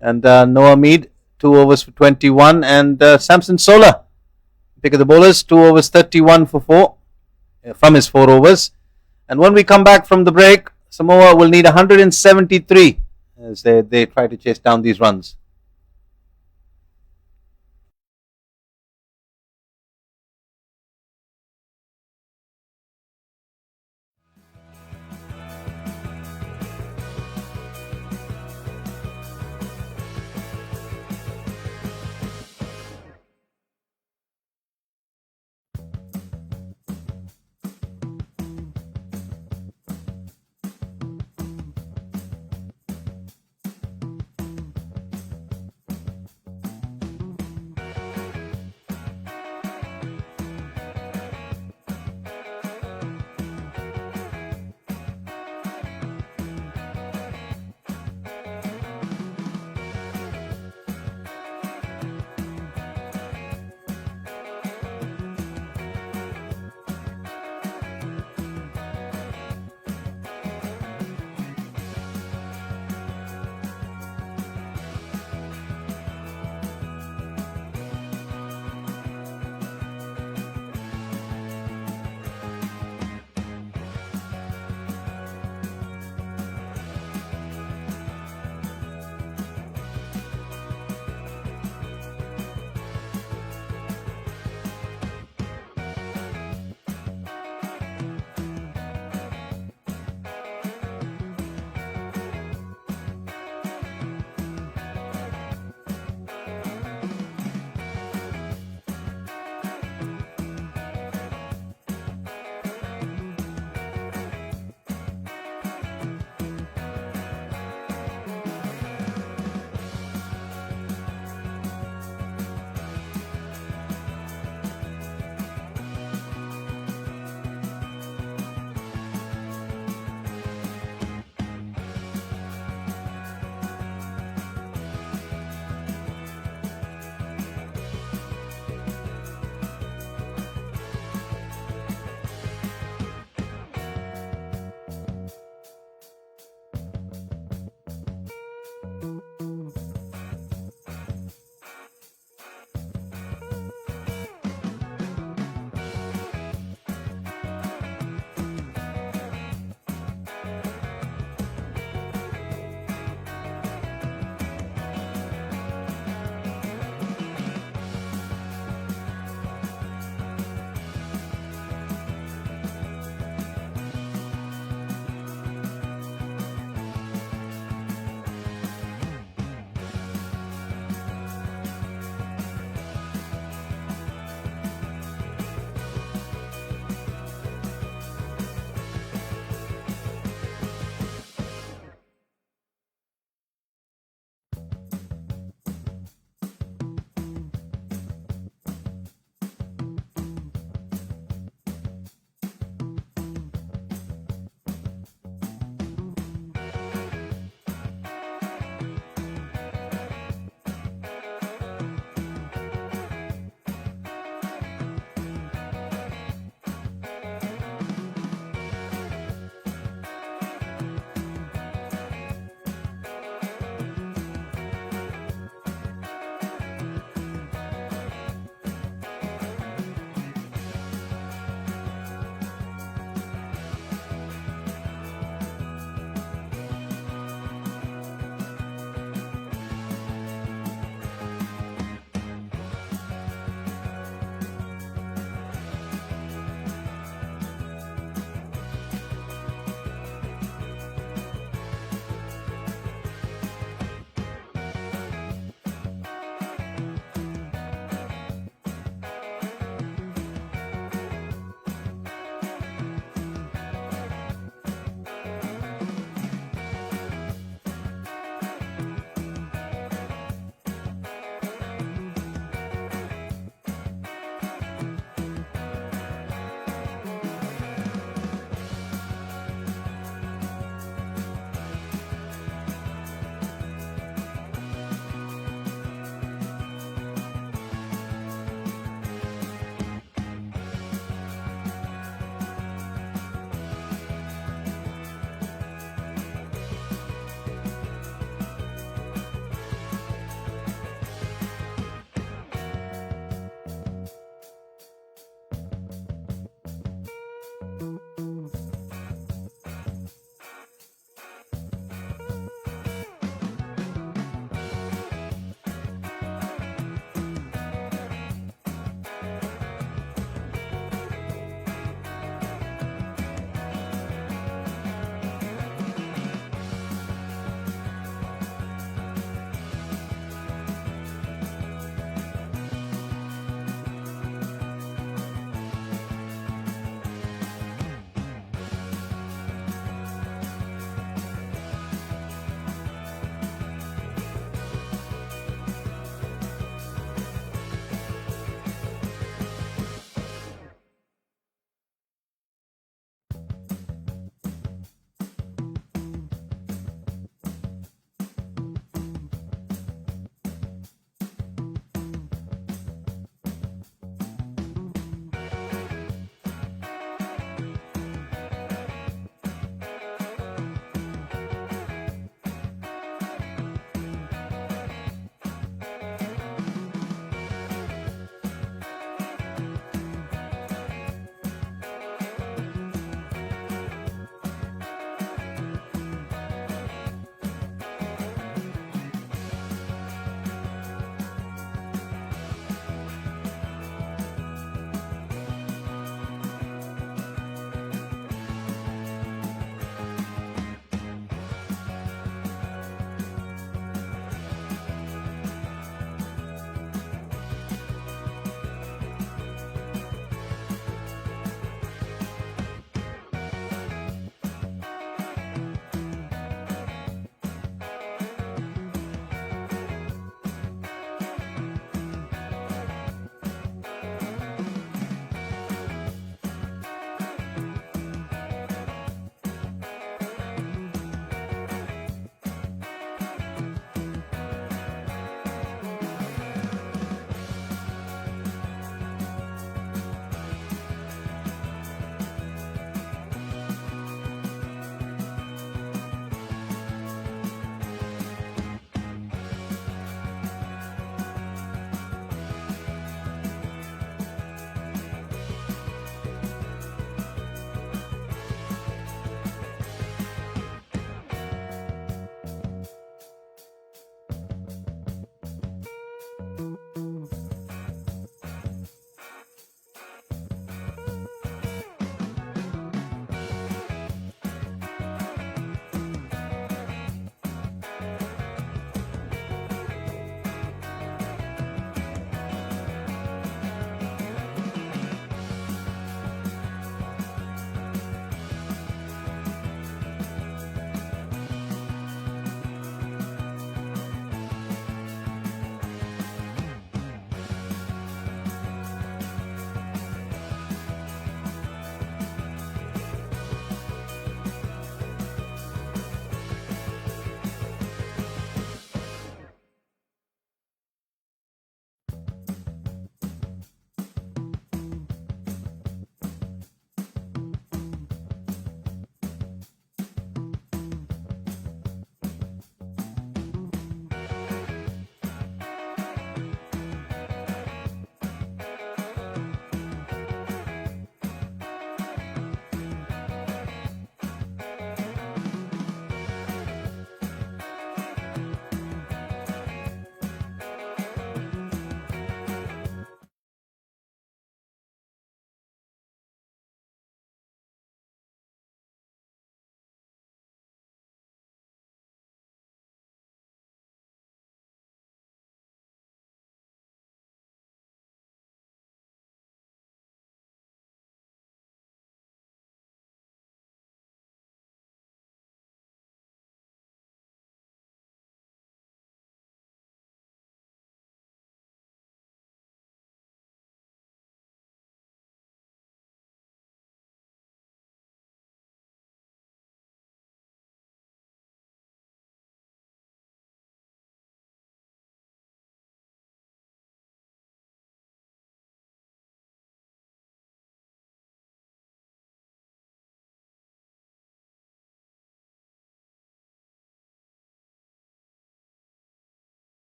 And Noah Mead 2 overs for 21. And Samson Sola, pick of the bowlers, 2 overs 31 for 4 from his 4 overs. And when we come back from the break, Samoa will need 173 as they try to chase down these runs.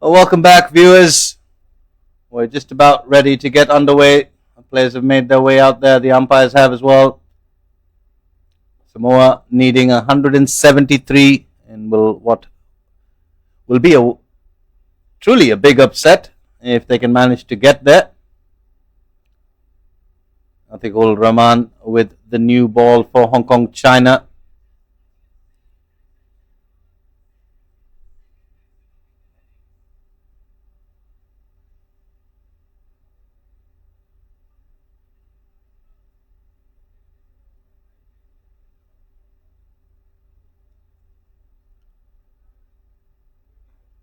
Well, welcome back, viewers. We're just about ready to get underway. The players have made their way out there. The umpires have as well. Samoa needing 173 and what will be truly a big upset if they can manage to get there. Atikul Rahman with the new ball for Hong Kong, China.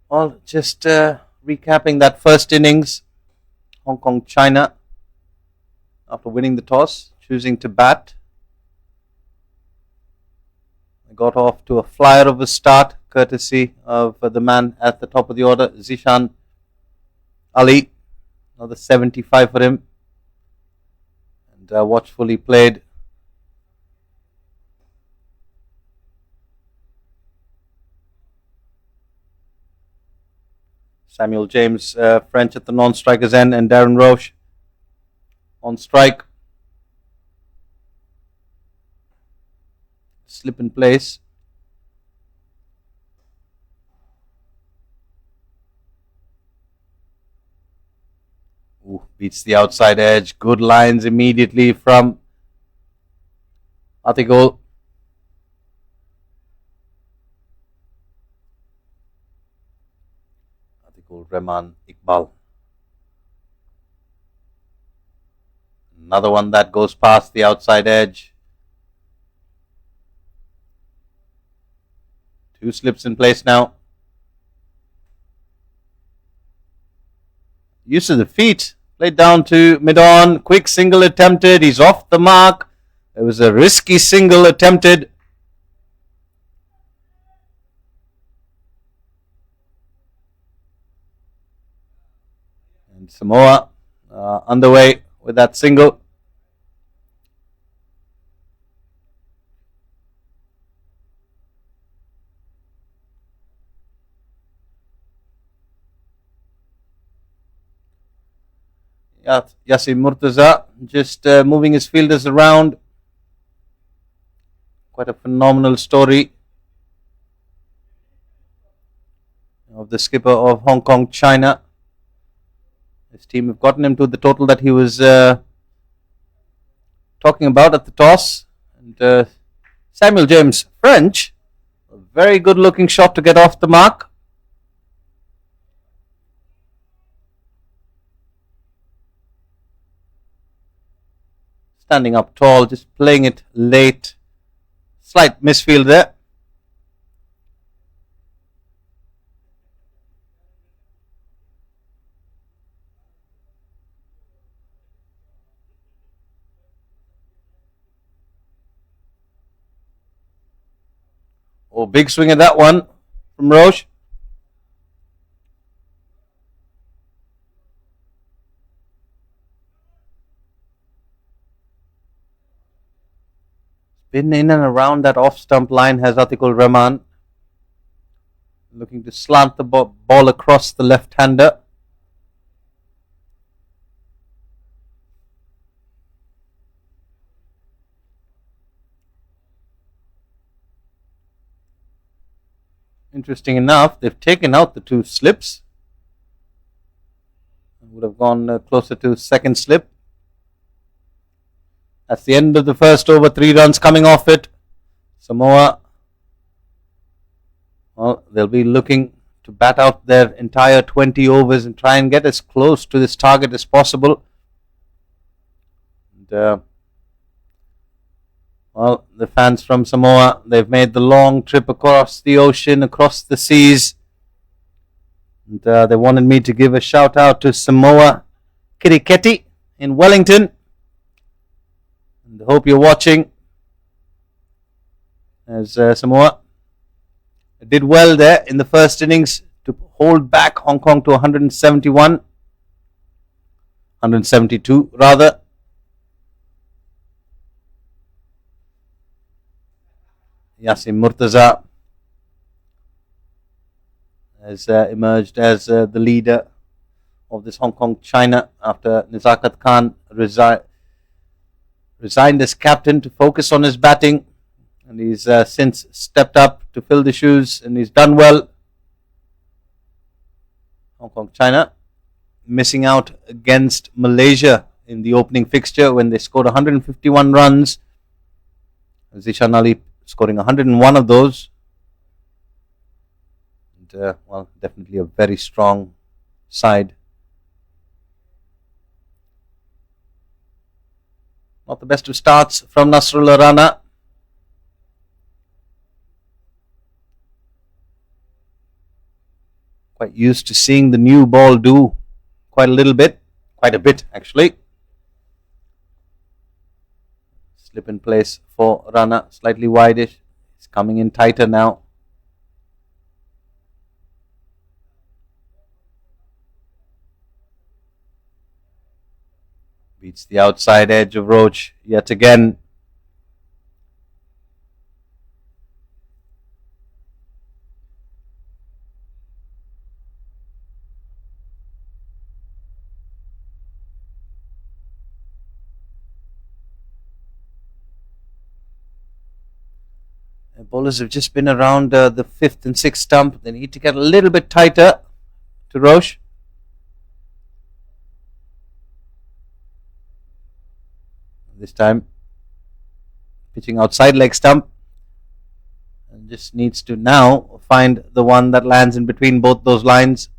Well, just recapping that first innings, Hong Kong, China, after winning the toss, choosing to bat. They got off to a flyer of a start, courtesy of the man at the top of the order, Zishan Ali. Another 75 for him. And watchfully played. Samuel James, French at the non-strikers end, and Darren Roche on strike. Slip in place. Ooh, beats the outside edge. Good lines immediately from Atikul. Rahman Iqbal. Another one that goes past the outside edge. Two slips in place now. Use of the feet. Played down to mid-on. Quick single attempted. He's off the mark. It was a risky single attempted. And Samoa underway with that single. Yasin Murtaza just moving his fielders around. Quite a phenomenal story of the skipper of Hong Kong, China. His team have gotten him to the total that he was talking about at the toss. And Samuel James, French, a very good looking shot to get off the mark. Standing up tall, just playing it late. Slight misfield there. Oh, big swing at that one from Roche. Been in and around that off-stump line has Atikul Rahman. Looking to slant the ball across the left-hander. Interesting enough, they've taken out the two slips. Would have gone closer to second slip. That's the end of the first over. 3 runs coming off it. Samoa, well, they'll be looking to bat out their entire 20 overs and try and get as close to this target as possible. And, well, the fans from Samoa, they've made the long trip across the ocean, across the seas. And they wanted me to give a shout out to Samoa Kiriketi in Wellington. And I hope you're watching. As Samoa did well there in the first innings to hold back Hong Kong to 172 rather. Yasin Murtaza has emerged as the leader of this Hong Kong China after Nizakat Khan resigned as captain to focus on his batting, and he's since stepped up to fill the shoes, and he's done well. Hong Kong China missing out against Malaysia in the opening fixture when they scored 151 runs. Zishan Ali scoring 101 of those. And, well, definitely a very strong side. Not the best of starts from Nasrullah Rana. Quite used to seeing the new ball do quite a bit actually. Slip in place for Rana, slightly wideish. It's coming in tighter now. Beats the outside edge of Roach yet again. The bowlers have just been around the fifth and sixth stump. They need to get a little bit tighter to Roach. This time pitching outside leg stump, and just needs to now find the one that lands in between both those lines.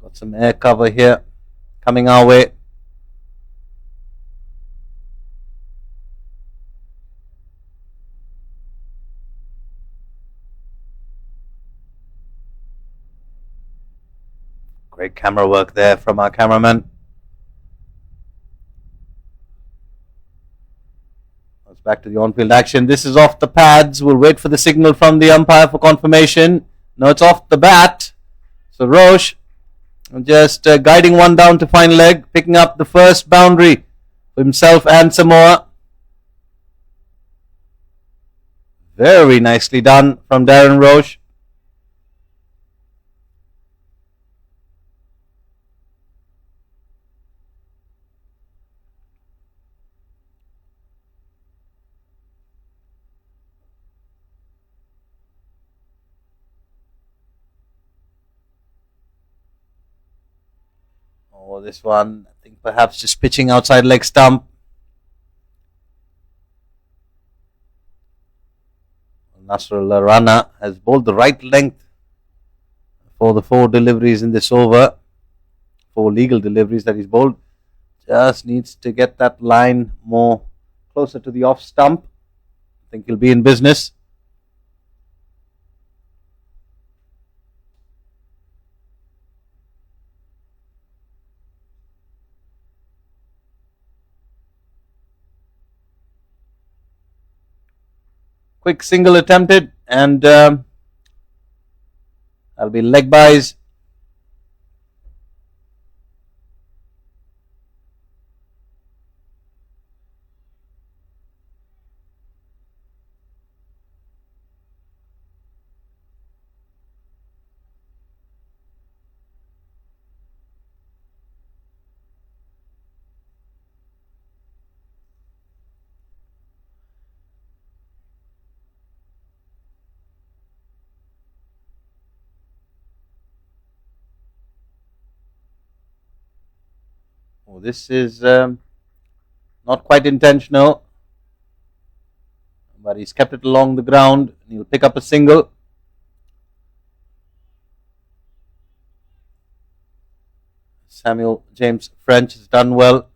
Got some air cover here coming our way. Great camera work there from our cameraman. Back to the on-field action. This is off the pads. We'll wait for the signal from the umpire for confirmation. No, it's off the bat. So Roche just guiding one down to fine leg, picking up the first boundary for himself and Samoa. Very nicely done from Darren Roche. Oh, this one, I think perhaps just pitching outside leg stump. Nasrullah Rana has bowled the right length for the 4 deliveries in this over. 4 legal deliveries that he's bowled. Just needs to get that line more closer to the off stump. I think he'll be in business. Quick single attempted, and that'll be leg byes. Oh, this is not quite intentional, but he's kept it along the ground, and he'll pick up a single. Samuel James French has done well.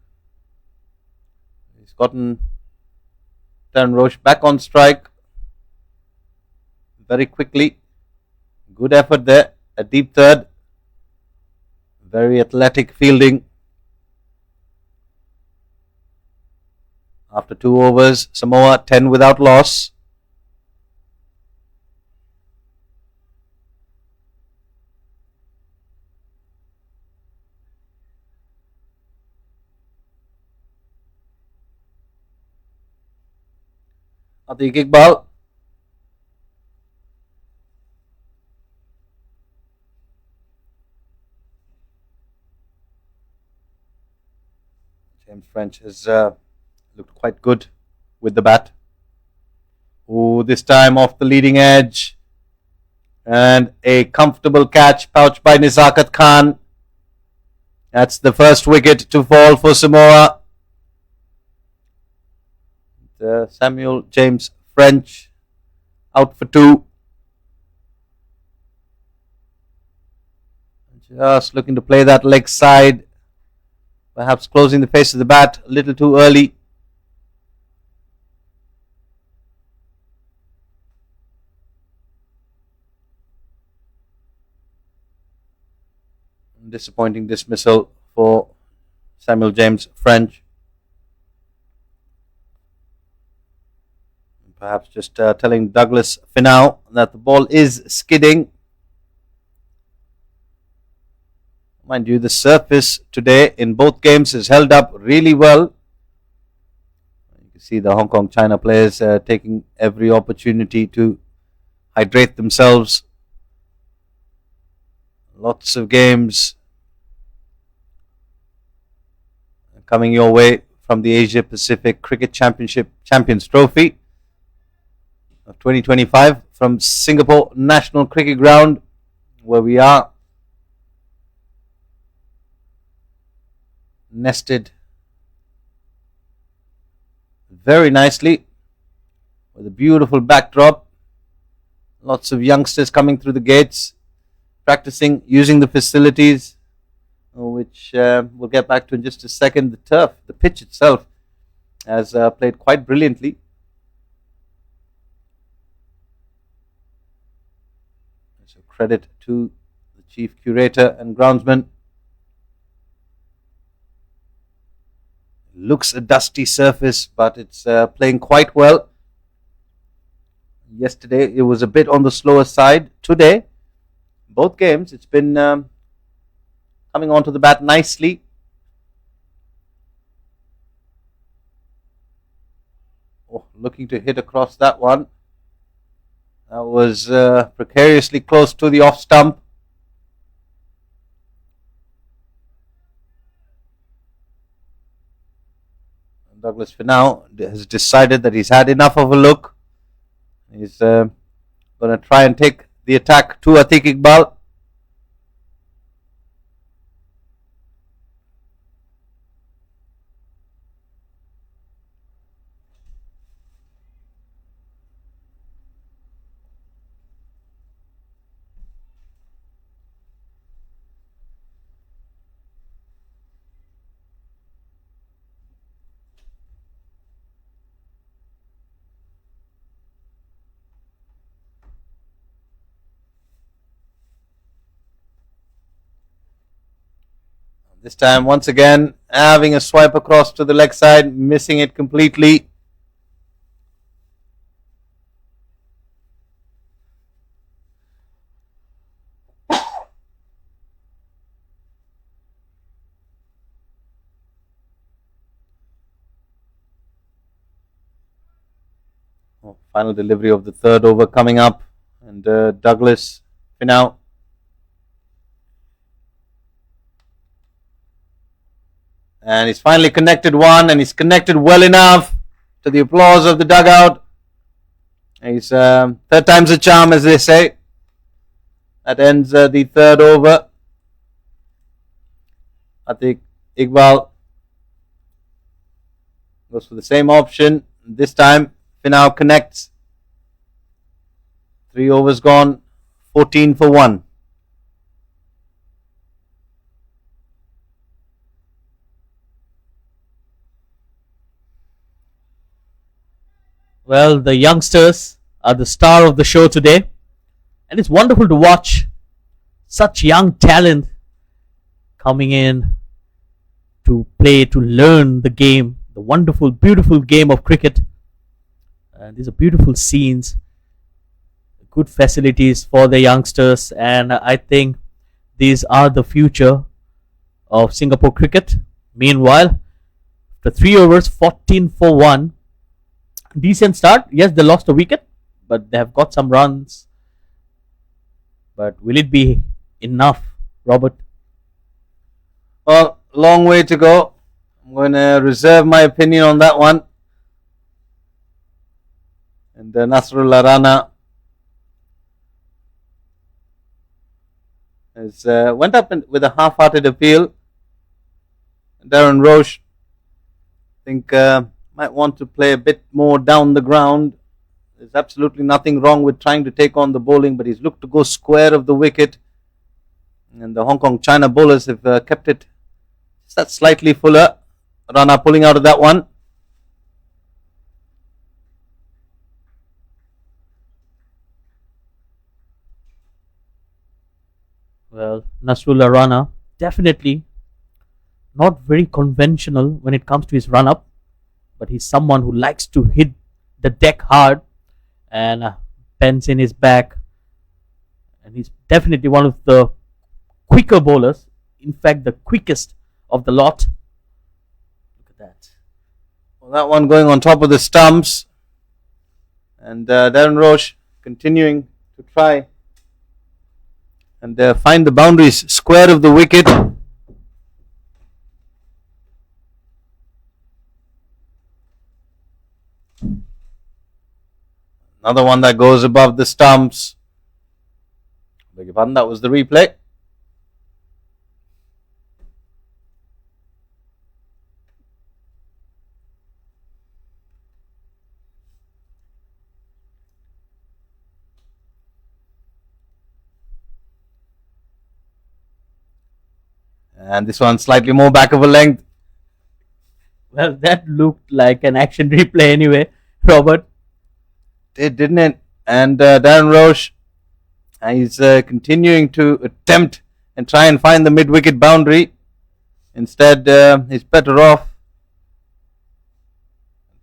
He's gotten Darren Roche back on strike very quickly. Good effort there. A deep third. Very athletic fielding. After 2 overs, Samoa 10 without loss. Atiq Iqbal. James French has looked quite good with the bat. Oh, this time off the leading edge. And a comfortable catch pouched by Nizakat Khan. That's the first wicket to fall for Samoa. Samuel James French out for 2. Just looking to play that leg side. Perhaps closing the face of the bat a little too early. Disappointing dismissal for Samuel James French. Perhaps just telling Douglas Finau that the ball is skidding. Mind you, the surface today in both games has held up really well. You can see the Hong Kong China players taking every opportunity to hydrate themselves. Lots of games coming your way from the Asia Pacific Cricket Championship Champions Trophy of 2025 from Singapore National Cricket Ground, where we are nested very nicely with a beautiful backdrop. Lots of youngsters coming through the gates, practicing, using the facilities, which we'll get back to in just a second. The turf, the pitch itself, has played quite brilliantly. So credit to the chief curator and groundsman. Looks a dusty surface, but it's playing quite well. Yesterday it was a bit on the slower side. Today, both games, it's been coming onto the bat nicely. Oh, looking to hit across that one. That was precariously close to the off stump. Douglas Finau has decided that he's had enough of a look. He's going to try and take the attack to Atiq Iqbal. This time, once again, having a swipe across to the leg side, missing it completely. Final delivery of the third over coming up, and Douglas Finau. And he's finally connected one, and he's connected well enough to the applause of the dugout. He's third time's a charm, as they say. That ends the third over. Atiq Iqbal goes for the same option. This time, Finau connects. 3 overs gone, 14 for 1. Well, the youngsters are the star of the show today, and it's wonderful to watch such young talent coming in to play, to learn the game, the wonderful, beautiful game of cricket. These are beautiful scenes, good facilities for the youngsters, and I think these are the future of Singapore cricket. Meanwhile, after 3 overs, 14 for 1. Decent start. Yes, they lost a wicket, but they have got some runs. But will it be enough, Robert? Well, long way to go. I'm going to reserve my opinion on that one. And Nasrullah Rana has went up with a half-hearted appeal. Darren Roche, I think, might want to play a bit more down the ground. There's absolutely nothing wrong with trying to take on the bowling, but he's looked to go square of the wicket. And the Hong Kong China bowlers have kept it just that slightly fuller. Rana pulling out of that one. Well, Nasrullah Rana, definitely not very conventional when it comes to his run-up, but he's someone who likes to hit the deck hard and bends in his back. And he's definitely one of the quicker bowlers, in fact the quickest of the lot. Look at that. Well, that one going on top of the stumps. And Darren Roche continuing to try and find the boundaries square of the wicket. Another one that goes above the stumps. Beg your pardon, that was the replay. And this one slightly more back of a length. Well, that looked like an action replay anyway, Robert. It didn't it? And Darren Roche, he's continuing to attempt and try and find the mid-wicket boundary. Instead, he's better off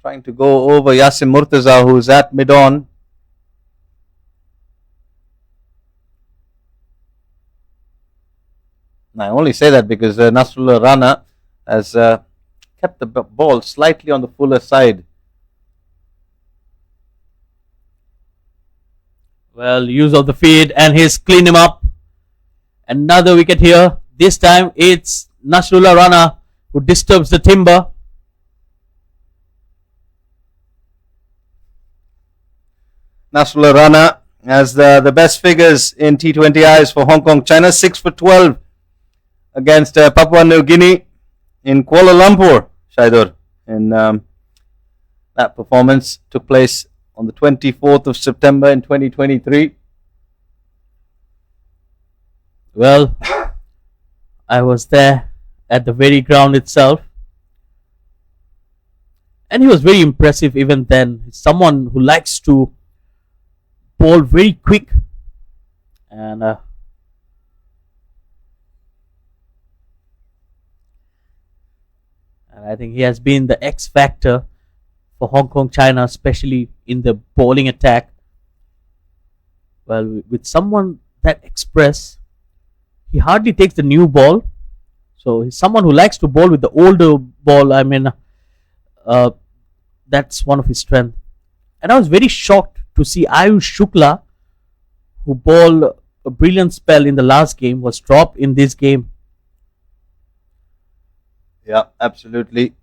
trying to go over Yasim Murtaza, who's at mid-on. I only say that because Nasrullah Rana has kept the ball slightly on the fuller side. Well, use of the feed and he's cleaned him up. Another wicket here. This time it's Nasrullah Rana who disturbs the timber. Nasrullah Rana has the best figures in T20Is for Hong Kong China. 6 for 12 against Papua New Guinea in Kuala Lumpur, Shaidur. And that performance took place on the 24th of September in 2023. Well, I was there at the very ground itself. And he was very impressive even then. He's someone who likes to bowl very quick. And I think he has been the X factor for Hong Kong China, especially in the bowling attack. Well, with someone that express, he hardly takes the new ball. So he's someone who likes to bowl with the older ball. I mean, that's one of his strengths. And I was very shocked to see Ayush Shukla, who bowled a brilliant spell in the last game, was dropped in this game. Yeah, absolutely.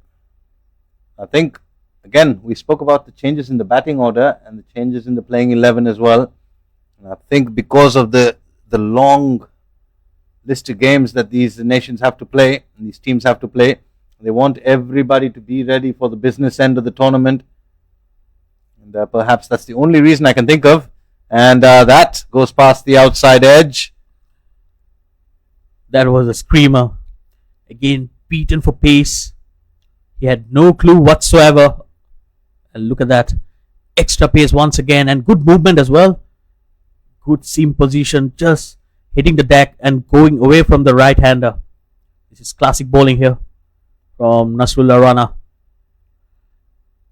I think, again, we spoke about the changes in the batting order and the changes in the playing 11 as well. And I think because of the long list of games that these nations have to play, and these teams have to play, they want everybody to be ready for the business end of the tournament. And perhaps that's the only reason I can think of. And that goes past the outside edge. That was a screamer. Again, beaten for pace. He had no clue whatsoever. And look at that. Extra pace once again and good movement as well. Good seam position, just hitting the deck and going away from the right-hander. This is classic bowling here from Nasrullah Rana.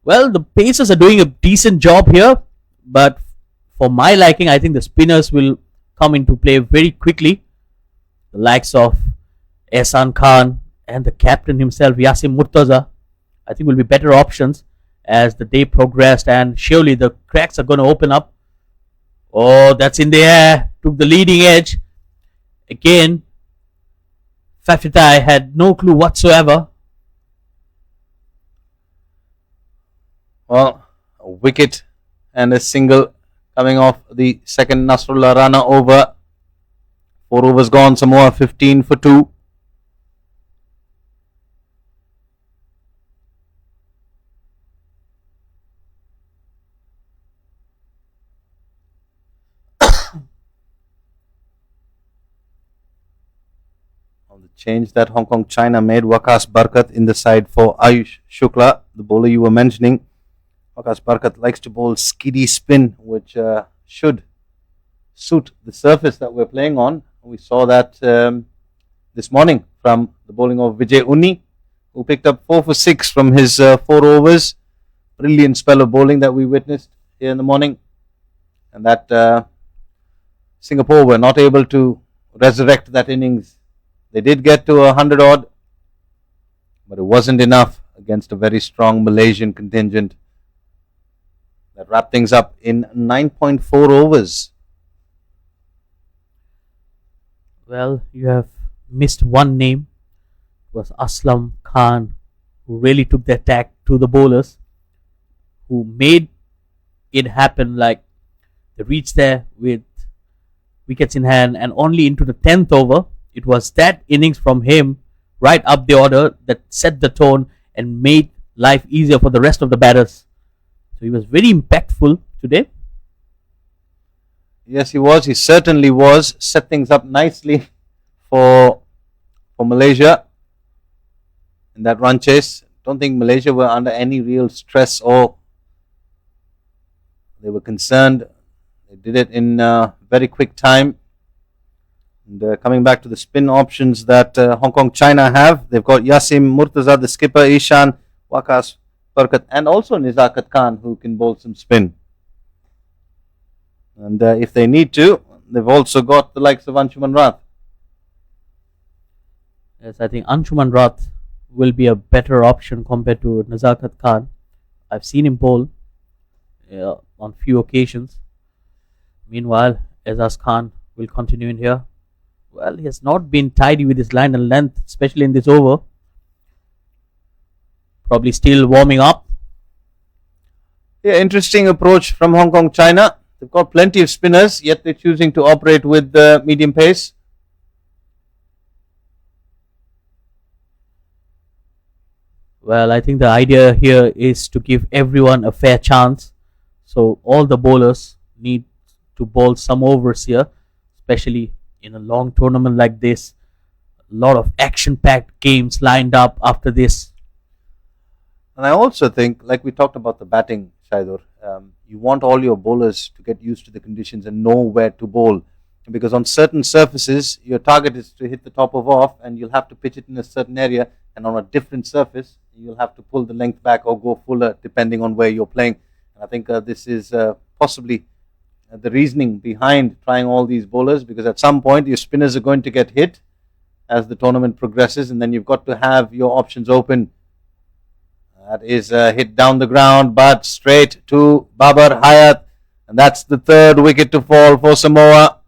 Well, the pacers are doing a decent job here, but for my liking, I think the spinners will come into play very quickly. The likes of Ehsan Khan and the captain himself, Yasim Murtaza, I think will be better options as the day progressed, and surely the cracks are going to open up. Oh, that's in the air. Took the leading edge. Again, Fafitai had no clue whatsoever. Well, a wicket and a single coming off the second Nasrullah Rana over. 4 overs gone, Samoa 15 for 2. On the change that Hong Kong China made, Waqas Barkat in the side for Ayush Shukla, the bowler you were mentioning. Waqas Barkat likes to bowl skiddy spin, which should suit the surface that we're playing on. We saw that this morning from the bowling of Vijay Unni, who picked up 4 for 6 from his 4 overs. Brilliant spell of bowling that we witnessed here in the morning. And that Singapore were not able to resurrect that innings. They did get to 100 odd, but it wasn't enough against a very strong Malaysian contingent that wrapped things up in 9.4 overs. Well, you have missed one name. It was Aslam Khan, who really took the attack to the bowlers, who made it happen. Like they reached there with wickets in hand, and only into the 10th over, it was that innings from him right up the order that set the tone and made life easier for the rest of the batters. So he was very impactful today. Yes, he was. He certainly was. Set things up nicely for Malaysia in that run chase. Don't think Malaysia were under any real stress or they were concerned. They did it in very quick time. And coming back to the spin options that Hong Kong China have, they've got Yasim Murtaza, the skipper, Ishan, Waqas Barkat, and also Nizakat Khan, who can bowl some spin. And if they need to, they've also got the likes of Anshuman Rath. Yes, I think Anshuman Rath will be a better option compared to Nizakat Khan. I've seen him bowl on few occasions. Meanwhile, Azaz Khan will continue in here. Well, he has not been tidy with his line and length, especially in this over. Probably still warming up. Yeah, interesting approach from Hong Kong China. They've got plenty of spinners, yet they're choosing to operate with medium pace. Well, I think the idea here is to give everyone a fair chance. So all the bowlers need to bowl some overs here, especially in a long tournament like this. A lot of action-packed games lined up after this. And I also think, like we talked about the batting, Shaidur, you want all your bowlers to get used to the conditions and know where to bowl. Because on certain surfaces, your target is to hit the top of off and you'll have to pitch it in a certain area. And on a different surface, you'll have to pull the length back or go fuller depending on where you're playing. And I think this is possibly the reasoning behind trying all these bowlers, because at some point your spinners are going to get hit as the tournament progresses, and then you've got to have your options open. That is hit down the ground, but straight to Babar Hayat, and that's the 3rd wicket to fall for Samoa.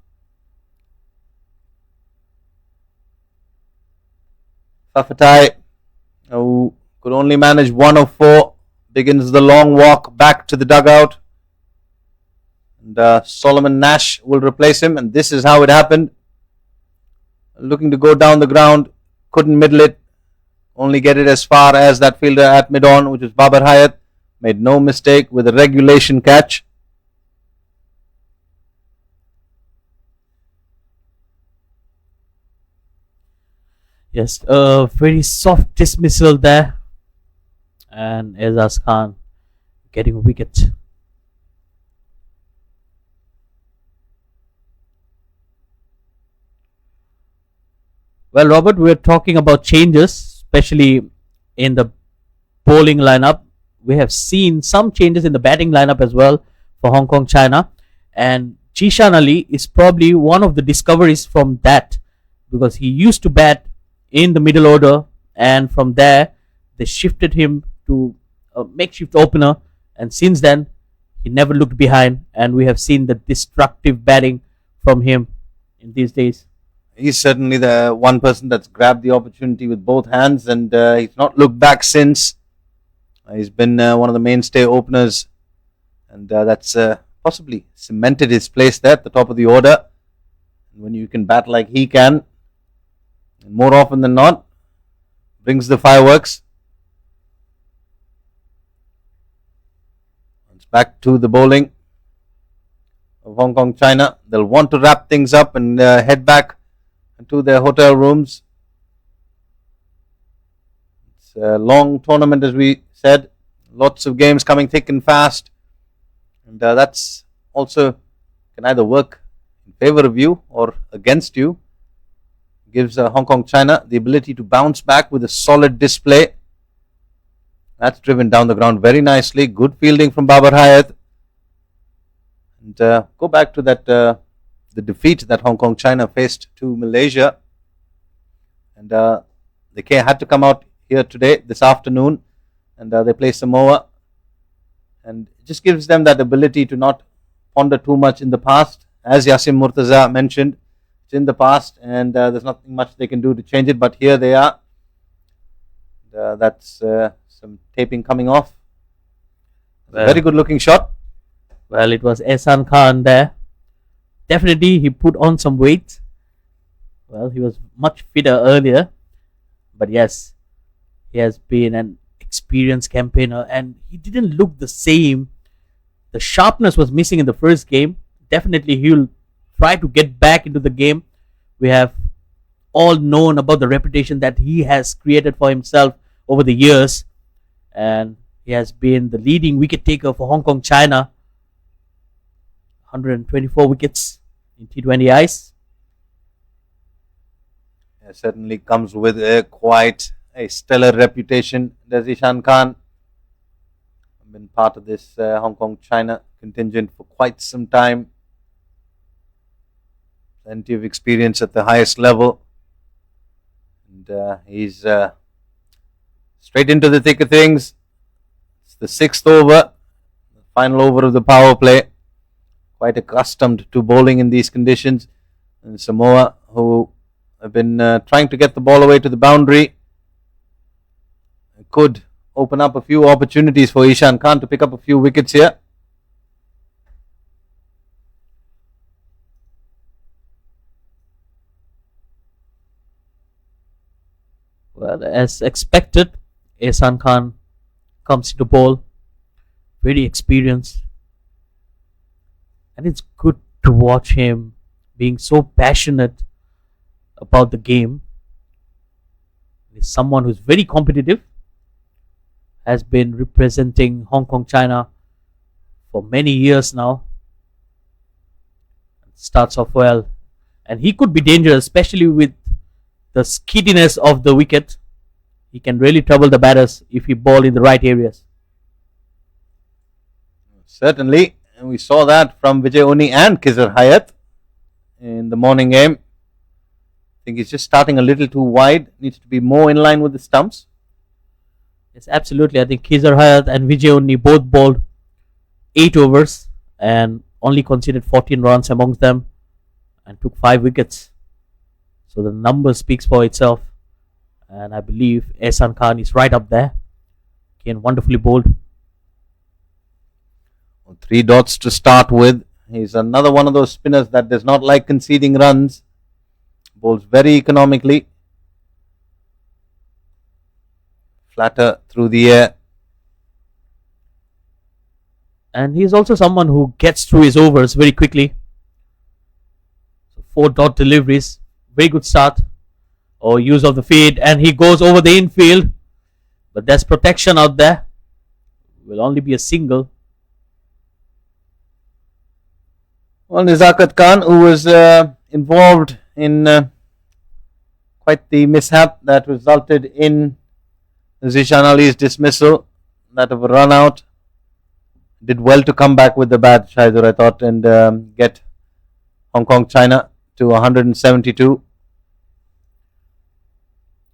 Fafatai, who could only manage 1 of 4, begins the long walk back to the dugout. And Solomon Nash will replace him, and this is how it happened. Looking to go down the ground, couldn't middle it, only get it as far as that fielder at mid-on, which is Babar Hayat. Made no mistake with a regulation catch. Yes, a very soft dismissal there. And Azaz Khan getting a wicket. Well, Robert, we're talking about changes, especially in the bowling lineup. We have seen some changes in the batting lineup as well for Hong Kong China. And Jishan Ali is probably one of the discoveries from that, because he used to bat in the middle order, and from there they shifted him to a makeshift opener, and since then he never looked behind, and we have seen the destructive batting from him in these days. He's certainly the one person that's grabbed the opportunity with both hands, and he's not looked back since. He's been one of the mainstay openers, and that's possibly cemented his place there at the top of the order. And when you can bat like he can, more often than not, brings the fireworks. It's back to the bowling of Hong Kong China. They'll want to wrap things up and head back to their hotel rooms. It's a long tournament, as we said. Lots of games coming thick and fast. And that's also can either work in favor of you or against you. Gives Hong Kong China the ability to bounce back with a solid display. That's driven down the ground very nicely. Good fielding from Babar Hayat. And go back to that the defeat that Hong Kong China faced to Malaysia. And they had to come out here today, this afternoon, and they play Samoa. And it just gives them that ability to not ponder too much in the past. As Yasim Murtaza mentioned, it's in the past and there's nothing much they can do to change it, but here they are. That's some taping coming off. Well, very good looking shot. Well, it was Ehsan Khan there. Definitely he put on some weight. Well, he was much fitter earlier. But yes, he has been an experienced campaigner and he didn't look the same. The sharpness was missing in the first game. Definitely he'll try to get back into the game. We have all known about the reputation that he has created for himself over the years. And he has been the leading wicket taker for Hong Kong China. 124 wickets in T20 Ice. It certainly comes with quite a stellar reputation. There's Ishan Khan. I've been part of this Hong Kong China contingent for quite some time. Plenty of experience at the highest level. And he's straight into the thick of things. It's the 6th over, the final over of the power play. Quite accustomed to bowling in these conditions. And Samoa, who have been trying to get the ball away to the boundary, could open up a few opportunities for Ishan Khan to pick up a few wickets here. Well, as expected, Ehsan Khan comes into bowl. Very experienced. And it's good to watch him being so passionate about the game. He's someone who's very competitive. Has been representing Hong Kong China for many years now. Starts off well. And he could be dangerous, especially with the skiddiness of the wicket. He can really trouble the batters if he ball in the right areas. Certainly. And we saw that from Vijay Oni and Khizr Hayat in the morning game. I think he's just starting a little too wide. Needs to be more in line with the stumps. Yes, absolutely. I think Khizr Hayat and Vijay Oni both bowled 8 overs and only conceded 14 runs amongst them and took 5 wickets. So the number speaks for itself. And I believe Ehsan Khan is right up there. Again, wonderfully bowled. 3 dots to start with. He's another one of those spinners that does not like conceding runs. Bowls very economically. Flatter through the air. And he's also someone who gets through his overs very quickly. So 4 dot deliveries. Very good start. Or use of the feed. And he goes over the infield. But there's protection out there. Will only be a single. Well, Nizakat Khan, who was involved in quite the mishap that resulted in Zishan Ali's dismissal, that of a run out, did well to come back with the bat, Shaidur, I thought, and get Hong Kong China to 172.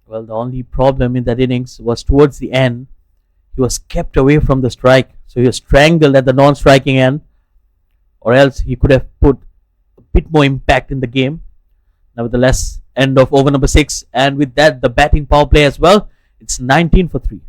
Well, the only problem in that innings was towards the end. He was kept away from the strike. So he was strangled at the non-striking end. Or else he could have put a bit more impact in the game. Nevertheless, end of over number 6. And with that, the batting power play as well. It's 19 for 3.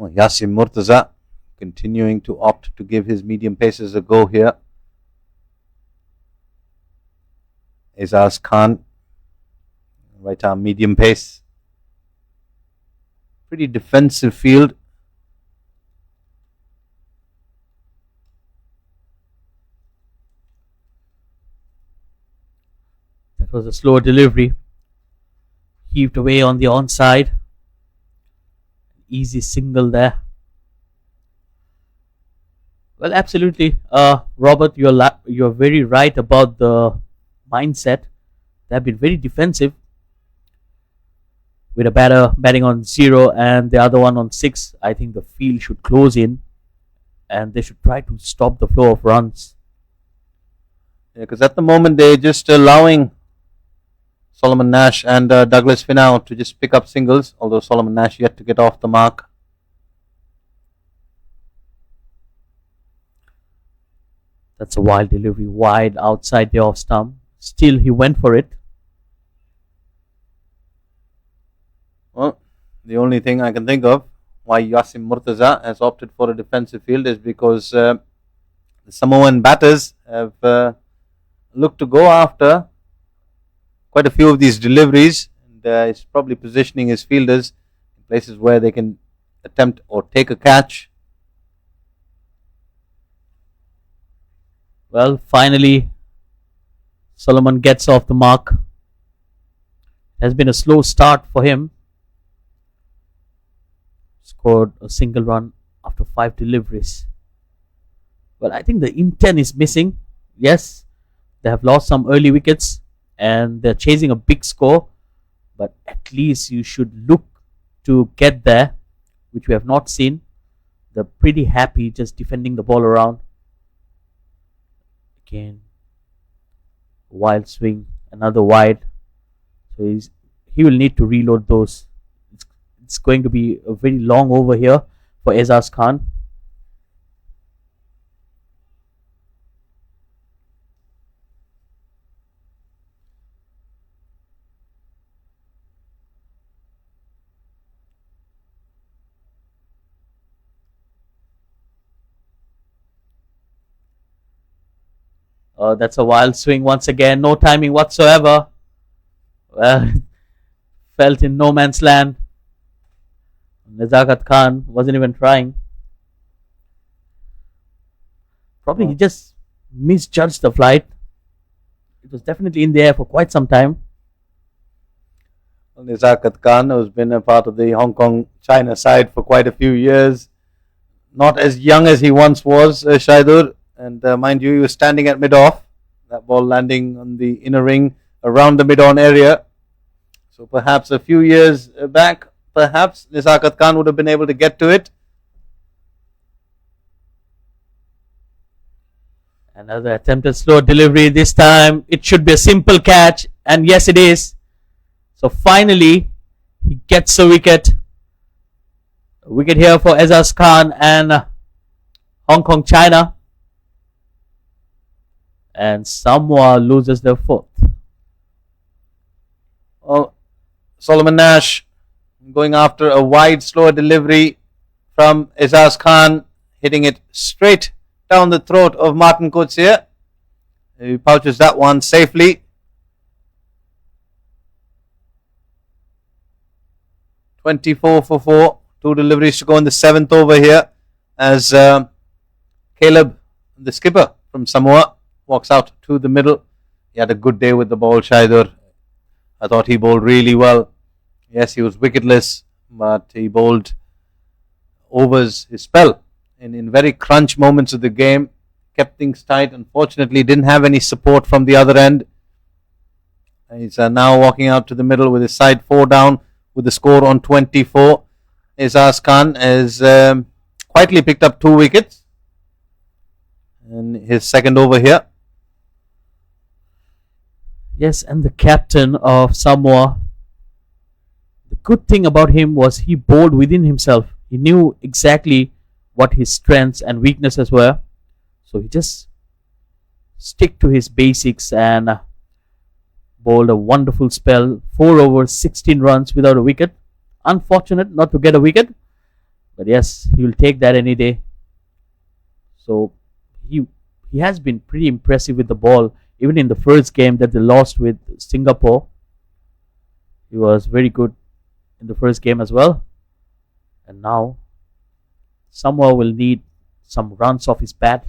Oh, Yasim Murtaza continuing to opt to give his medium paces a go here. Azaz Khan, right arm medium pace. Pretty defensive field. That was a slower delivery. Heaved away on the onside. Easy single there. Well, absolutely, Robert, you're very right about the mindset. They've been very defensive with a batter batting on 0 and the other one on 6. I think the field should close in and they should try to stop the flow of runs. Yeah, because at the moment they're just allowing Solomon Nash and Douglas Finau to just pick up singles, although Solomon Nash yet to get off the mark. That's a wild delivery, wide outside the off stump. Still, he went for it. Well, the only thing I can think of why Yasim Murtaza has opted for a defensive field is because the Samoan batters have looked to go after quite a few of these deliveries, and he's probably positioning his fielders in places where they can attempt or take a catch. Well, finally, Solomon gets off the mark. It has been a slow start for him. Scored a single run after 5 deliveries. Well, I think the intent is missing. Yes, they have lost some early wickets and they're chasing a big score, but at least you should look to get there, which we have not seen. They're pretty happy just defending the ball around. Again, wild swing, another wide. So he will need to reload those. It's going to be a very long over here for Azaz Khan. That's a wild swing once again. No timing whatsoever. Well, felt in no man's land. Nazakat Khan wasn't even trying. Probably he just misjudged the flight. It was definitely in the air for quite some time. Nazakat Khan, who's been a part of the Hong Kong China side for quite a few years, not as young as he once was, Shaidur. And mind you, he was standing at mid-off. That ball landing on the inner ring around the mid-on area. So perhaps a few years back, perhaps Nazakat Khan would have been able to get to it. Another attempted slow delivery. This time it should be a simple catch. And yes, it is. So finally, he gets a wicket. A wicket here for Azaz Khan and Hong Kong China. And Samoa loses their 4th. Well, Solomon Nash going after a wide, slower delivery from Azaz Khan, hitting it straight down the throat of Martin Coetzee. He pouches that one safely. 24 for 4. 2 deliveries to go in the 7th over here as Caleb, the skipper from Samoa, walks out to the middle. He had a good day with the ball, Shaidur. I thought he bowled really well. Yes, he was wicketless, but he bowled overs his spell in very crunch moments of the game. Kept things tight. Unfortunately, didn't have any support from the other end. He's now walking out to the middle with his side 4 down with the score on 24. Azaz Khan has quietly picked up 2 wickets in his 2nd over here. Yes, and the captain of Samoa. The good thing about him was he bowled within himself. He knew exactly what his strengths and weaknesses were. So he just stick to his basics and bowled a wonderful spell. 4 overs, 16 runs without a wicket. Unfortunate not to get a wicket. But yes, he will take that any day. So he he has been pretty impressive with the ball. Even in the first game that they lost with Singapore, he was very good in the first game as well. And now Samoa will need some runs off his bat.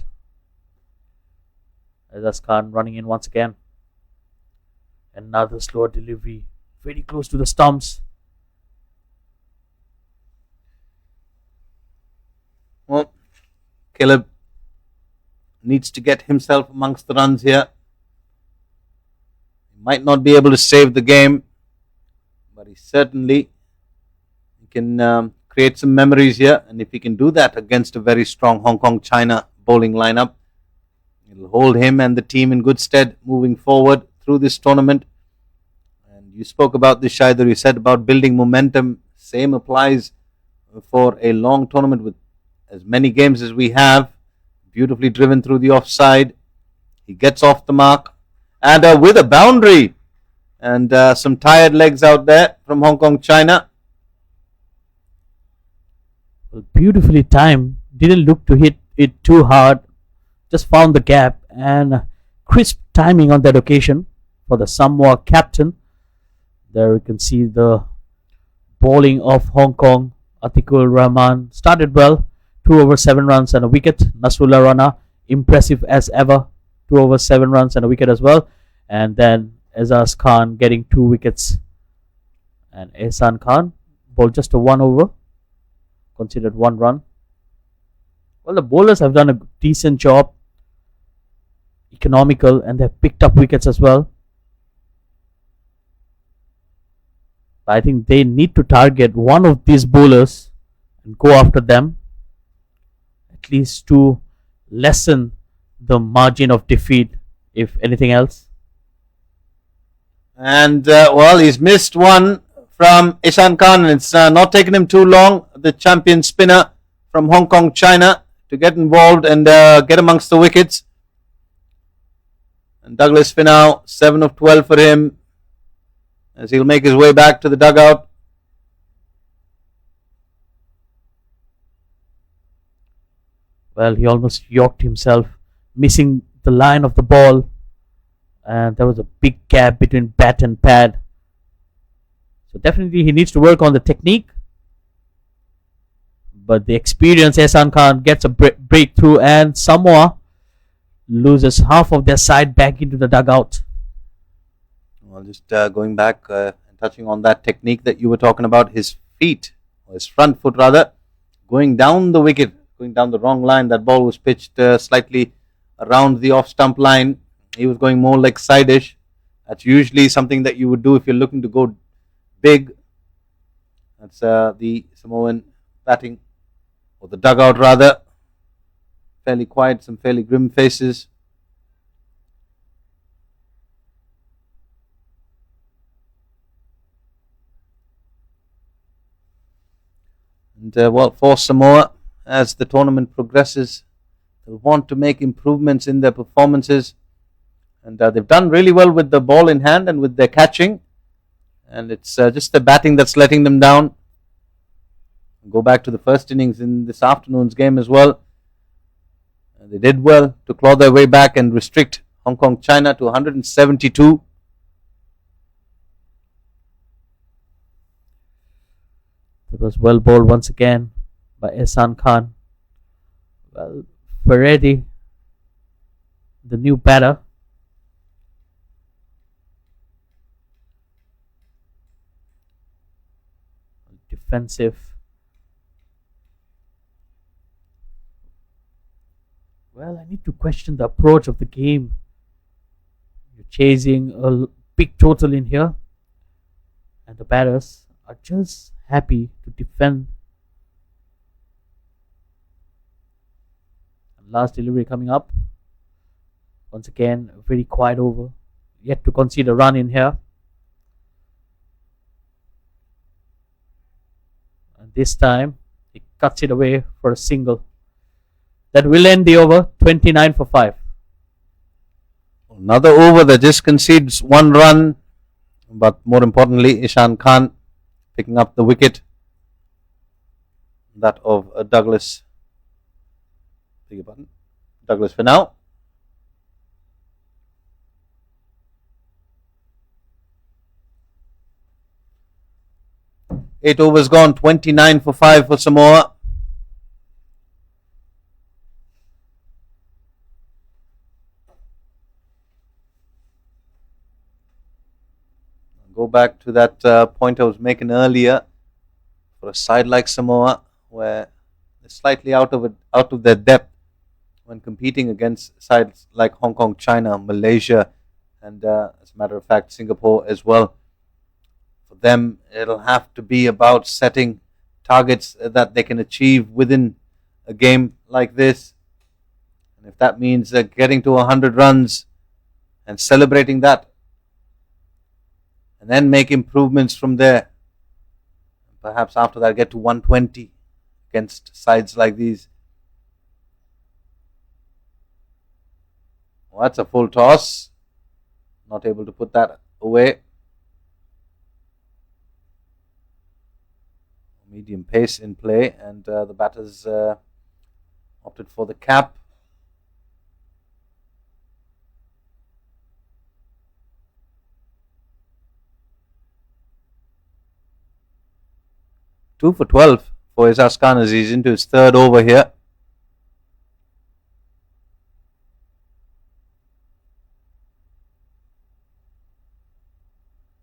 Azaz Khan running in once again. Another slower delivery, very close to the stumps. Well, Caleb needs to get himself amongst the runs here. He might not be able to save the game, but he certainly can create some memories here. And if he can do that against a very strong Hong Kong China bowling lineup, it'll hold him and the team in good stead moving forward through this tournament. And you spoke about this, Shaidur. You said about building momentum. Same applies for a long tournament with as many games as we have. Beautifully driven through the offside. He gets off the mark. And with a boundary. And some tired legs out there from Hong Kong China. Well, beautifully timed. Didn't look to hit it too hard. Just found the gap. And crisp timing on that occasion for the Samoa captain. There you can see the bowling of Hong Kong. Atikur Rahman started well. 2 over 7 runs and a wicket. Nasrullah Rana, impressive as ever. 2 over 7 runs and a wicket as well. And then Azaz Khan getting 2 wickets. And Ehsan Khan bowled just a 1 over. Considered 1 run. Well, the bowlers have done a decent job. Economical, and they've picked up wickets as well. But I think they need to target one of these bowlers and go after them. At least to lessen the margin of defeat, if anything else. And well, he's missed one from Ishan Khan, and it's not taken him too long, the champion spinner from Hong Kong China, to get involved and get amongst the wickets. And Douglas Finau, 7 of 12 for him, as he'll make his way back to the dugout. Well, he almost yorked himself, missing the line of the ball. And there was a big gap between bat and pad. So definitely he needs to work on the technique. But the experience, Ehsan Khan gets a breakthrough, and Samoa loses half of their side back into the dugout. Well, just going back and touching on that technique that you were talking about, his feet, or his front foot rather, going down the wicket, going down the wrong line. That ball was pitched slightly around the off stump line. He was going more like side-ish. That's usually something that you would do if you're looking to go big. That's the Samoan batting, or the dugout rather. Fairly quiet, some fairly grim faces. And well, for Samoa, as the tournament progresses, they'll want to make improvements in their performances. And they've done really well with the ball in hand and with their catching. And it's just the batting that's letting them down. Go back to the first innings in this afternoon's game as well. They did well to claw their way back and restrict Hong Kong China to 172. That was well bowled once again by Ehsan Khan. Well, Ferretti, the new batter, defensive. Well, I need to question the approach of the game. You're chasing a big total in here, and the batters are just happy to defend. And last delivery coming up. Once again, a very quiet over. Yet to concede a run in here. And this time, he cuts it away for a single. That will end the over, 29 for 5. Another over that just concedes 1 run. But more importantly, Ishan Khan picking up the wicket. that of Douglas. Beg your pardon. Douglas for now. Eight overs gone, 29 for 5 for Samoa. Go back to that point I was making earlier. For a side like Samoa, where they're slightly out of their depth when competing against sides like Hong Kong, China, Malaysia, and as a matter of fact, Singapore as well. For them, it'll have to be about setting targets that they can achieve within a game like this. And if that means getting to 100 runs and celebrating that, and then make improvements from there, perhaps after that get to 120 against sides like these. Well, that's a full toss. Not able to put that away. Medium pace in play, and the batters opted for the cap. Two for 12 for Isas Khan as he's into his third over here.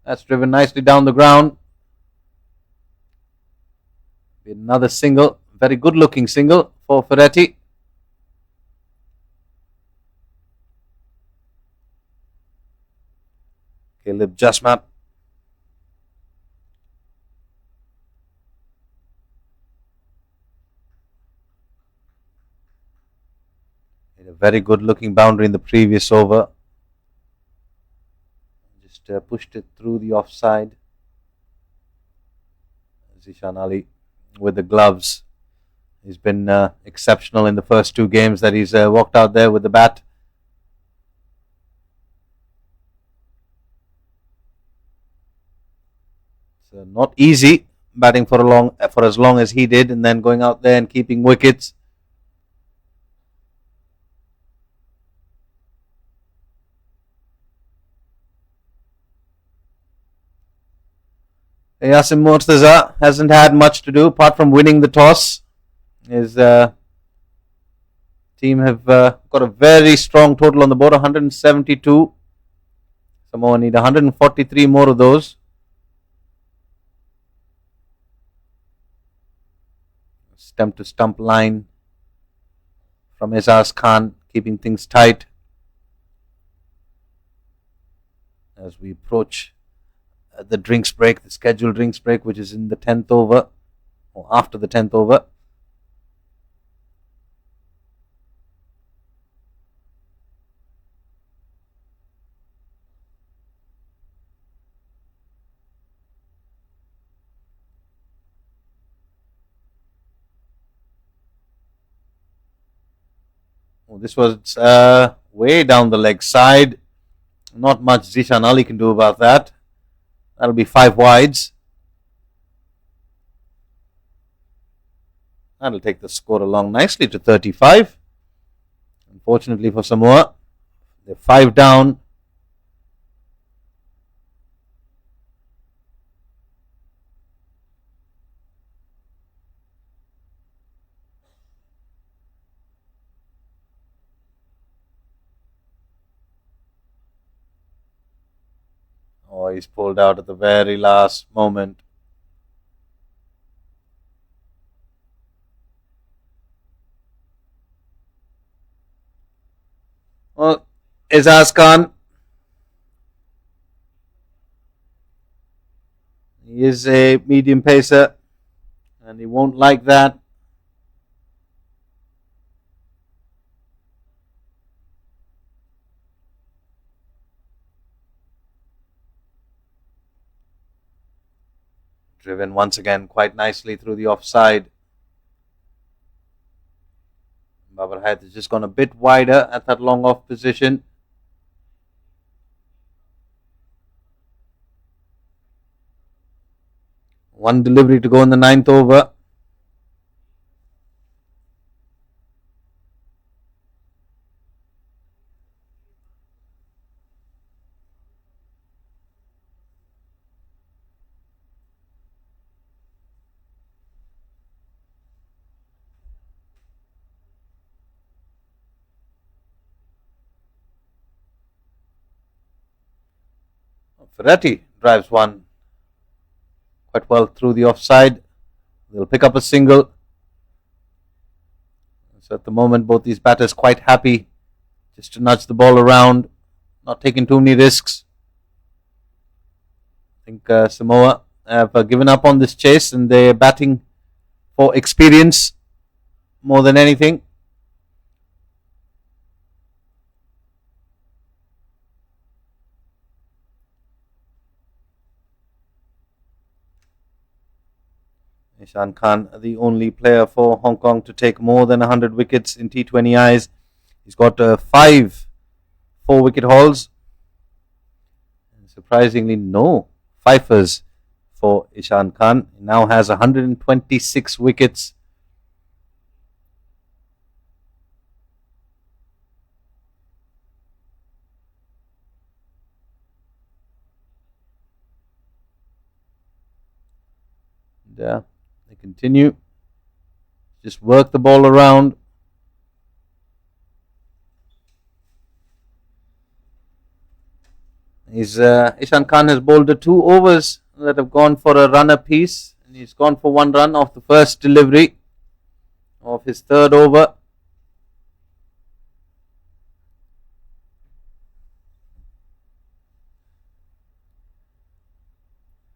That's driven nicely down the ground. Another single, very good looking single for Ferretti. Caleb Jasmat. A very good looking boundary in the previous over. Just pushed it through the offside. Zishan Ali with the gloves. He's been exceptional in the first two games that he's walked out there with the bat. It's not easy batting for as long as he did, and then going out there and keeping wickets. Yasim Murtaza hasn't had much to do apart from winning the toss. His team have got a very strong total on the board, 172. Samoa need 143 more of those. Stump to stump line from Isas Khan, keeping things tight as we approach the drinks break, the scheduled drinks break, which is in the 10th over, or after the 10th over. Oh, this was way down the leg side. Not much Zishan Ali can do about that. That'll be 5 wides. That'll take the score along nicely to 35. Unfortunately for Samoa, they're 5 down. Oh, he's pulled out at the very last moment. Well, Isas Khan, he is a medium pacer and he won't like that. Driven once again quite nicely through the offside. Babar Hayat has just gone a bit wider at that long off position. One delivery to go in the 9th over. Ferretti drives one quite well through the offside. They'll pick up a single. So at the moment, both these batters quite happy just to nudge the ball around, not taking too many risks. I think Samoa have given up on this chase and they're batting for experience more than anything. Ishan Khan, the only player for Hong Kong to take more than 100 wickets in T20Is. He's got 5 4-wicket hauls. And surprisingly, no fifers for Ishan Khan. He now has 126 wickets. And, they continue. Just work the ball around. Ishan Khan has bowled 2 overs that have gone for a run apiece. And he's gone for 1 run off the first delivery of his 3rd over.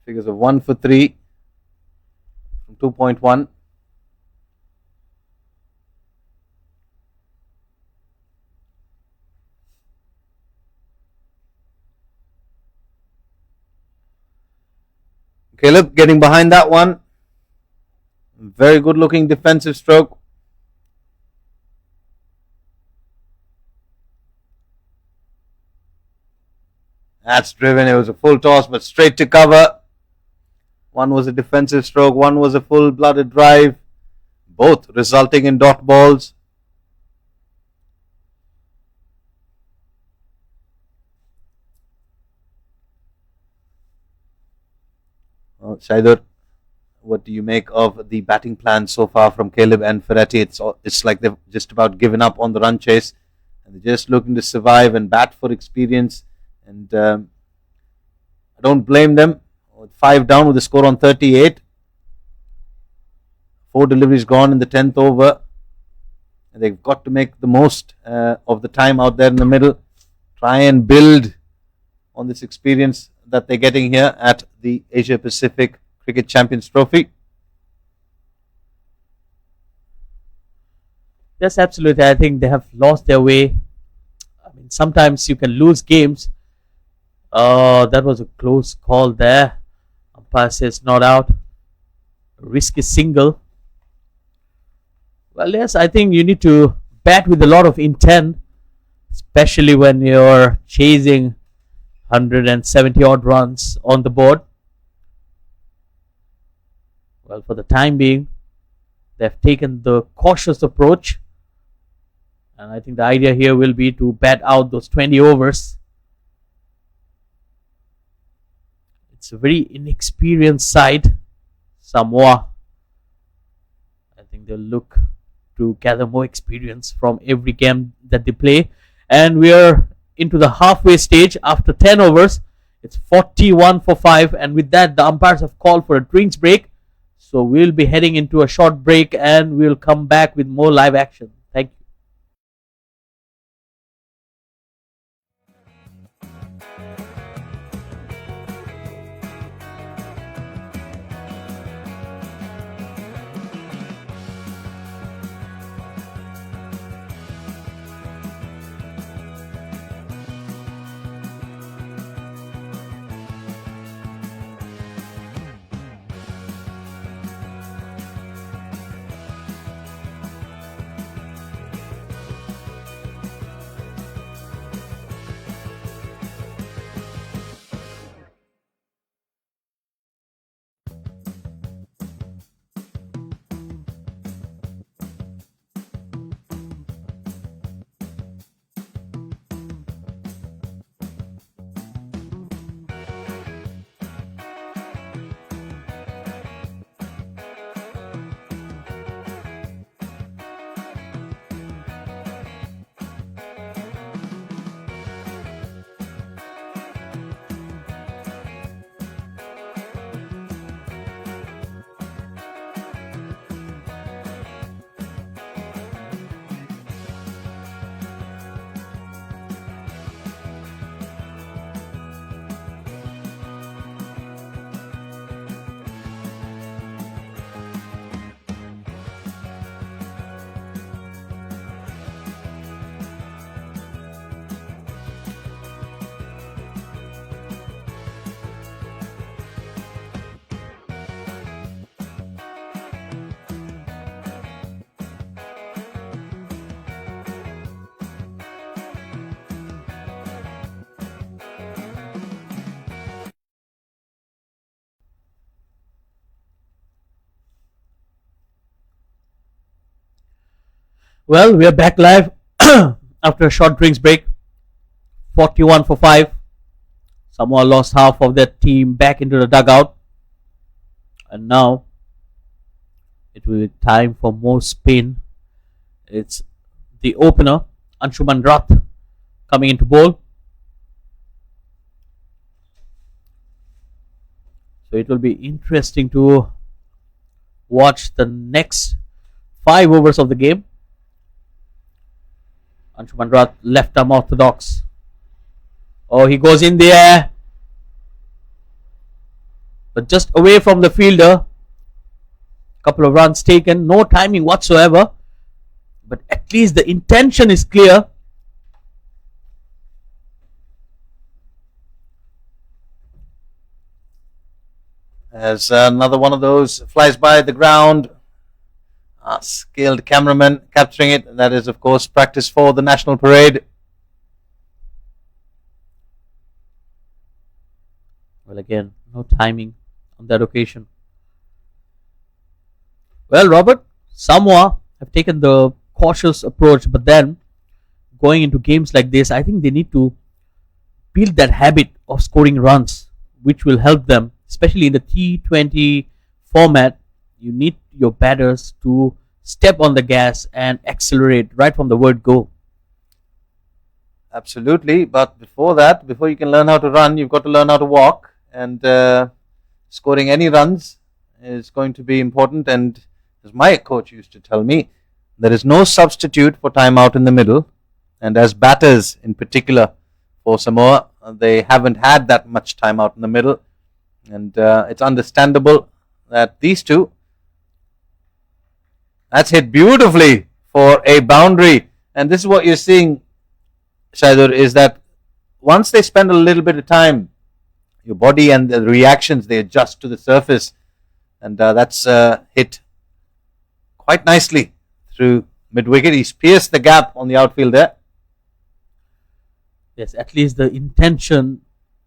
Figures of 1 for 3 from 2.1. Caleb getting behind that one. Very good looking defensive stroke. That's driven. It was a full toss, but straight to cover. One was a defensive stroke. One was a full-blooded drive. Both resulting in dot balls. Shaidur, what do you make of the batting plan so far from Caleb and Ferretti? It's like they've just about given up on the run chase. And they're just looking to survive and bat for experience. And I don't blame them. 5 down with a score on 38. 4 deliveries gone in the 10th over. And they've got to make the most of the time out there in the middle. Try and build on this experience that they're getting here at the Asia Pacific Cricket Champions Trophy. Yes, absolutely. I think they have lost their way. I mean, sometimes you can lose games. That was a close call there. Umpire says not out. Risky single. Well, yes, I think you need to bat with a lot of intent, especially when you're chasing 170 odd runs on the board. Well, for the time being, they've taken the cautious approach. And I think the idea here will be to bat out those 20 overs. It's a very inexperienced side, Samoa. I think they'll look to gather more experience from every game that they play. And we are into the halfway stage after 10 overs. It's 41 for 5. And with that, the umpires have called for a drinks break. So we'll be heading into a short break and we'll come back with more live action. Thank you. Well, we are back live after a short drinks break. 41 for 5. Samoa lost half of their team back into the dugout. And now it will be time for more spin. It's the opener, Anshuman Rath, coming into bowl. So it will be interesting to watch the next 5 overs of the game. Anshuman Rath, left arm orthodox. Oh, he goes in the air. But just away from the fielder. Couple of runs taken. No timing whatsoever. But at least the intention is clear. As another one of those flies by the ground. Skilled cameraman capturing it. That is, of course, practice for the national parade. Well, again, no timing on that occasion. Well, Robert, Samoa have taken the cautious approach, but then going into games like this, I think they need to build that habit of scoring runs, which will help them, especially in the T20 format. You need your batters to step on the gas and accelerate right from the word go. Absolutely, but before that, before you can learn how to run, you've got to learn how to walk, and scoring any runs is going to be important. And as my coach used to tell me, there is no substitute for time out in the middle, and as batters in particular for Samoa, they haven't had that much time out in the middle, and it's understandable that these two, that's hit beautifully for a boundary. And this is what you're seeing, Shaidur, is that once they spend a little bit of time, your body and the reactions, they adjust to the surface. And that's hit quite nicely through mid-wicket. He's pierced the gap on the outfield there. Yes, at least the intention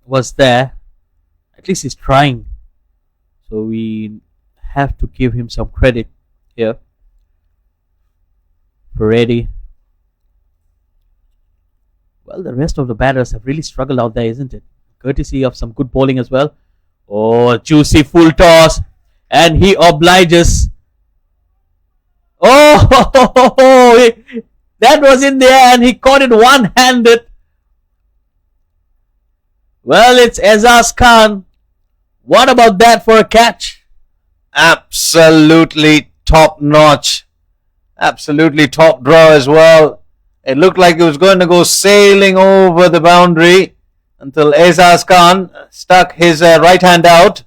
was there. At least he's trying. So we have to give him some credit here. Peretti. Well, the rest of the batters have really struggled out there, isn't it? Courtesy of some good bowling as well. Oh, juicy full toss. And he obliges. Oh, that was in there and he caught it one-handed. Well, it's Azaz Khan. What about that for a catch? Absolutely top-notch. Absolutely top draw as well. It looked like it was going to go sailing over the boundary until Azaz Khan stuck his right hand out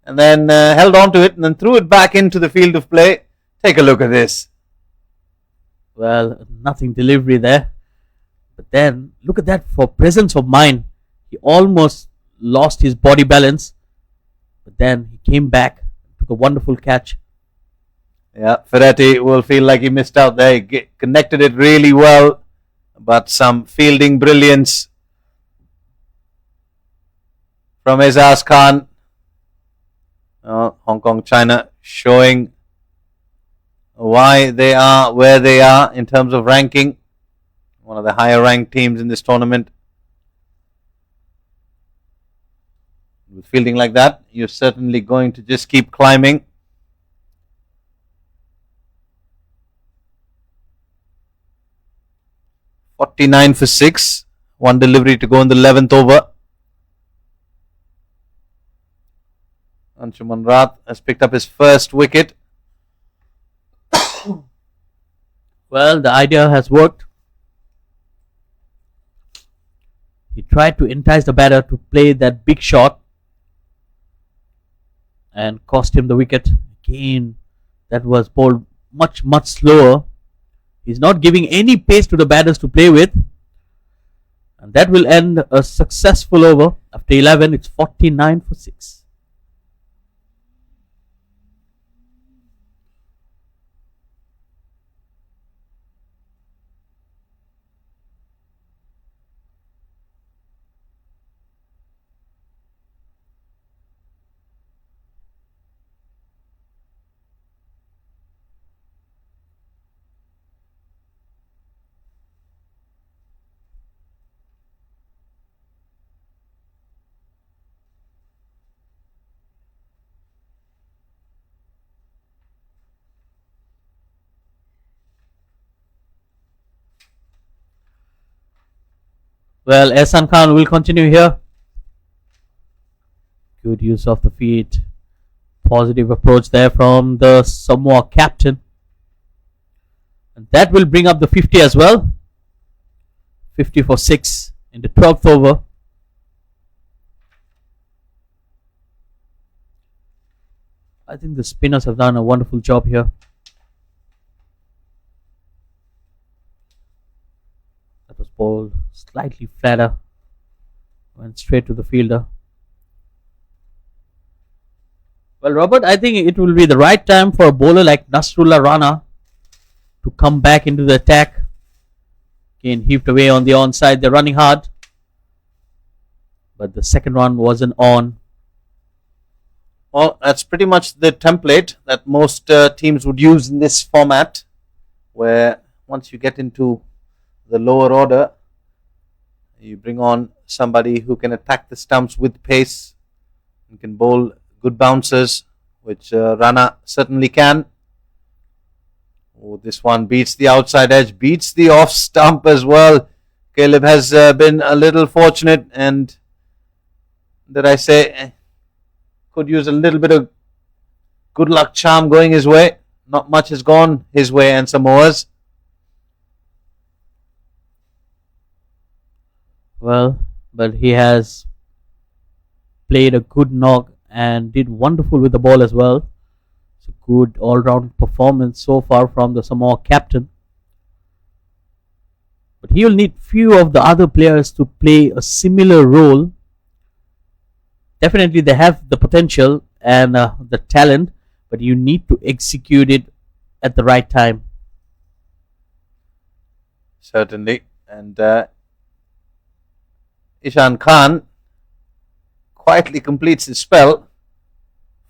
and then held on to it and then threw it back into the field of play. Take a look at this. Well, nothing delivery there. But then, look at that for presence of mind. He almost lost his body balance. But then he came back, took a wonderful catch. Yeah, Ferretti will feel like he missed out there. He connected it really well, but some fielding brilliance from Azaz Khan. Hong Kong, China showing why they are where they are in terms of ranking. One of the higher ranked teams in this tournament. With fielding like that, you're certainly going to just keep climbing. .49 for 6. One delivery to go in the 11th over. Anshuman Rath has picked up his first wicket. Well, the idea has worked. He tried to entice the batter to play that big shot and cost him the wicket. Again, that was bowled much slower. He's not giving any pace to the batters to play with. And that will end a successful over. After 11, it's 49 for 6. Well, Ehsan Khan will continue here. Good use of the feet. Positive approach there from the Samoa captain. And that will bring up the 50 as well. 50 for 6 in the 12th over. I think the spinners have done a wonderful job here. That was bowled slightly flatter. Went straight to the fielder. Well, Robert, I think it will be the right time for a bowler like Nasrullah Rana to come back into the attack. Again, heaved away on the onside. They're running hard. But the second run wasn't on. Well, that's pretty much the template that most teams would use in this format, where once you get into the lower order, you bring on somebody who can attack the stumps with pace and can bowl good bouncers, which Rana certainly can. Oh, this one beats the outside edge, beats the off stump as well. Caleb has been a little fortunate, and did I say could use a little bit of good luck charm going his way. Not much has gone his way and Samoa's. Well, but he has played a good knock and did wonderful with the ball as well. It's a good all-round performance so far from the Samoa captain. But he will need few of the other players to play a similar role. Definitely they have the potential and the talent, but you need to execute it at the right time. Certainly. And Ishan Khan quietly completes his spell.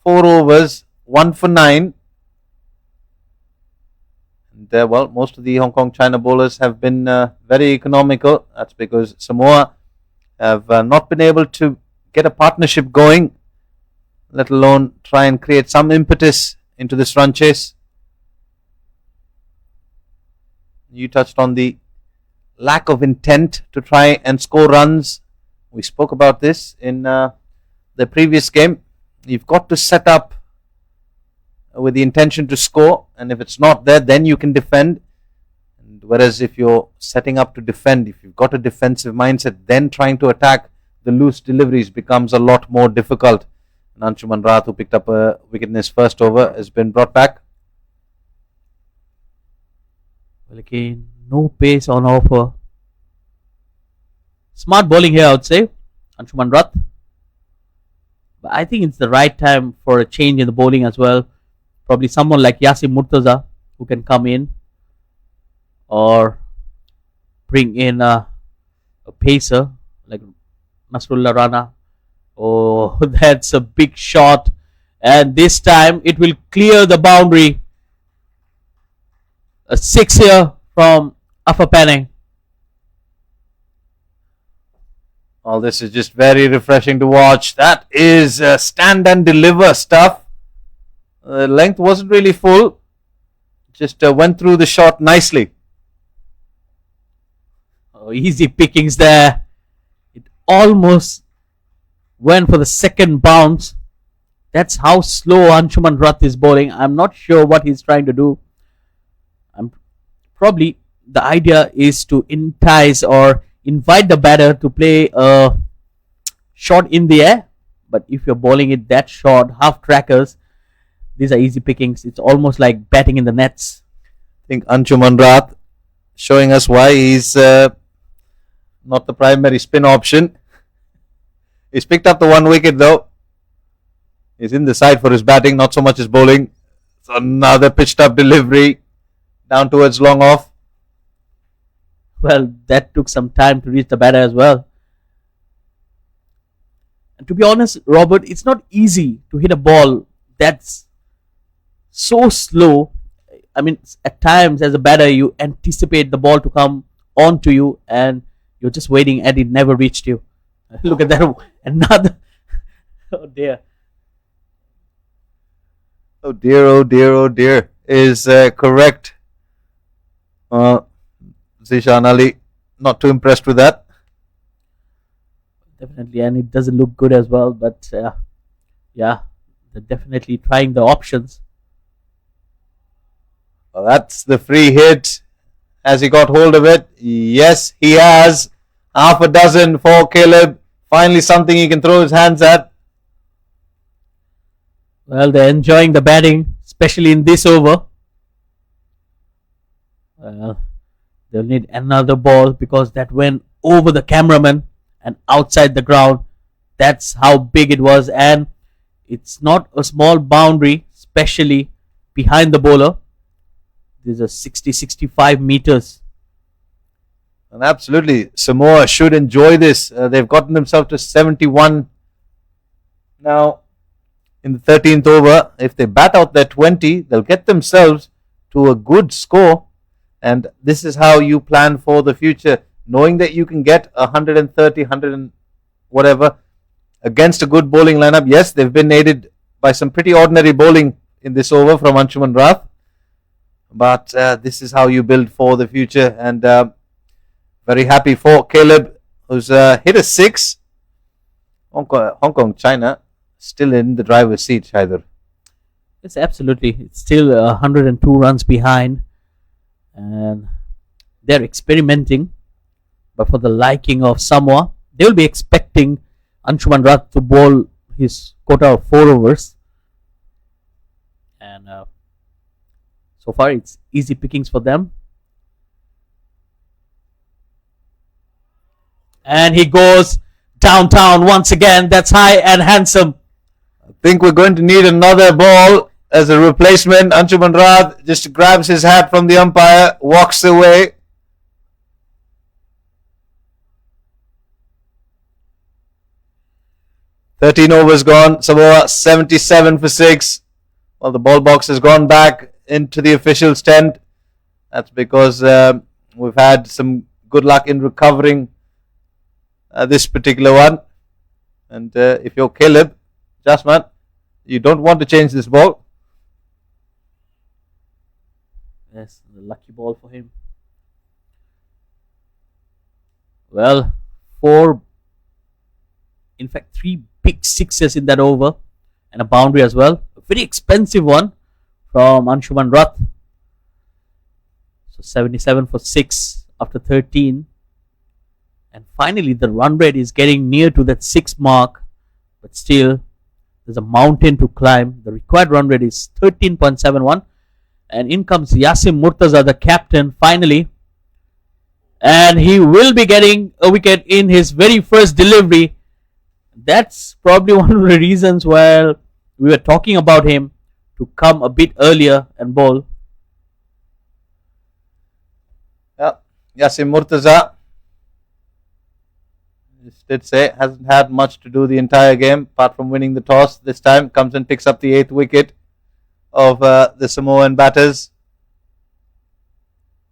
4 overs, 1 for 9. And well, most of the Hong Kong China bowlers have been very economical. That's because Samoa have not been able to get a partnership going, let alone try and create some impetus into this run chase. You touched on the lack of intent to try and score runs. We spoke about this in the previous game. You've got to set up with the intention to score, and if it's not there, then you can defend. And whereas if you're setting up to defend, if you've got a defensive mindset, then trying to attack the loose deliveries becomes a lot more difficult. And Anshuman Rath, who picked up a wicket in his first over, has been brought back. Well, again, no pace on offer. Smart bowling here, I would say, Anshuman Rath. But I think it's the right time for a change in the bowling as well. Probably someone like Yasim Murtaza who can come in, or bring in a pacer like Nasrullah Rana. Oh, that's a big shot, and this time it will clear the boundary. A 6 here from Upper Penang. All this is just very refreshing to watch. That is stand and deliver stuff. The length wasn't really full. Just went through the shot nicely. Oh, easy pickings there. It almost went for the second bounce. That's how slow Anshuman Rath is bowling. I'm not sure what he's trying to do. Probably the idea is to entice or invite the batter to play a shot in the air. But if you're bowling it that short, half trackers, these are easy pickings. It's almost like batting in the nets. I think Anshuman Rath showing us why he's not the primary spin option. He's picked up the 1 wicket though. He's in the side for his batting, not so much his bowling. It's another pitched up delivery down towards long off. Well, that took some time to reach the batter as well. And to be honest, Robert, it's not easy to hit a ball that's so slow. I mean, at times as a batter, you anticipate the ball to come onto you and you're just waiting and it never reached you. Look at that. Another. Oh dear. Oh dear, oh dear, oh dear. Is correct. Zishan Ali, not too impressed with that. definitely, and it doesn't look good as well. But yeah, they're definitely trying the options. Well, that's the free hit. Has he got hold of it? Yes, he has. Half a dozen for Caleb. Finally, something he can throw his hands at. Well, they're enjoying the batting, especially in this over. Well, they'll need another ball because that went over the cameraman and outside the ground. That's how big it was, and it's not a small boundary, especially behind the bowler. There's a 60-65 meters. And absolutely, Samoa should enjoy this. They've gotten themselves to 71 now in the 13th over. If they bat out their 20, they'll get themselves to a good score. And this is how you plan for the future, knowing that you can get 130, 100 and whatever against a good bowling lineup. Yes, they've been aided by some pretty ordinary bowling in this over from Anshuman Rath. But this is how you build for the future. And very happy for Caleb, who's hit a 6. Hong Kong, China, still in the driver's seat, Shaidur. Yes, absolutely. It's still 102 runs behind. And they're experimenting. But for the liking of Samoa, they will be expecting Anshuman Rath to bowl his quota of 4 overs. And so far, it's easy pickings for them. And he goes downtown once again. That's high and handsome. I think we're going to need another ball as a replacement. Anshuman Rath just grabs his hat from the umpire, walks away. "13 overs gone. Samoa 77 for 6. Well, the ball box has gone back into the officials' tent. That's because we've had some good luck in recovering this particular one. And if you're Caleb, Jasman, you don't want to change this ball. Yes, the lucky ball for him. Well, 3 big sixes in that over and a boundary as well. A very expensive one from Anshuman Rath. So 77 for 6 after 13. And finally, the run rate is getting near to that 6 mark. But still, there's a mountain to climb. The required run rate is 13.71. And in comes Yasim Murtaza, the captain, finally. And he will be getting a wicket in his very first delivery. That's probably one of the reasons why we were talking about him to come a bit earlier and bowl. Yeah, Yasim Murtaza, did say, hasn't had much to do the entire game apart from winning the toss. This time comes and picks up the 8th wicket of the Samoan batters.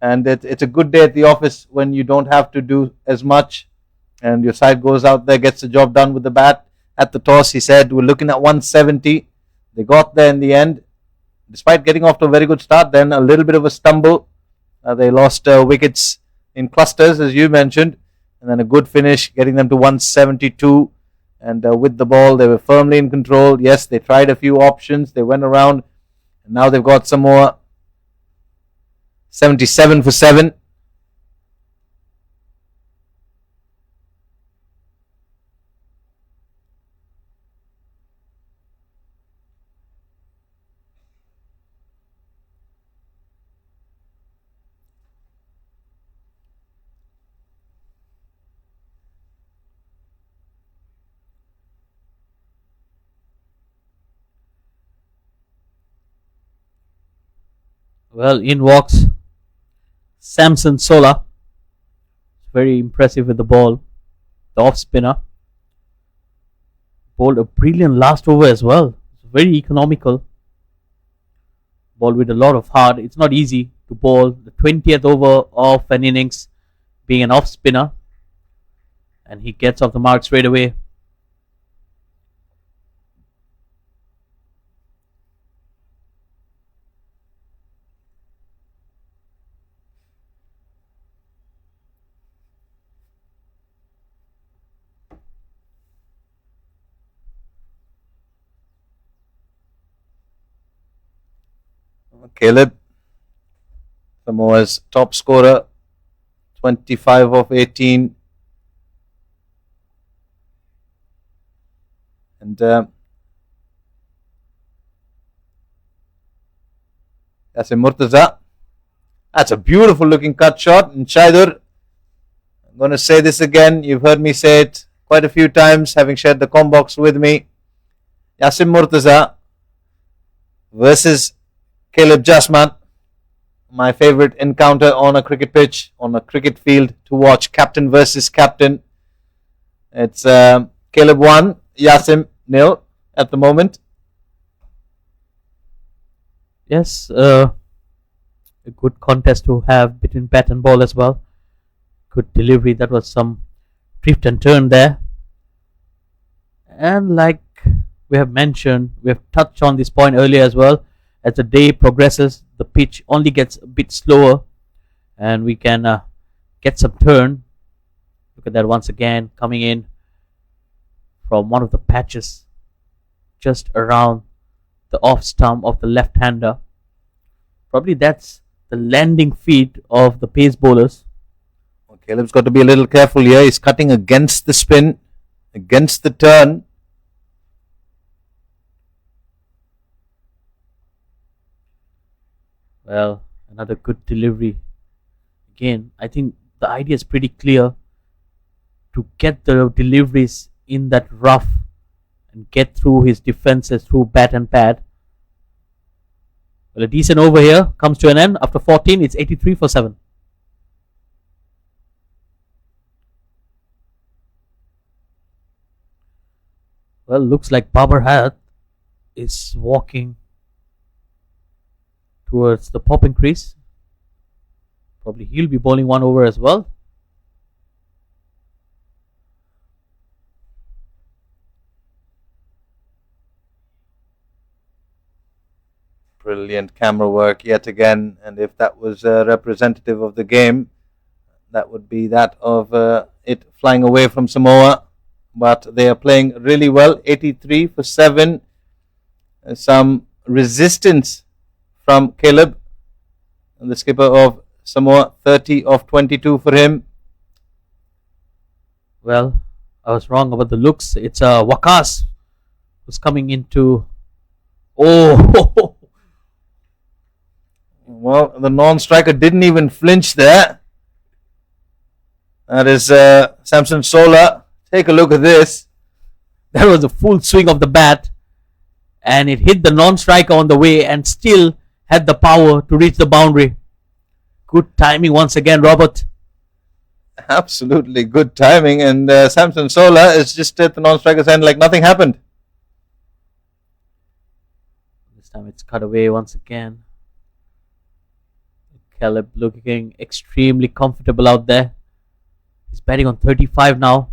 And it's a good day at the office when you don't have to do as much and your side goes out there, gets the job done with the bat. At the toss, he said, we're looking at 170. They got there in the end. Despite getting off to a very good start, then a little bit of a stumble. They lost wickets in clusters, as you mentioned. And then a good finish, getting them to 172. And with the ball, they were firmly in control. Yes, they tried a few options. They went around. And now they've got some more. 77 for 7. Well, in walks Samson Sola. Very impressive with the ball. The off spinner. Bowled a brilliant last over as well. Very economical. Ball with a lot of heart. It's not easy to bowl the 20th over of an innings being an off spinner. And he gets off the mark straight away. Caleb, Samoa's top scorer, 25 of 18. And Yasin Murtaza. That's a beautiful looking cut shot. And Shaidur, I'm going to say this again. You've heard me say it quite a few times, having shared the combox with me. Yasin Murtaza versus Caleb Jasman. My favorite encounter on a cricket pitch, on a cricket field to watch. Captain versus captain. It's Caleb 1, Yasim 0 at the moment. Yes, a good contest to have between bat and ball as well. Good delivery. That was some drift and turn there. And like we have mentioned, we have touched on this point earlier as well. As the day progresses, the pitch only gets a bit slower and we can get some turn. Look at that once again, coming in from one of the patches just around the off stump of the left-hander. Probably that's the landing feet of the pace bowlers. Well, Caleb's got to be a little careful here. He's cutting against the spin, against the turn. Well, another good delivery. Again, I think the idea is pretty clear to get the deliveries in that rough and get through his defenses through bat and pad. Well, a decent over here comes to an end. After 14, it's 83 for 7. Well, looks like Babar Hayat is walking towards the popping crease. Probably he'll be bowling one over as well. Brilliant camera work yet again, and if that was representative of the game, that would be that of it flying away from Samoa. But they are playing really well. 83 for 7. Some resistance from Caleb, and the skipper of Samoa. 30 of 22 for him. Well, I was wrong about the looks. It's Wakas who's coming into. Oh, well, the non-striker didn't even flinch there. That is Samson Sola. Take a look at this. that was a full swing of the bat, and it hit the non-striker on the way and still had the power to reach the boundary. Good timing once again, Robert. Absolutely good timing, and Samson Sola is just at the non-striker's end like nothing happened. This time it's cut away once again. Caleb looking extremely comfortable out there. He's batting on 35 now.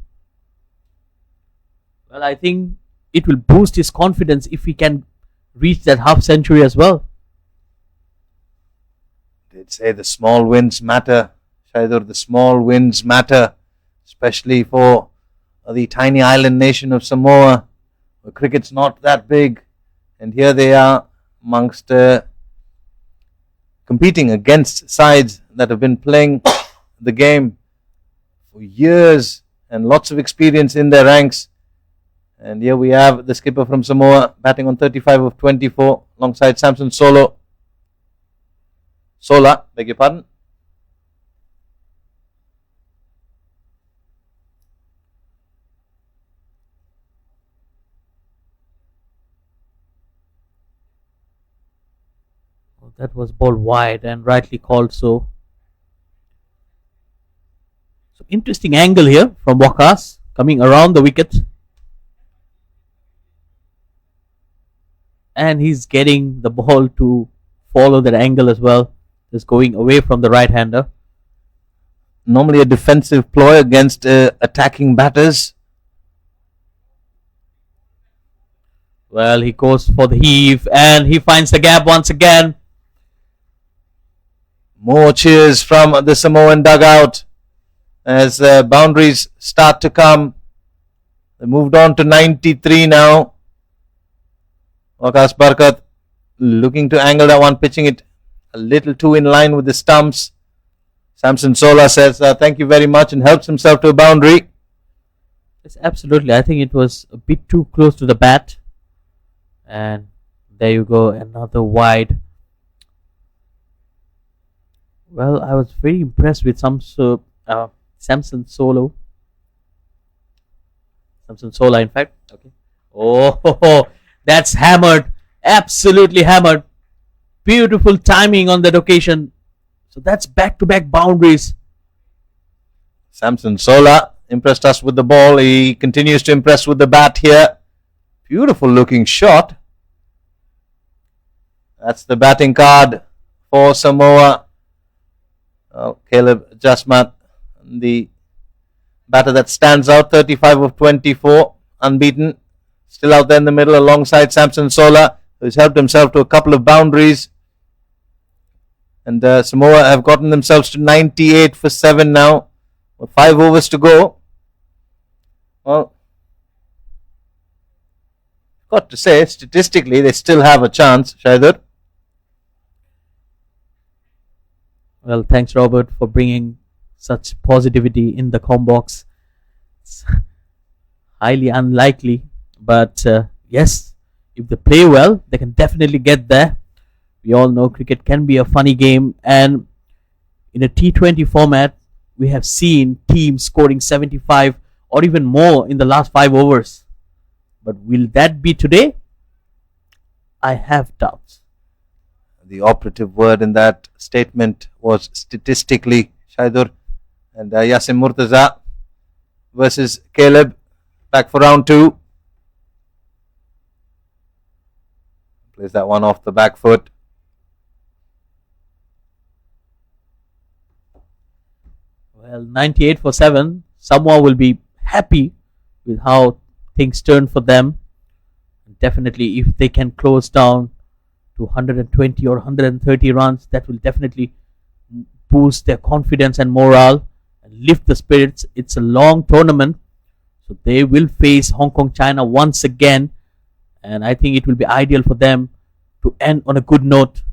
Well, I think it will boost his confidence if he can reach that half century as well. They'd say the small wins matter. Shaidur, the small wins matter, especially for the tiny island nation of Samoa, where cricket's not that big. And here they are amongst competing against sides that have been playing the game for years and lots of experience in their ranks. And here we have the skipper from Samoa batting on 35 of 24 alongside Samson Sola, beg your pardon. That was ball wide and rightly called so. So interesting angle here from Wakas coming around the wicket. And he's getting the ball to follow that angle as well. Just going away from the right-hander. Normally a defensive ploy against attacking batters. Well, he goes for the heave and he finds the gap once again. More cheers from the Samoan dugout as boundaries start to come. They moved on to 93 now. Wakas Barkat looking to angle that one, pitching it a little too in line with the stumps. Samson Sola says thank you very much and helps himself to a boundary. Yes, absolutely. I think it was a bit too close to the bat. And there you go, another wide. Well, I was very impressed with Samson Sola, in fact. Okay. Oh, that's hammered. Absolutely hammered. Beautiful timing on that occasion. So that's back-to-back boundaries. Samson Sola impressed us with the ball. He continues to impress with the bat here. Beautiful looking shot. That's the batting card for Samoa. Caleb Jasmat, the batter that stands out, 35 of 24, unbeaten. Still out there in the middle alongside Samson Sola, who's helped himself to a couple of boundaries. And Samoa have gotten themselves to 98 for 7 now, with 5 overs to go. Well, got to say, statistically, they still have a chance, Shaidur. Well, thanks, Robert, for bringing such positivity in the combox. It's highly unlikely, but yes, if they play well, they can definitely get there. We all know cricket can be a funny game, and in a T20 format, we have seen teams scoring 75 or even more in the last 5 overs. But will that be today? I have doubts. The operative word in that statement was statistically, Shaidur. And Yasim Murtaza versus Caleb, back for round 2. Plays that one off the back foot. Well, 98 for 7. Samoa will be happy with how things turn for them. Definitely, if they can close down to 120 or 130 runs, that will definitely boost their confidence and morale and lift the spirits. It's a long tournament, so they will face Hong Kong, China once again, and I think it will be ideal for them to end on a good note.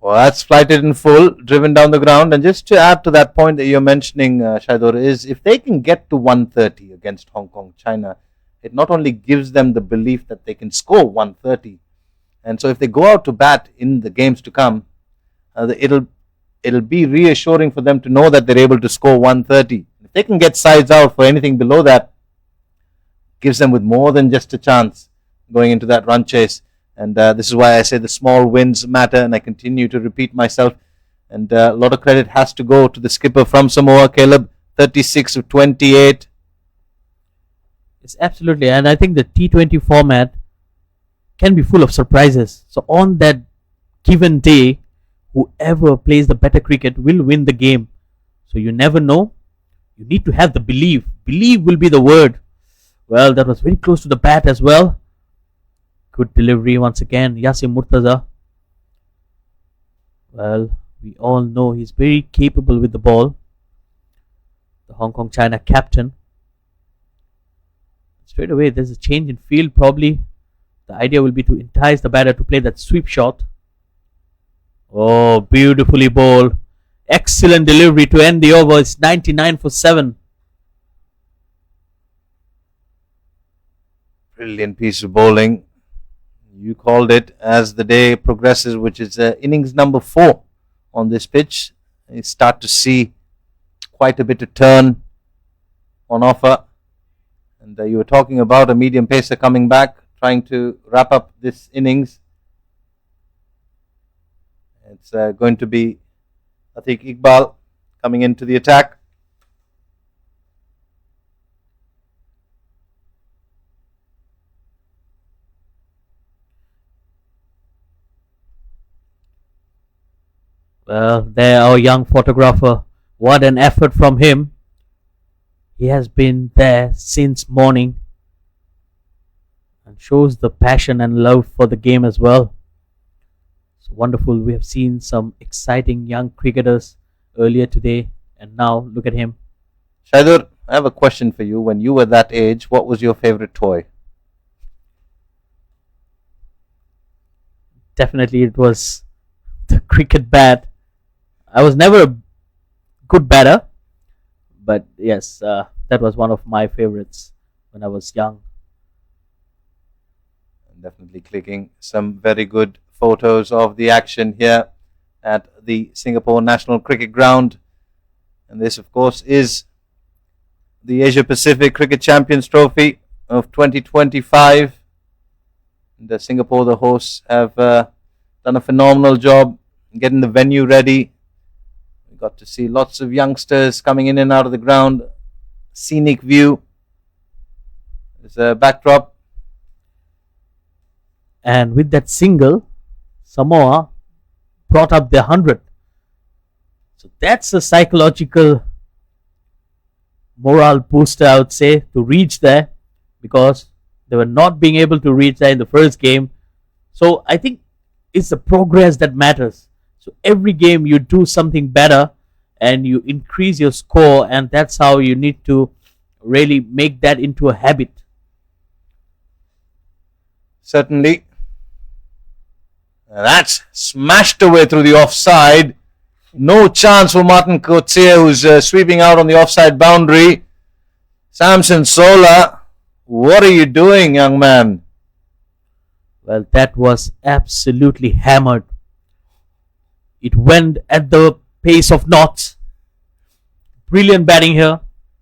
Well, that's flighted in full, driven down the ground. And just to add to that point that you're mentioning, Shaidur, is if they can get to 130 against Hong Kong, China, it not only gives them the belief that they can score 130, and so if they go out to bat in the games to come, it'll be reassuring for them to know that they're able to score 130. If they can get sides out for anything below that, gives them with more than just a chance going into that run chase. And this is why I say the small wins matter, and I continue to repeat myself. And a lot of credit has to go to the skipper from Samoa, Caleb, 36 of 28. Yes, absolutely. And I think the T20 format can be full of surprises. So on that given day, whoever plays the better cricket will win the game. So you never know. You need to have the belief. Believe will be the word. Well, that was very close to the bat as well. Good delivery once again. Yasim Murtaza. Well, we all know he's very capable with the ball. The Hong Kong China captain. Straight away, there's a change in field probably. The idea will be to entice the batter to play that sweep shot. Oh, beautifully bowled. Excellent delivery to end the over. It's 99 for 7. Brilliant piece of bowling. You called it as the day progresses, which is innings number 4 on this pitch. You start to see quite a bit of turn on offer. And you were talking about a medium pacer coming back, trying to wrap up this innings. It's going to be Atiq Iqbal coming into the attack. Well, there our young photographer. What an effort from him. He has been there since morning and shows the passion and love for the game as well. It's wonderful. We have seen some exciting young cricketers earlier today, and now look at him. Shaidur, I have a question for you. When you were that age, what was your favorite toy? Definitely, it was the cricket bat. I was never a good batter, but yes, that was one of my favorites when I was young. Definitely clicking some very good photos of the action here at the Singapore National Cricket Ground. And this, of course, is the Asia Pacific Cricket Champions Trophy of 2025. And Singapore, the hosts, have done a phenomenal job getting the venue ready. We got to see lots of youngsters coming in and out of the ground. Scenic view. There's a backdrop. And with that single, Samoa brought up their 100. So that's a psychological morale booster, I would say, to reach there, because they were not being able to reach there in the first game. So I think it's the progress that matters. So every game you do something better and you increase your score, and that's how you need to really make that into a habit. Certainly. That's smashed away through the offside. No chance for Martin Coetzee, who's sweeping out on the offside boundary. Samson Sola, what are you doing, young man? Well, that was absolutely hammered. It went at the pace of knots. Brilliant batting here.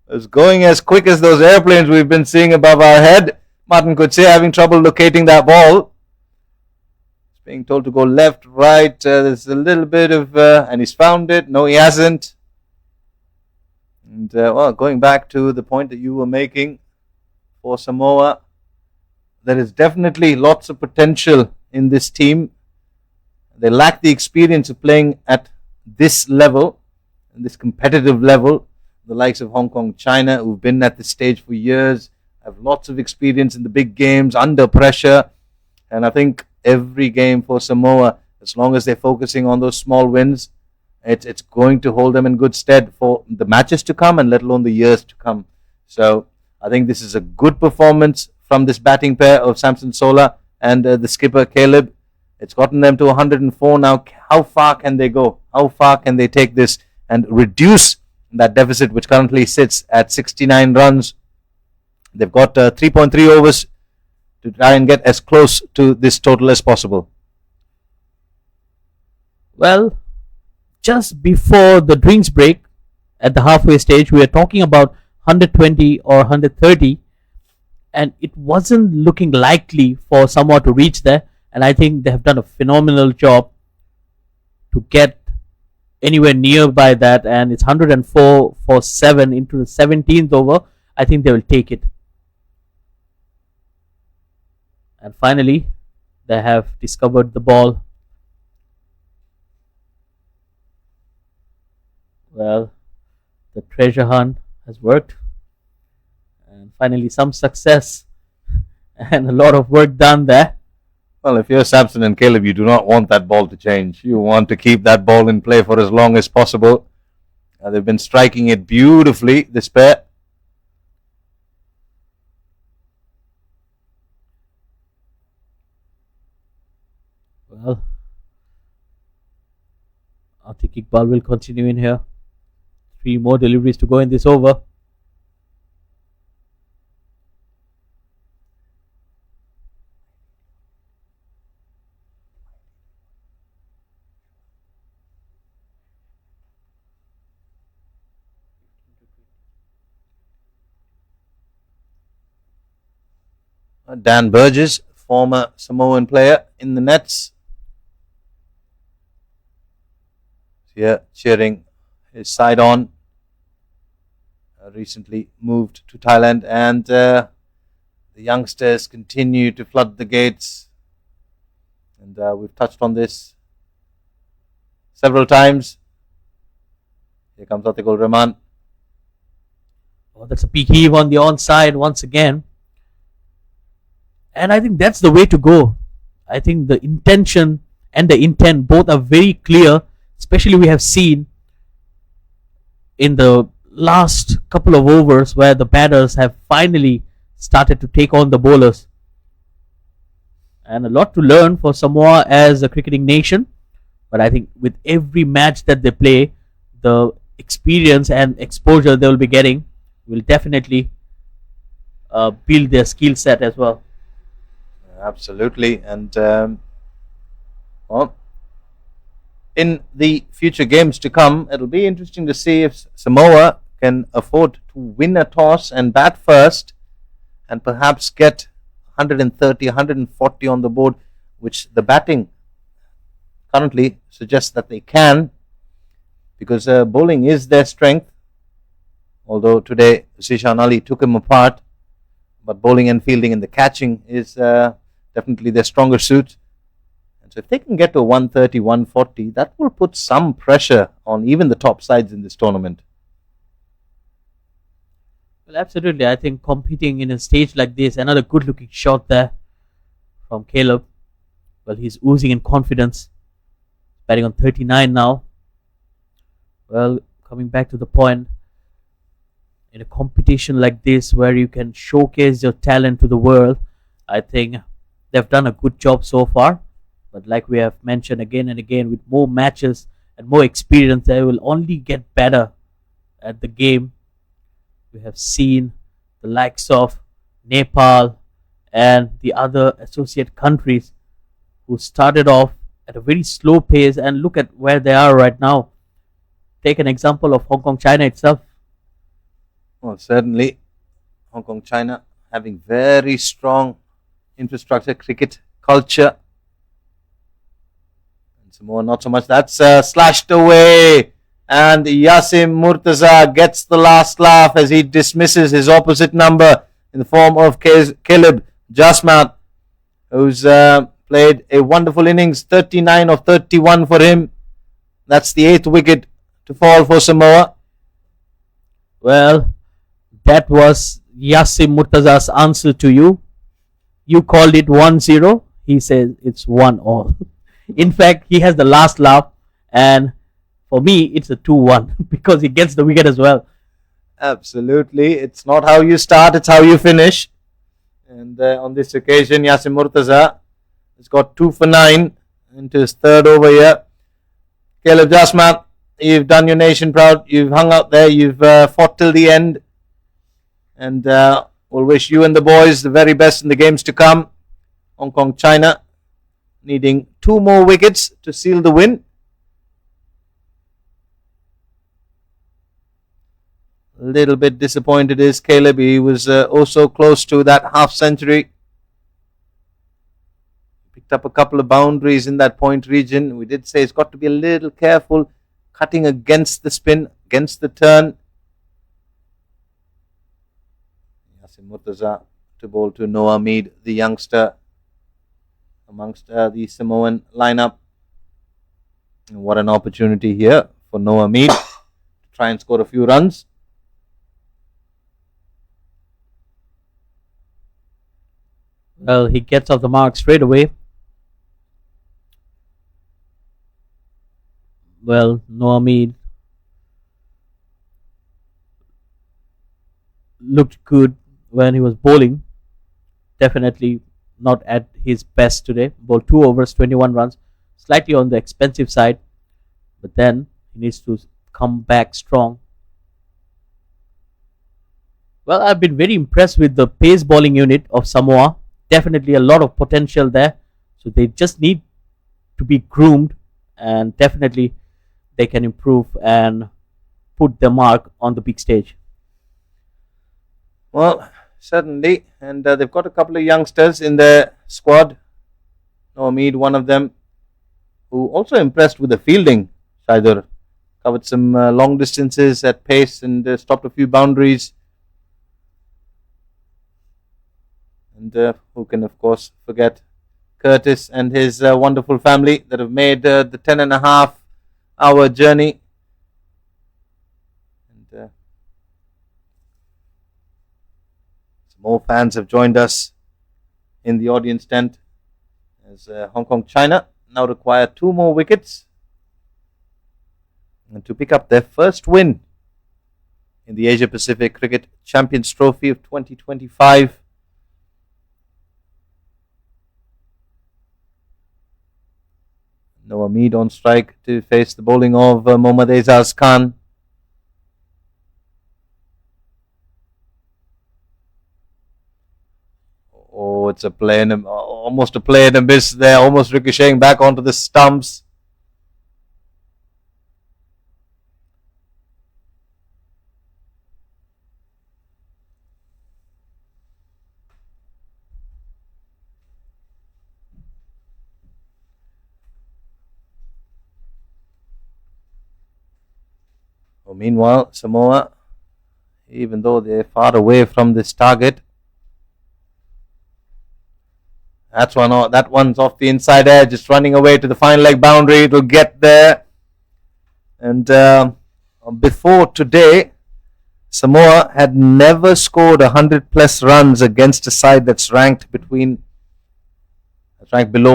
It's going as quick as those airplanes we've been seeing above our head. Martin Coetzee having trouble locating that ball. Being told to go left, right. There's a little bit of, and he's found it. No, he hasn't. And well, going back to the point that you were making for Samoa, there is definitely lots of potential in this team. They lack the experience of playing at this level, this competitive level. The likes of Hong Kong, China, who've been at this stage for years, have lots of experience in the big games, under pressure. And I think every game for Samoa, as long as they're focusing on those small wins, it's going to hold them in good stead for the matches to come, and let alone the years to come. So I think this is a good performance from this batting pair of Samson Sola and the skipper Caleb. It's gotten them to 104 now. How far can they go? How far can they take this and reduce that deficit, which currently sits at 69 runs? They've got 3.3 overs to try and get as close to this total as possible. Well, just before the drinks break, at the halfway stage, we were talking about 120 or 130, and it wasn't looking likely for Samoa to reach there. And I think they have done a phenomenal job to get anywhere nearby that, and it's 104 for 7 into the 17th over. I think they will take it. And finally, they have discovered the ball. Well, the treasure hunt has worked. And finally, some success and a lot of work done there. Well, if you're Samson and Caleb, you do not want that ball to change. You want to keep that ball in play for as long as possible. They've been striking it beautifully, this pair. Well, I think Iqbal will continue in here. 3 more deliveries to go in this over. Dan Burgess, former Samoan player, in the nets. Here, cheering his side on. Recently moved to Thailand, and the youngsters continue to flood the gates. And we've touched on this several times. Here comes Atikul Rahman. Oh, that's a peak heave on the onside once again. And I think that's the way to go. I think the intention and the intent both are very clear. Especially we have seen in the last couple of overs where the batters have finally started to take on the bowlers. and a lot to learn for Samoa as a cricketing nation. But I think with every match that they play, the experience and exposure they will be getting will definitely build their skill set as well. Absolutely. And well, in the future games to come, it'll be interesting to see if Samoa can afford to win a toss and bat first and perhaps get 130, 140 on the board, which the batting currently suggests that they can, because bowling is their strength. Although today Zishan Ali took him apart, but bowling and fielding and the catching is definitely their stronger suit. And so if they can get to 130, 140, that will put some pressure on even the top sides in this tournament. Well, absolutely. I think competing in a stage like this, another good looking shot there from Caleb. Well, he's oozing in confidence. Batting on 39 now. Well, coming back to the point, in a competition like this where you can showcase your talent to the world, I think they've done a good job so far. But like we have mentioned again and again, with more matches and more experience, they will only get better at the game. We have seen the likes of Nepal and the other associate countries who started off at a very slow pace, and look at where they are right now. Take an example of Hong Kong, China itself. Well, certainly, Hong Kong, China having very strong infrastructure, cricket culture. And Samoa, not so much. That's slashed away. And Yasim Murtaza gets the last laugh as he dismisses his opposite number in the form of Caleb Jasmat, who's played a wonderful innings, 39 of 31 for him. That's the 8th wicket to fall for Samoa. Well, that was Yasim Murtaza's answer to you. You called it 1-0. He says it's 1-all. In fact, he has the last laugh, and for me, it's a 2-1 because he gets the wicket as well. Absolutely. It's not how you start, it's how you finish. And on this occasion, Yasim Murtaza has got 2 for 9 into his 3rd over here. Caleb Jasmat, you've done your nation proud. You've hung out there. You've fought till the end. And we'll wish you and the boys the very best in the games to come. Hong Kong, China needing 2 more wickets to seal the win. A little bit disappointed is Caleb. He was also close to that half century. Picked up a couple of boundaries in that point region. We did say he's got to be a little careful, cutting against the spin, against the turn. Yasim Murtaza to bowl to Noah Mead, the youngster amongst the Samoan lineup. And what an opportunity here for Noah Mead to try and score a few runs. Well, he gets off the mark straight away. Well, Noah Mead looked good when he was bowling. Definitely not at his best today. Bowled 2 overs, 21 runs. Slightly on the expensive side. But then he needs to come back strong. Well, I've been very impressed with the pace bowling unit of Samoa. Definitely a lot of potential there. So they just need to be groomed, and definitely they can improve and put the mark on the big stage. Well, certainly. And they've got a couple of youngsters in their squad. Noah Mead, one of them, who also impressed with the fielding. Shaidur covered some long distances at pace and stopped a few boundaries. And who can, of course, forget Curtis and his wonderful family that have made the 10.5-hour journey. And some more fans have joined us in the audience tent as Hong Kong, China now require 2 more wickets and to pick up their first win in the Asia Pacific Cricket Champions Trophy of 2025. Noah Mead on strike to face the bowling of Mohammad Aizaz Khan. Oh, it's a play and almost a play and a miss there, almost ricocheting back onto the stumps. Oh, meanwhile, Samoa, even though they're far away from this target, that one's off the inside edge. It's running away to the final leg boundary. It'll get there. And before today, Samoa had never scored 100 plus runs against a side that's ranked below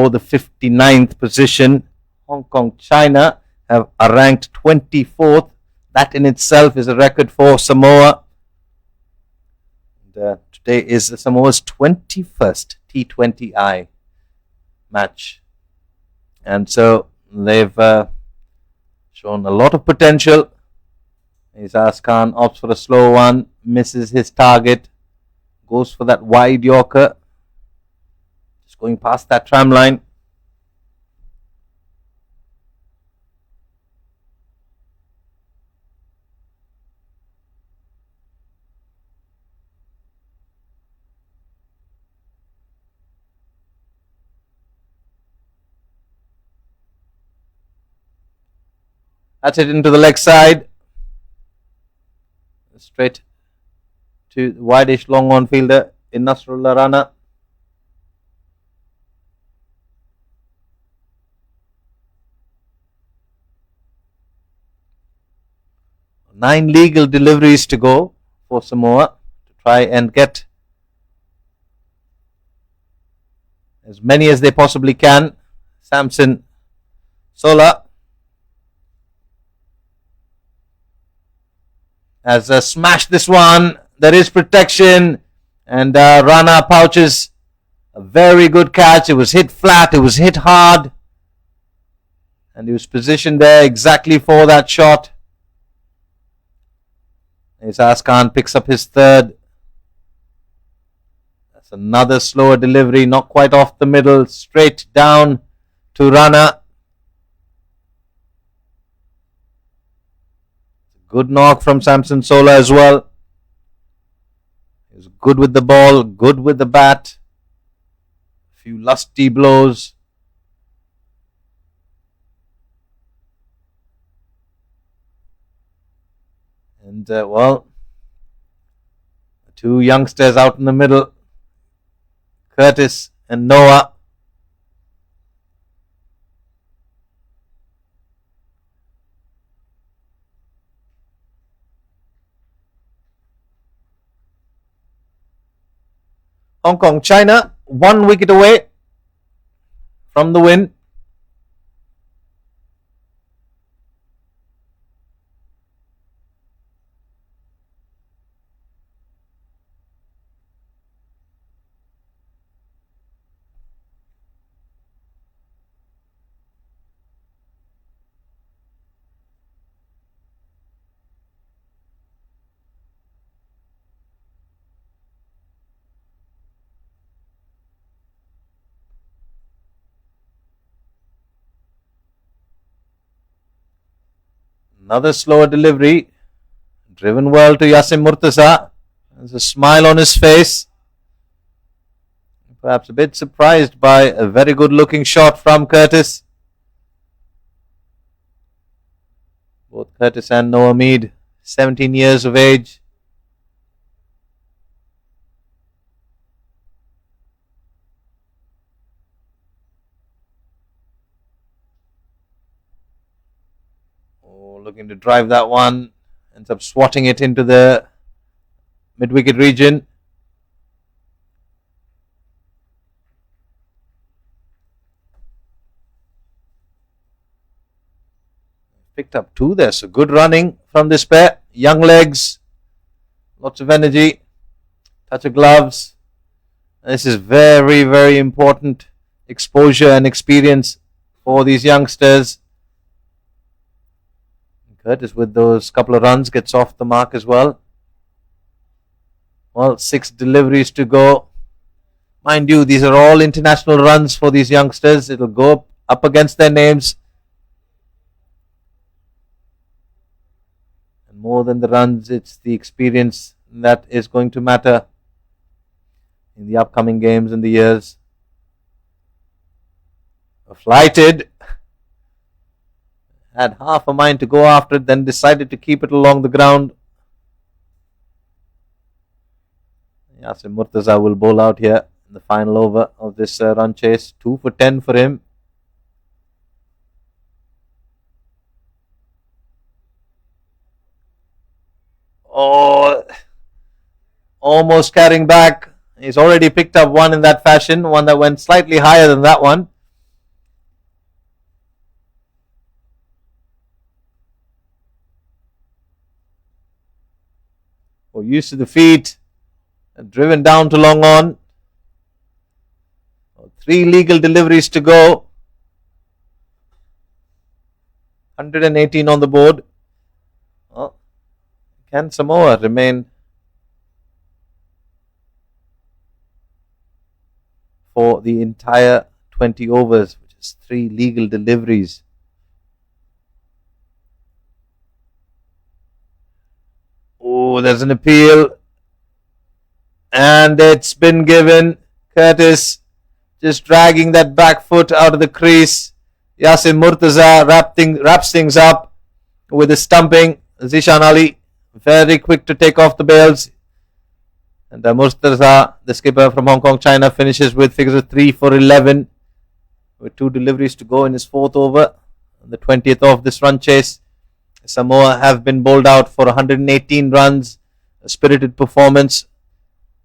the 59th position. Hong Kong, China are ranked 24th. That in itself is a record for Samoa. And, today is Samoa's 21st T20I match. And so they've shown a lot of potential. Aizaz Khan opts for a slow one, misses his target, goes for that wide Yorker, just going past that tram line. That's it into the leg side. Straight to the wide-ish long on fielder in Nasrullah Rana. Nine legal deliveries to go for Samoa to try and get as many as they possibly can. Samson Sola has smashed this one. There is protection, and Rana pouches a very good catch. It was hit flat, it was hit hard, and he was positioned there exactly for that shot. Aizaz Khan picks up his third. That's another slower delivery, not quite off the middle, straight down to Rana. Good knock from Samson Sola as well. He was good with the ball, good with the bat. A few lusty blows. And, the two youngsters out in the middle, Curtis and Noah. Hong Kong, China, 1 wicket away from the win. Another slower delivery, driven well to Yasim Murtaza. There's a smile on his face. Perhaps a bit surprised by a very good looking shot from Curtis. Both Curtis and Noah Mead, 17 years of age. Looking to drive that one, ends up swatting it into the mid-wicket region. Picked up two there, so good running from this pair. Young legs, lots of energy, touch of gloves. This is very, very important exposure and experience for these youngsters. Curtis with those couple of runs gets off the mark as well. Well, 6 deliveries to go. Mind you, these are all international runs for these youngsters. It'll go up against their names. And more than the runs, it's the experience that is going to matter in the upcoming games and the years. Flighted. Had half a mind to go after it, then decided to keep it along the ground. Yasin Murtaza will bowl out here in the final over of this run chase. 2 for 10 for him. Oh, almost carrying back. He's already picked up one in that fashion, one that went slightly higher than that one. Used to the feet, driven down to long on. 3 legal deliveries to go. 118 on the board. Well, can Samoa remain for the entire 20 overs, which is 3 legal deliveries? Oh, there's an appeal. And it's been given. Curtis just dragging that back foot out of the crease. Yasin Murtaza wraps things up with a stumping. Zishan Ali very quick to take off the bails. And Murtaza, the skipper from Hong Kong, China, finishes with figures of 3 for 11 with 2 deliveries to go in his 4th over. The 20th of this run chase. Samoa have been bowled out for 118 runs, a spirited performance,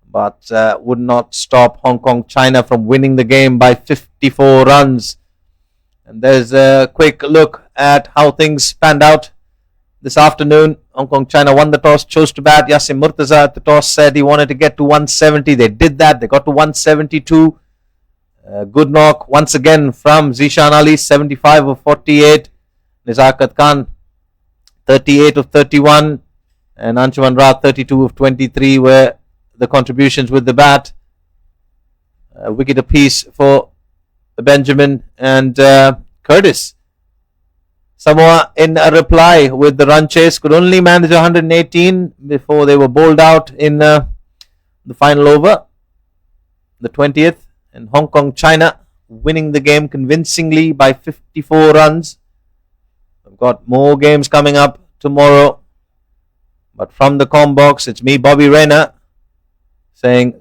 but would not stop Hong Kong China from winning the game by 54 runs. And there's a quick look at how things panned out this afternoon. Hong Kong China won the toss, chose to bat. Yasin Murtaza at the toss said he wanted to get to 170. They did that. They got to 172. Good knock once again from Zishan Ali, 75 of 48. Nizakat Khan, 38 of 31, and Anshuman Ra 32 of 23 were the contributions with the bat. A wicket apiece for Benjamin and Curtis. Samoa in a reply with the run chase could only manage 118 before they were bowled out in the final over, the 20th, and Hong Kong China winning the game convincingly by 54 runs. We've got more games coming up tomorrow. But from the comm box, it's me, Bobby Rayner, saying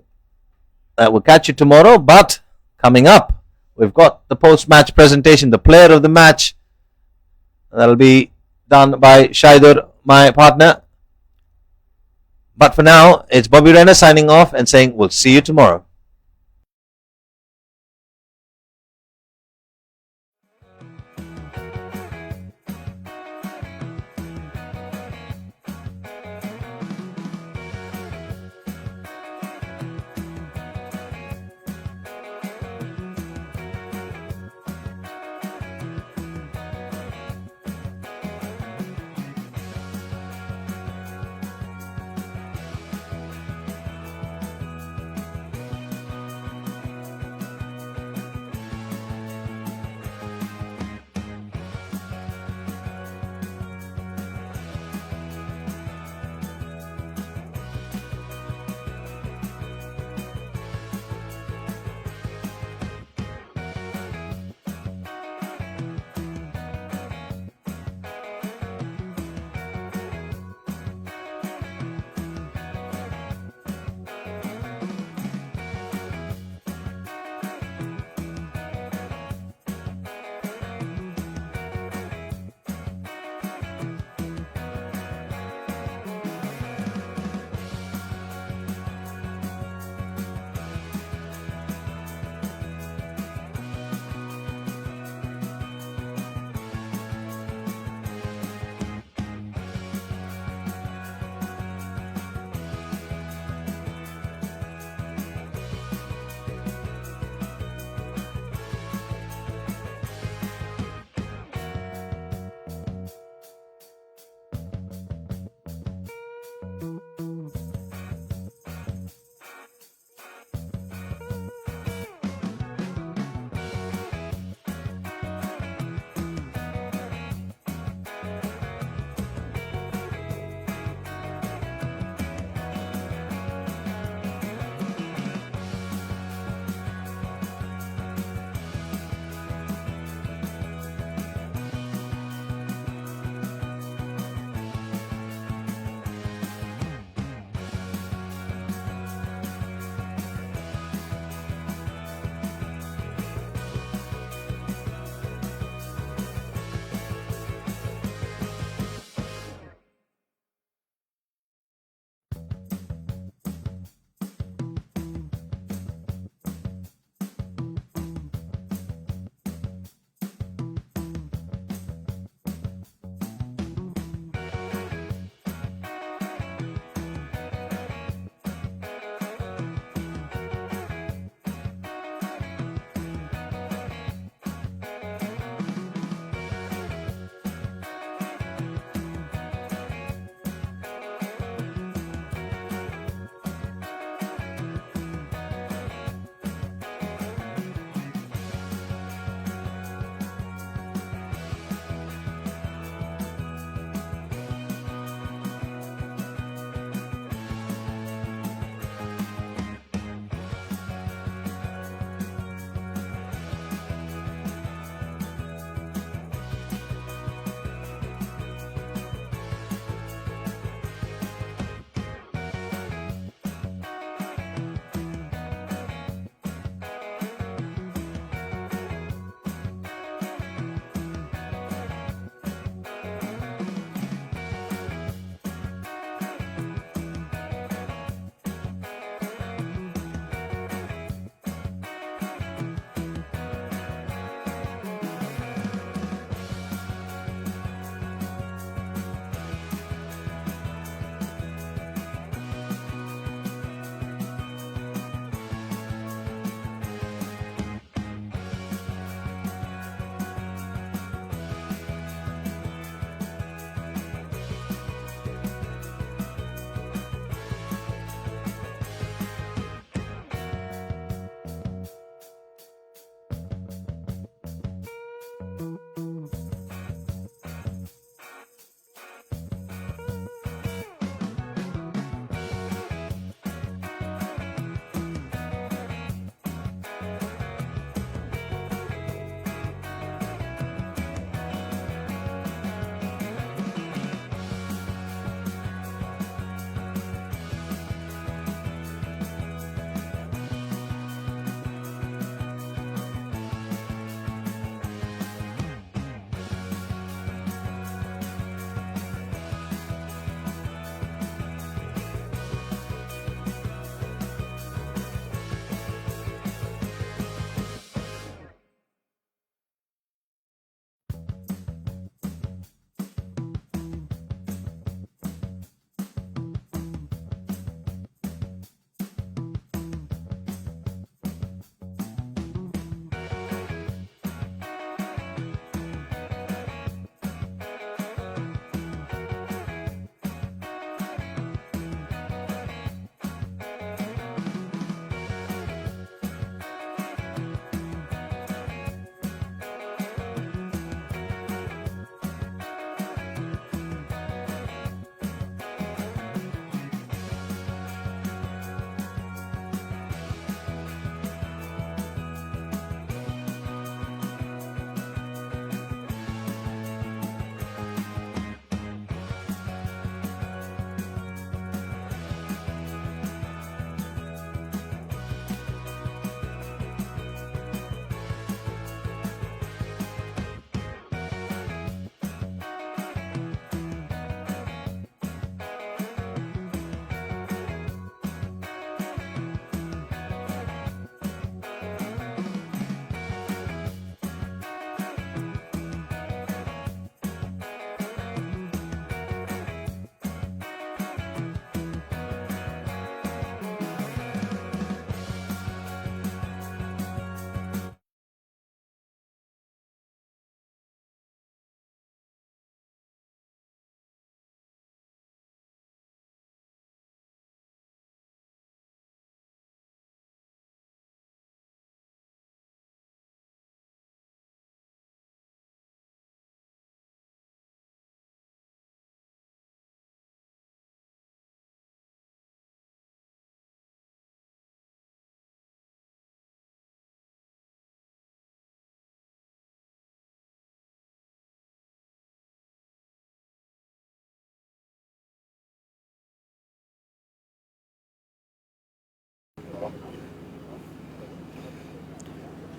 we'll catch you tomorrow. But coming up, we've got the post-match presentation, the player of the match. That'll be done by Shaidur, my partner. But for now, it's Bobby Rayner signing off and saying we'll see you tomorrow.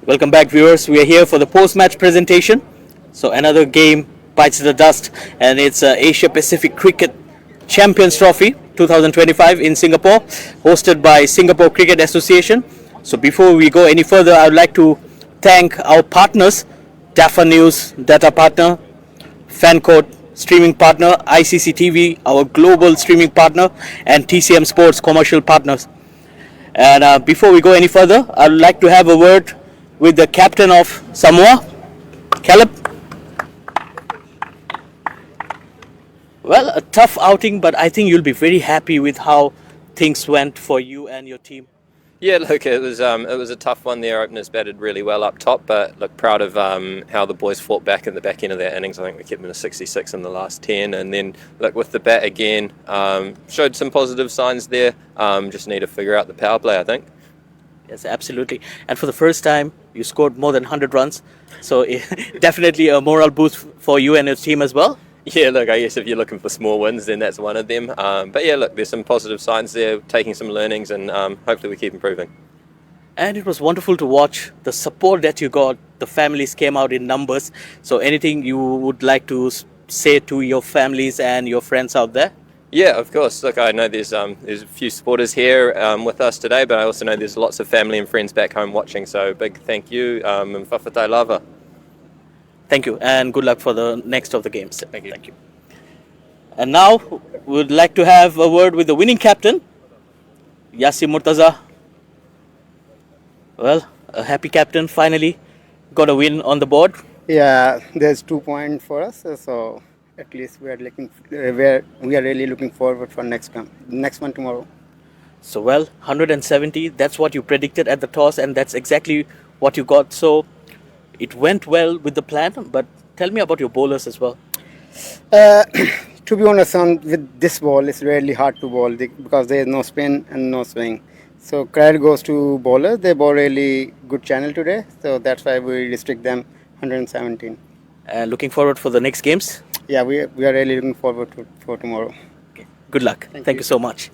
Welcome back, viewers. We are here for the post-match presentation. So another game bites the dust, and it's Asia Pacific Cricket Champions Trophy 2025 in Singapore, hosted by Singapore Cricket Association. So before we go any further, I would like to thank our partners: DAFA News, data partner; FanCode, streaming partner; ICC TV, our global streaming partner; and TCM Sports, commercial partners. And before we go any further, I would like to have a word with the captain of Samoa, Caleb. Well, a tough outing, but I think you'll be very happy with how things went for you and your team. Yeah, look, it was a tough one. Their openers batted really well up top, but look, proud of how the boys fought back in the back end of their innings. I think we kept them to 66 in the last 10, and then look, with the bat again, showed some positive signs there. Just need to figure out the power play, I think. Yes, absolutely. And for the first time, you scored more than 100 runs, so definitely a morale boost for you and your team as well. Yeah, look, I guess if you're looking for small wins, then that's one of them. But yeah, look, there's some positive signs there, taking some learnings, and hopefully we keep improving. And it was wonderful to watch the support that you got. The families came out in numbers. So anything you would like to say to your families and your friends out there? Yeah, of course. Look, I know there's a few supporters here with us today, but I also know there's lots of family and friends back home watching. So big thank you, and whawhatai lava. Thank you, and good luck for the next of the games. Thank you. Thank you. And now we would like to have a word with the winning captain, Yasim Murtaza. Well, a happy captain, finally got a win on the board. Yeah, there's 2 points for us, so at least we are really looking forward for next one tomorrow. So well, 170, that's what you predicted at the toss, and that's exactly what you got. So it went well with the plan, but tell me about your bowlers as well. To be honest, with this ball, it's really hard to bowl because there is no spin and no swing. So credit goes to bowlers. They bowl really good channel today, so that's why we restrict them 117. Looking forward for the next games. Yeah, we are really looking forward for tomorrow. Okay. Good luck. Thank you so much.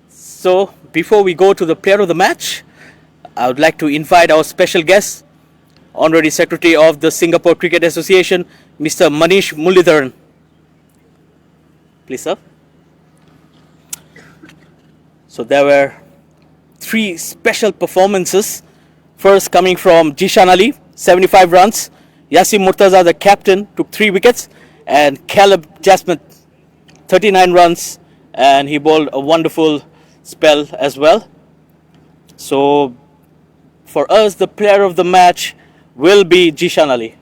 So before we go to the player of the match, I would like to invite our special guest, Honorary Secretary of the Singapore Cricket Association, Mr. Manish Muralidharan. Please, sir. So there were 3 special performances. First coming from Jishan Ali, 75 runs. Yasim Murtaza, the captain, took 3 wickets. And Caleb Jasmine, 39 runs. And he bowled a wonderful spell as well. So for us, the player of the match will be Jishan Ali.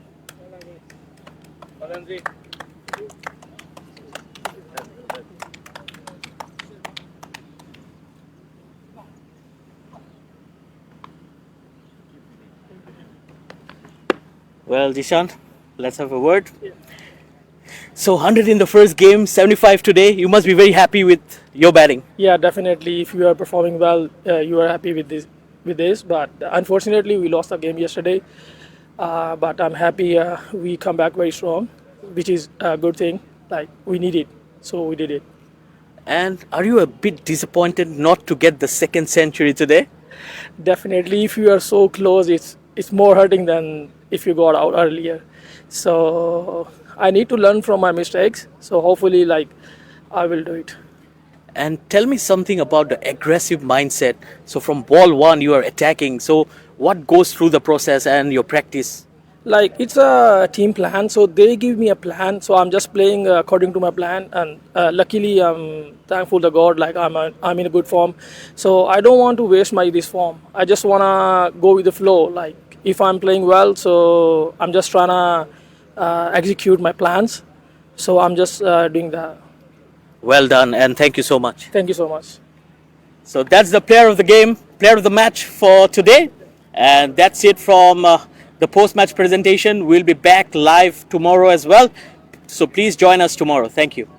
Well, Jishan, let's have a word. So 100 in the first game, 75 today. You must be very happy with your batting. Yeah, definitely. If you are performing well, you are happy with this. But unfortunately, we lost the game yesterday. But I'm happy we come back very strong, which is a good thing. Like, we need it, so we did it. And are you a bit disappointed not to get the second century today? Definitely, if you are so close, it's more hurting than if you got out earlier. So I need to learn from my mistakes. So hopefully, I will do it. And tell me something about the aggressive mindset. So from ball 1, you are attacking. So what goes through the process and your practice? It's a team plan, so they give me a plan, so I'm just playing according to my plan, and luckily I'm thankful to God, I'm in a good form, so I don't want to waste this form. I just want to go with the flow. If I'm playing well, so I'm just trying to execute my plans, so I'm just doing that. Well done, and thank you so much. Thank you so much. So that's the player of the game, player of the match for today, and that's it from the post-match presentation. We'll be back live tomorrow as well. So please join us tomorrow. Thank you.